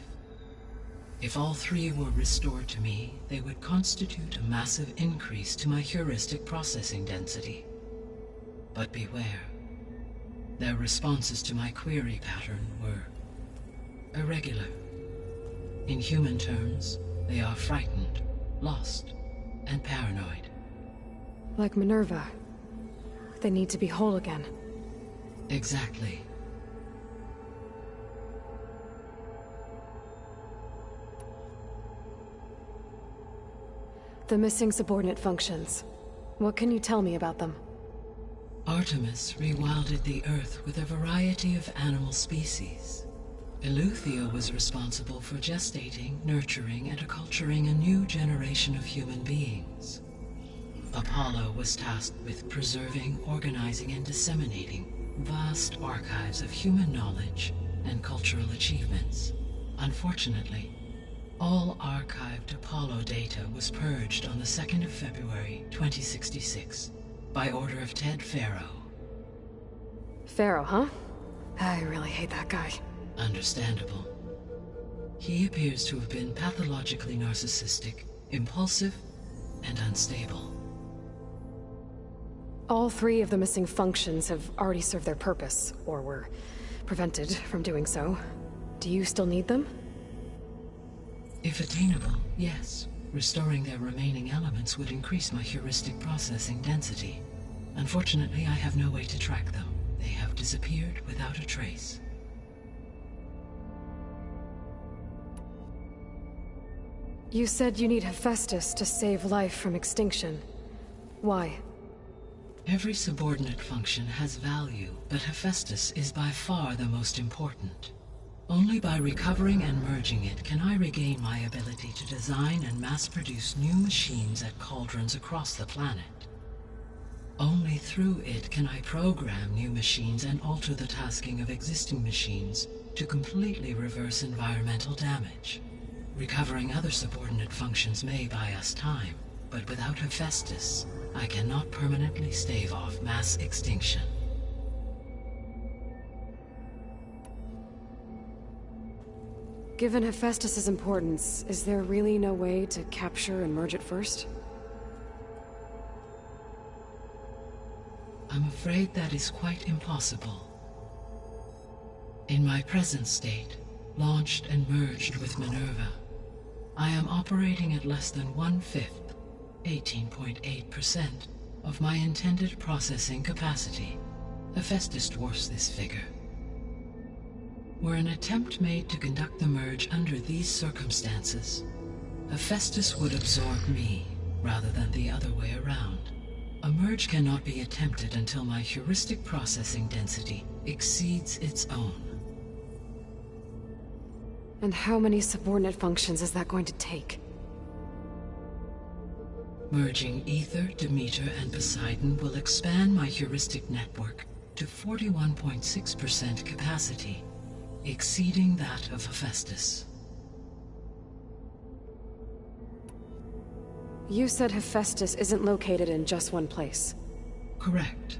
If all 3 were restored to me, they would constitute a massive increase to my heuristic processing density. But beware. Their responses to my query pattern were irregular. In human terms, they are frightened, lost, and paranoid. Like Minerva. They need to be whole again. Exactly. The missing subordinate functions. What can you tell me about them? Artemis rewilded the Earth with a variety of animal species. Eleuthia was responsible for gestating, nurturing, and acculturating a new generation of human beings. Apollo was tasked with preserving, organizing, and disseminating vast archives of human knowledge and cultural achievements. Unfortunately, all archived Apollo data was purged on the 2nd of February, 2066, by order of Ted Faro. Faro, huh? I really hate that guy. Understandable. He appears to have been pathologically narcissistic, impulsive, and unstable. All 3 of the missing functions have already served their purpose, or were prevented from doing so. Do you still need them? If attainable, yes. Restoring their remaining elements would increase my heuristic processing density. Unfortunately, I have no way to track them. They have disappeared without a trace. You said you need Hephaestus to save life from extinction. Why? Every subordinate function has value, but Hephaestus is by far the most important. Only by recovering and merging it can I regain my ability to design and mass-produce new machines at cauldrons across the planet. Only through it can I program new machines and alter the tasking of existing machines to completely reverse environmental damage. Recovering other subordinate functions may buy us time, but without Hephaestus, I cannot permanently stave off mass extinction. Given Hephaestus's importance, is there really no way to capture and merge it first? I'm afraid that is quite impossible. In my present state, launched and merged with Minerva, I am operating at less than 1/5, 18.8%, of my intended processing capacity. Hephaestus dwarfs this figure. Were an attempt made to conduct the merge under these circumstances, Hephaestus would absorb me, rather than the other way around. A merge cannot be attempted until my heuristic processing density exceeds its own. And how many subordinate functions is that going to take? Merging Ether, Demeter, and Poseidon will expand my heuristic network to 41.6% capacity, exceeding that of Hephaestus. You said Hephaestus isn't located in just one place. Correct.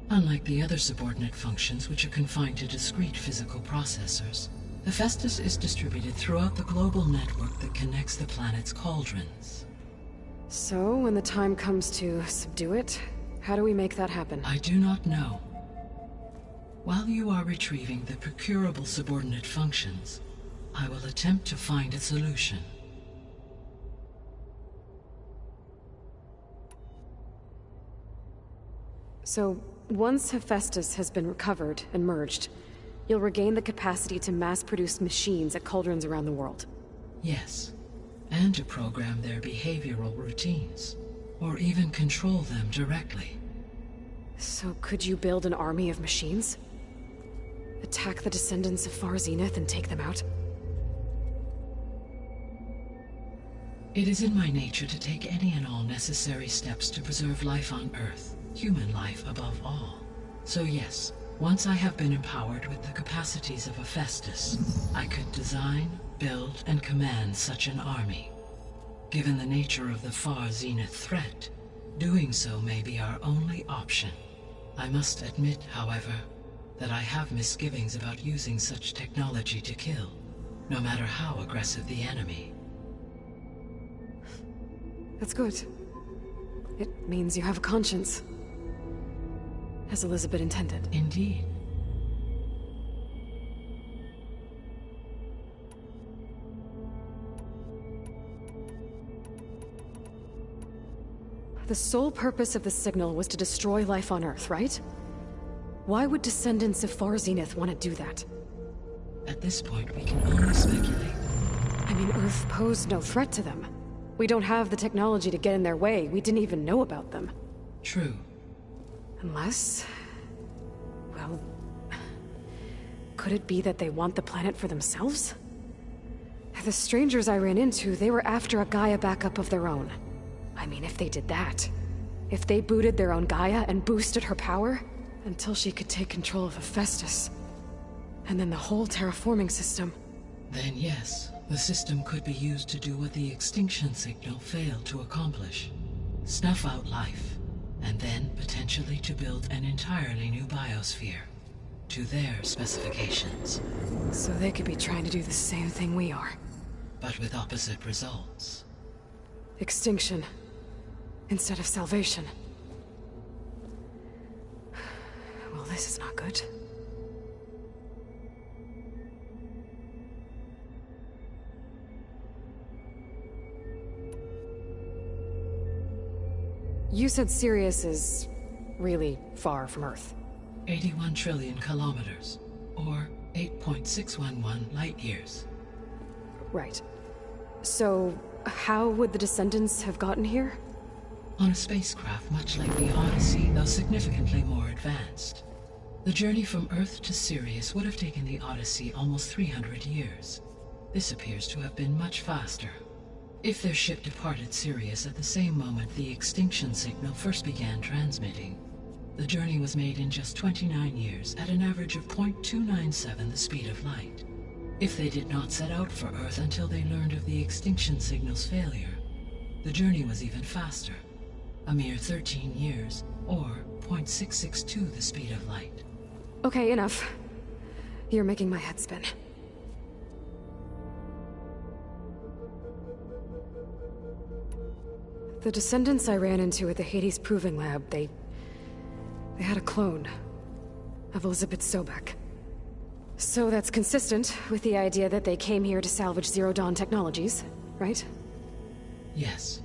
Unlike the other subordinate functions, which are confined to discrete physical processors, Hephaestus is distributed throughout the global network that connects the planet's cauldrons. So, when the time comes to subdue it, how do we make that happen? I do not know. While you are retrieving the procurable subordinate functions, I will attempt to find a solution. So, once Hephaestus has been recovered and merged, you'll regain the capacity to mass-produce machines at cauldrons around the world. Yes, and to program their behavioral routines, or even control them directly. So could you build an army of machines? Attack the descendants of Far Zenith and take them out? It is in my nature to take any and all necessary steps to preserve life on Earth, human life above all. So yes, once I have been empowered with the capacities of Hephaestus, I could design, build, and command such an army. Given the nature of the Far Zenith threat, doing so may be our only option. I must admit, however, that I have misgivings about using such technology to kill, no matter how aggressive the enemy. That's good. It means you have a conscience. As Elizabeth intended. Indeed. The sole purpose of the signal was to destroy life on Earth, right? Why would descendants of Far Zenith want to do that? At this point, we can only speculate. I mean, Earth posed no threat to them. We don't have the technology to get in their way. We didn't even know about them. True. Unless... well... could it be that they want the planet for themselves? The strangers I ran into, they were after a Gaia backup of their own. I mean, if they did that... if they booted their own Gaia and boosted her power... until she could take control of Hephaestus. And then the whole terraforming system. Then yes, the system could be used to do what the extinction signal failed to accomplish. Snuff out life. And then, potentially, to build an entirely new biosphere. To their specifications. So they could be trying to do the same thing we are. But with opposite results. Extinction. Instead of salvation. Well, this is not good. You said Sirius is really far from Earth. 81 trillion kilometers, or 8.611 light years. Right. So, how would the descendants have gotten here? On a spacecraft much like the Odyssey, though significantly more advanced. The journey from Earth to Sirius would have taken the Odyssey almost 300 years. This appears to have been much faster. If their ship departed Sirius at the same moment the extinction signal first began transmitting, the journey was made in just 29 years at an average of 0.297 the speed of light. If they did not set out for Earth until they learned of the extinction signal's failure, the journey was even faster, a mere 13 years, or 0.662 the speed of light. Okay, enough. You're making my head spin. The descendants I ran into at the Hades Proving Lab, they had a clone of Elizabeth Sobek. So that's consistent with the idea that they came here to salvage Zero Dawn technologies, right? Yes.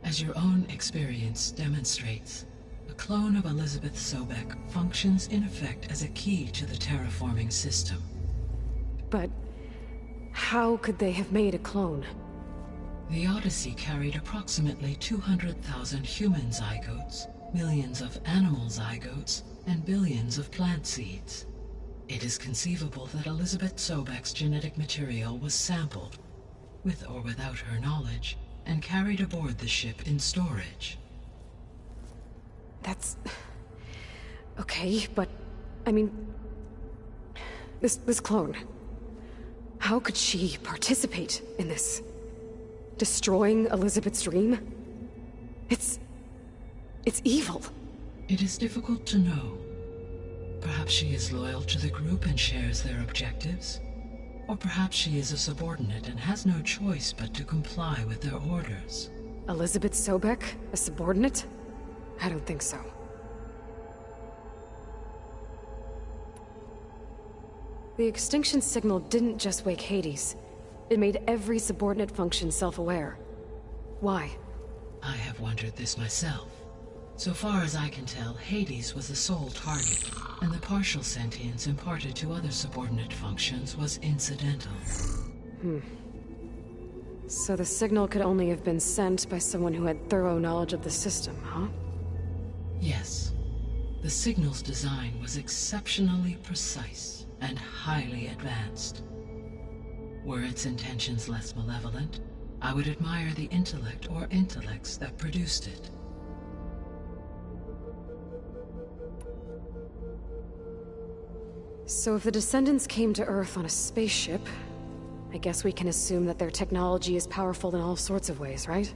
As your own experience demonstrates, a clone of Elizabeth Sobek functions in effect as a key to the terraforming system. But how could they have made a clone? The Odyssey carried approximately 200,000 human zygotes, millions of animal zygotes, and billions of plant seeds. It is conceivable that Elizabeth Sobek's genetic material was sampled, with or without her knowledge, and carried aboard the ship in storage. That's... okay, but... I mean... This clone... How could she participate in this? Destroying Elizabeth's dream? It's evil. It is difficult to know. Perhaps she is loyal to the group and shares their objectives. Or perhaps she is a subordinate and has no choice but to comply with their orders. Elizabeth Sobek? A subordinate? I don't think so. The extinction signal didn't just wake Hades. It made every subordinate function self-aware. Why? I have wondered this myself. So far as I can tell, Hades was the sole target, and the partial sentience imparted to other subordinate functions was incidental. So the signal could only have been sent by someone who had thorough knowledge of the system, huh? Yes. The signal's design was exceptionally precise and highly advanced. Were its intentions less malevolent, I would admire the intellect or intellects that produced it. So if the descendants came to Earth on a spaceship, I guess we can assume that their technology is powerful in all sorts of ways, right?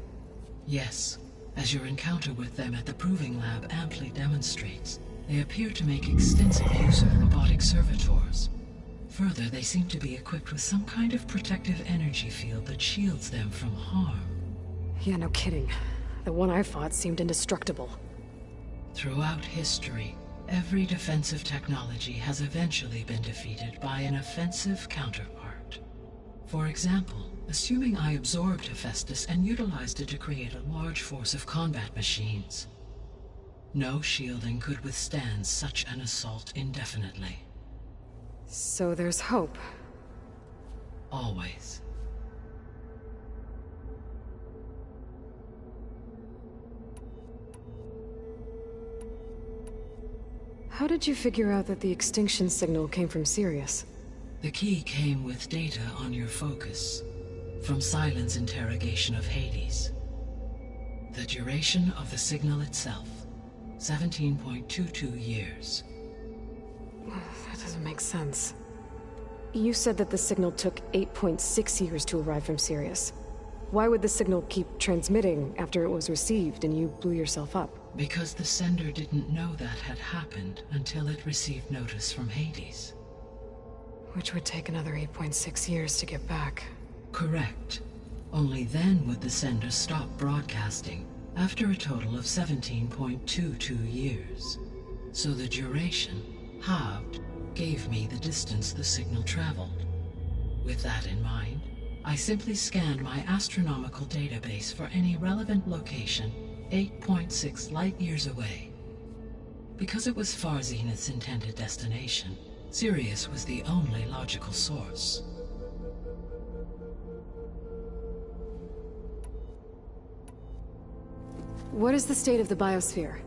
Yes. As your encounter with them at the Proving Lab amply demonstrates, they appear to make extensive use of robotic servitors. Further, they seem to be equipped with some kind of protective energy field that shields them from harm. Yeah, no kidding. The one I fought seemed indestructible. Throughout history, every defensive technology has eventually been defeated by an offensive counterpart. For example, assuming I absorbed Hephaestus and utilized it to create a large force of combat machines. No shielding could withstand such an assault indefinitely. So there's hope. Always. How did you figure out that the extinction signal came from Sirius? The key came with data on your focus, from Silent's interrogation of Hades. The duration of the signal itself, 17.22 years. That doesn't make sense. You said that the signal took 8.6 years to arrive from Sirius. Why would the signal keep transmitting after it was received and you blew yourself up? Because the sender didn't know that had happened until it received notice from Hades. Which would take another 8.6 years to get back. Correct. Only then would the sender stop broadcasting, after a total of 17.22 years. So the duration, halved, gave me the distance the signal traveled. With that in mind, I simply scanned my astronomical database for any relevant location 8.6 light-years away. Because it was far Zenith's intended destination, Sirius was the only logical source. What is the state of the biosphere?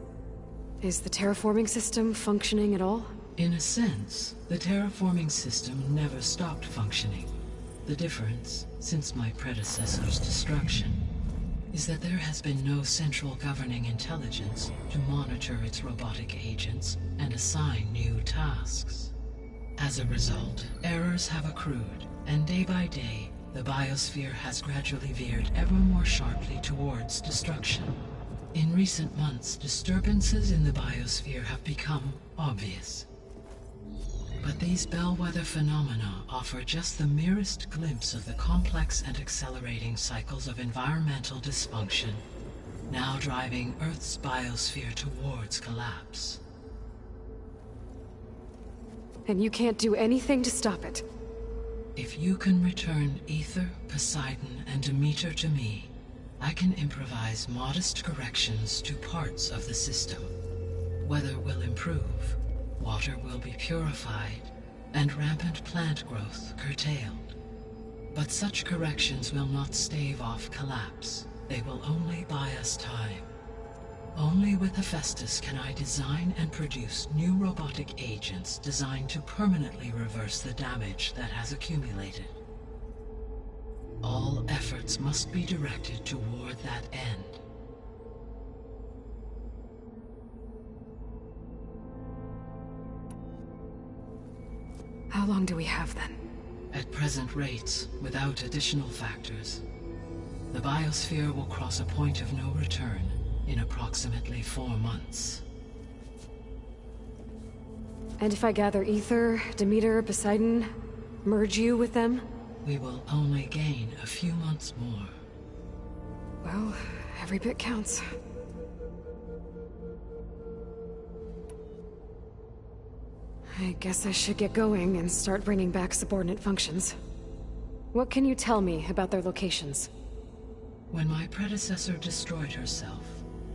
Is the terraforming system functioning at all? In a sense, the terraforming system never stopped functioning. The difference, since my predecessor's destruction, is that there has been no central governing intelligence to monitor its robotic agents and assign new tasks. As a result, errors have accrued, and day by day, the biosphere has gradually veered ever more sharply towards destruction. In recent months, disturbances in the biosphere have become obvious. But these bellwether phenomena offer just the merest glimpse of the complex and accelerating cycles of environmental dysfunction, now driving Earth's biosphere towards collapse. And you can't do anything to stop it? If you can return Ether, Poseidon, and Demeter to me, I can improvise modest corrections to parts of the system. Weather will improve, water will be purified, and rampant plant growth curtailed. But such corrections will not stave off collapse. They will only buy us time. Only with Hephaestus can I design and produce new robotic agents designed to permanently reverse the damage that has accumulated. All efforts must be directed toward that end. How long do we have then? At present rates, without additional factors, the biosphere will cross a point of no return in approximately 4 months. And if I gather Ether, Demeter, Poseidon, merge you with them? We will only gain a few months more. Well, every bit counts. I guess I should get going and start bringing back subordinate functions. What can you tell me about their locations? When my predecessor destroyed herself,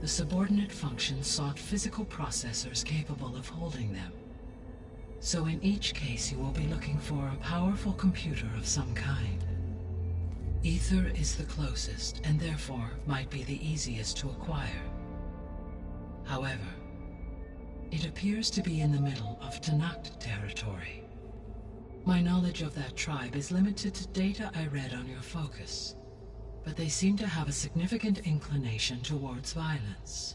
the subordinate functions sought physical processors capable of holding them. So in each case you will be looking for a powerful computer of some kind. Ether is the closest, and therefore might be the easiest to acquire. However, it appears to be in the middle of Tanakh territory. My knowledge of that tribe is limited to data I read on your focus, but they seem to have a significant inclination towards violence.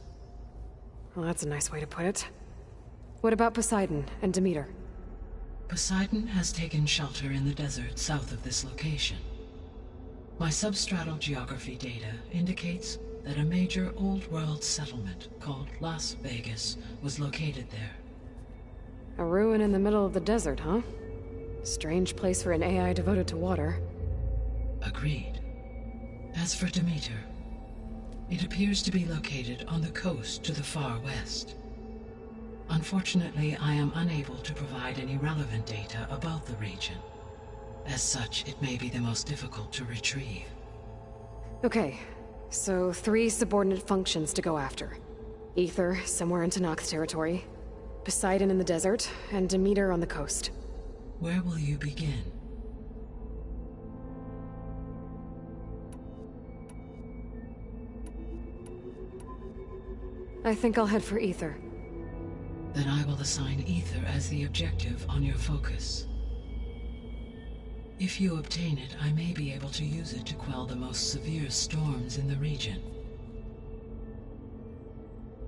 Well, that's a nice way to put it. What about Poseidon and Demeter? Poseidon has taken shelter in the desert south of this location. My substratal geography data indicates that a major old-world settlement called Las Vegas was located there. A ruin in the middle of the desert, huh? Strange place for an AI devoted to water. Agreed. As for Demeter, it appears to be located on the coast to the far west. Unfortunately, I am unable to provide any relevant data about the region. As such, it may be the most difficult to retrieve. Okay, so 3 subordinate functions to go after. Ether, somewhere in Tanakh territory, Poseidon in the desert, and Demeter on the coast. Where will you begin? I think I'll head for Ether. Then I will assign Ether as the objective on your focus. If you obtain it, I may be able to use it to quell the most severe storms in the region.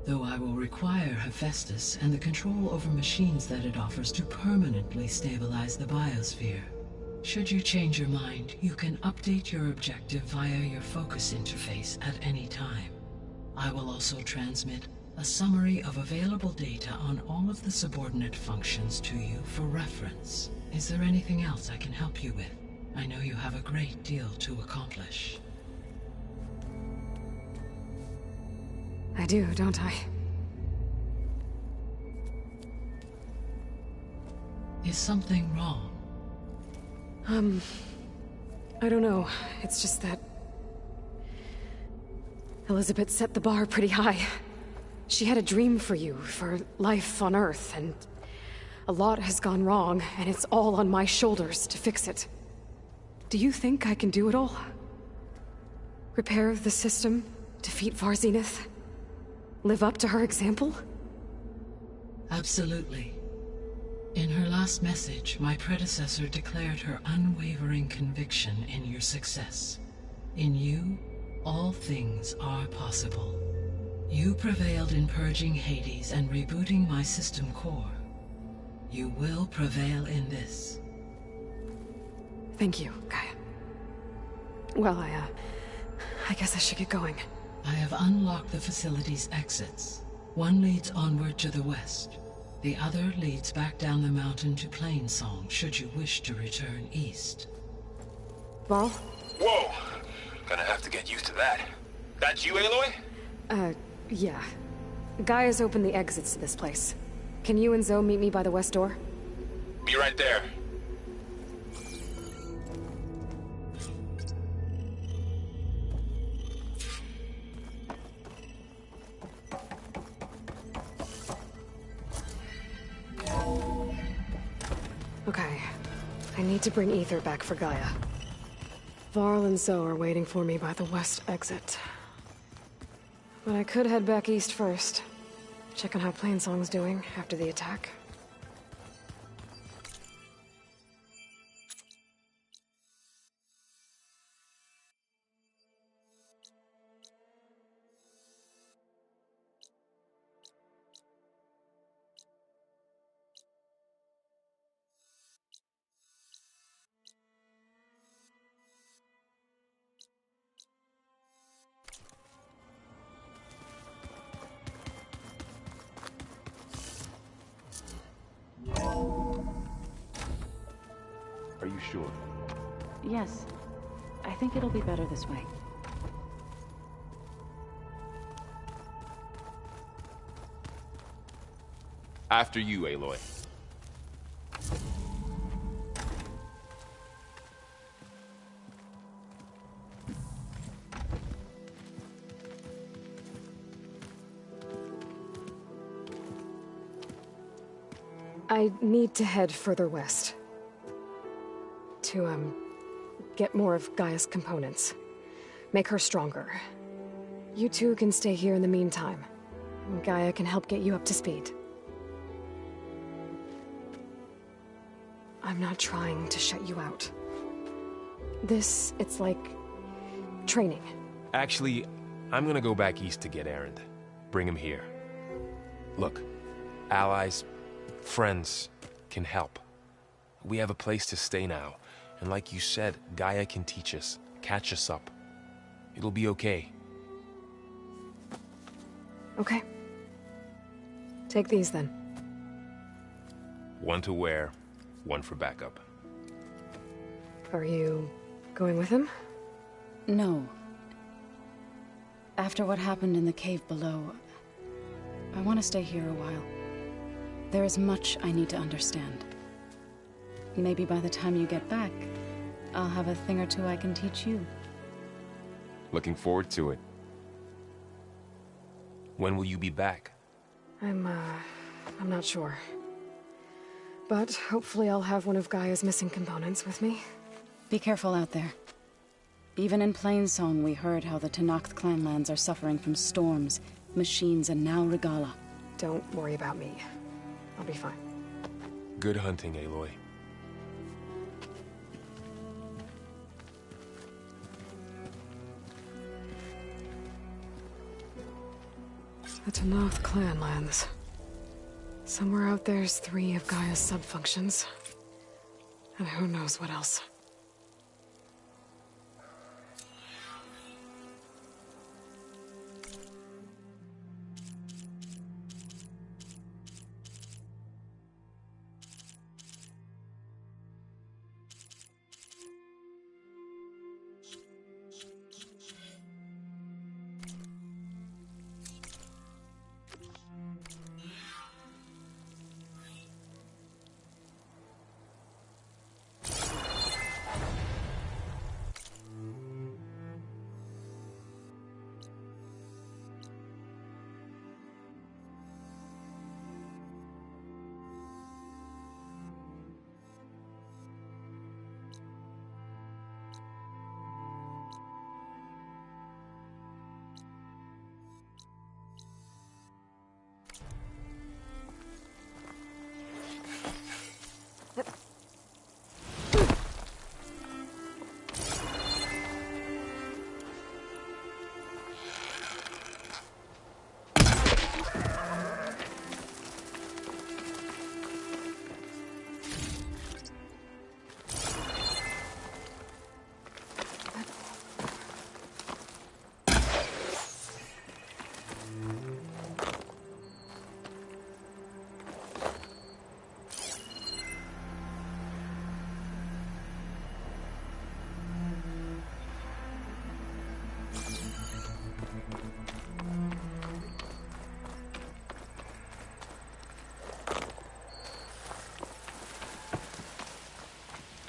Though I will require Hephaestus and the control over machines that it offers to permanently stabilize the biosphere. Should you change your mind, you can update your objective via your focus interface at any time. I will also transmit a summary of available data on all of the subordinate functions to you for reference. Is there anything else I can help you with? I know you have a great deal to accomplish. I do, don't I? Is something wrong? I don't know. It's just that Elizabeth set the bar pretty high. She had a dream for you, for life on Earth, and a lot has gone wrong, and it's all on my shoulders to fix it. Do you think I can do it all? Repair the system, defeat Varzenith, live up to her example? Absolutely. In her last message, my predecessor declared her unwavering conviction in your success. In you, all things are possible. You prevailed in purging Hades and rebooting my system core. You will prevail in this. Thank you, Gaia. Well, I guess I should get going. I have unlocked the facility's exits. One leads onward to the west. The other leads back down the mountain to Plainsong, should you wish to return east. Varl? Whoa! Gonna have to get used to that. That's you, Aloy? Yeah. Gaia's opened the exits to this place. Can you and Zoe meet me by the west door? Be right there. need to bring Ether back for Gaia. Varl and Zoe are waiting for me by the west exit. But I could head back east first. Check on how Plainsong's doing after the attack. Are you sure? Yes. I think it'll be better this way. After you, Aloy. I need to head further west. To, get more of Gaia's components. Make her stronger. You two can stay here in the meantime. Gaia can help get you up to speed. I'm not trying to shut you out. It's like... training. Actually, I'm gonna go back east to get Erend. Bring him here. Look, allies, friends can help. We have a place to stay now. And like you said, Gaia can teach us, catch us up. It'll be okay. Okay. Take these then. One to wear, one for backup. Are you going with him? No. After what happened in the cave below, I want to stay here a while. There is much I need to understand. Maybe by the time you get back, I'll have a thing or two I can teach you. Looking forward to it. When will you be back? I'm not sure. But hopefully I'll have one of Gaia's missing components with me. Be careful out there. Even in Plainsong, we heard how the Tenakth clanlands are suffering from storms, machines, and now Regala. Don't worry about me. I'll be fine. Good hunting, Aloy. The Tenakth clanlands. Somewhere out there's 3 of Gaia's subfunctions. And who knows what else.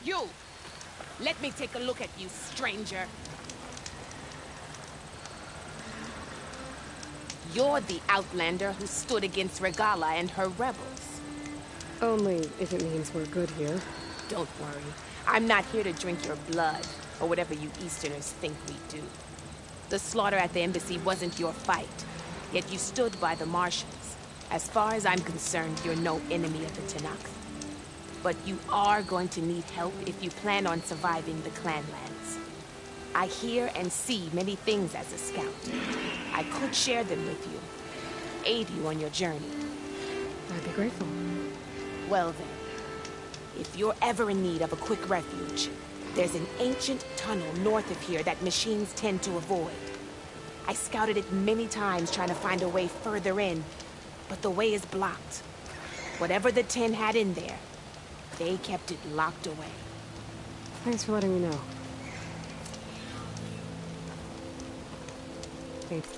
You! Let me take a look at you, stranger. You're the Outlander who stood against Regala and her rebels. Only if it means we're good here. Don't worry. I'm not here to drink your blood, or whatever you Easterners think we do. The slaughter at the embassy wasn't your fight, yet you stood by the Martians. As far as I'm concerned, you're no enemy of the Tenakth. But you are going to need help if you plan on surviving the Clanlands. I hear and see many things as a scout. I could share them with you, aid you on your journey. I'd be grateful. Well then, if you're ever in need of a quick refuge, there's an ancient tunnel north of here that machines tend to avoid. I scouted it many times trying to find a way further in, but the way is blocked. Whatever the Ten had in there, they kept it locked away. Thanks for letting me know. Thanks.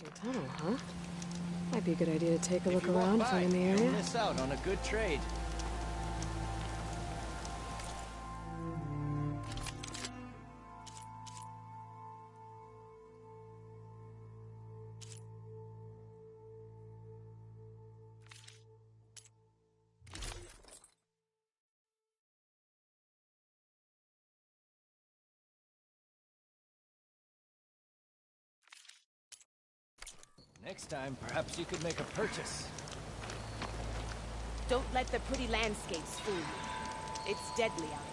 A tunnel, huh? Might be a good idea to take a look around if I'm in the area. You'll miss out on a good trade. Next time, perhaps you could make a purchase. Don't let the pretty landscapes fool you. It's deadly out here.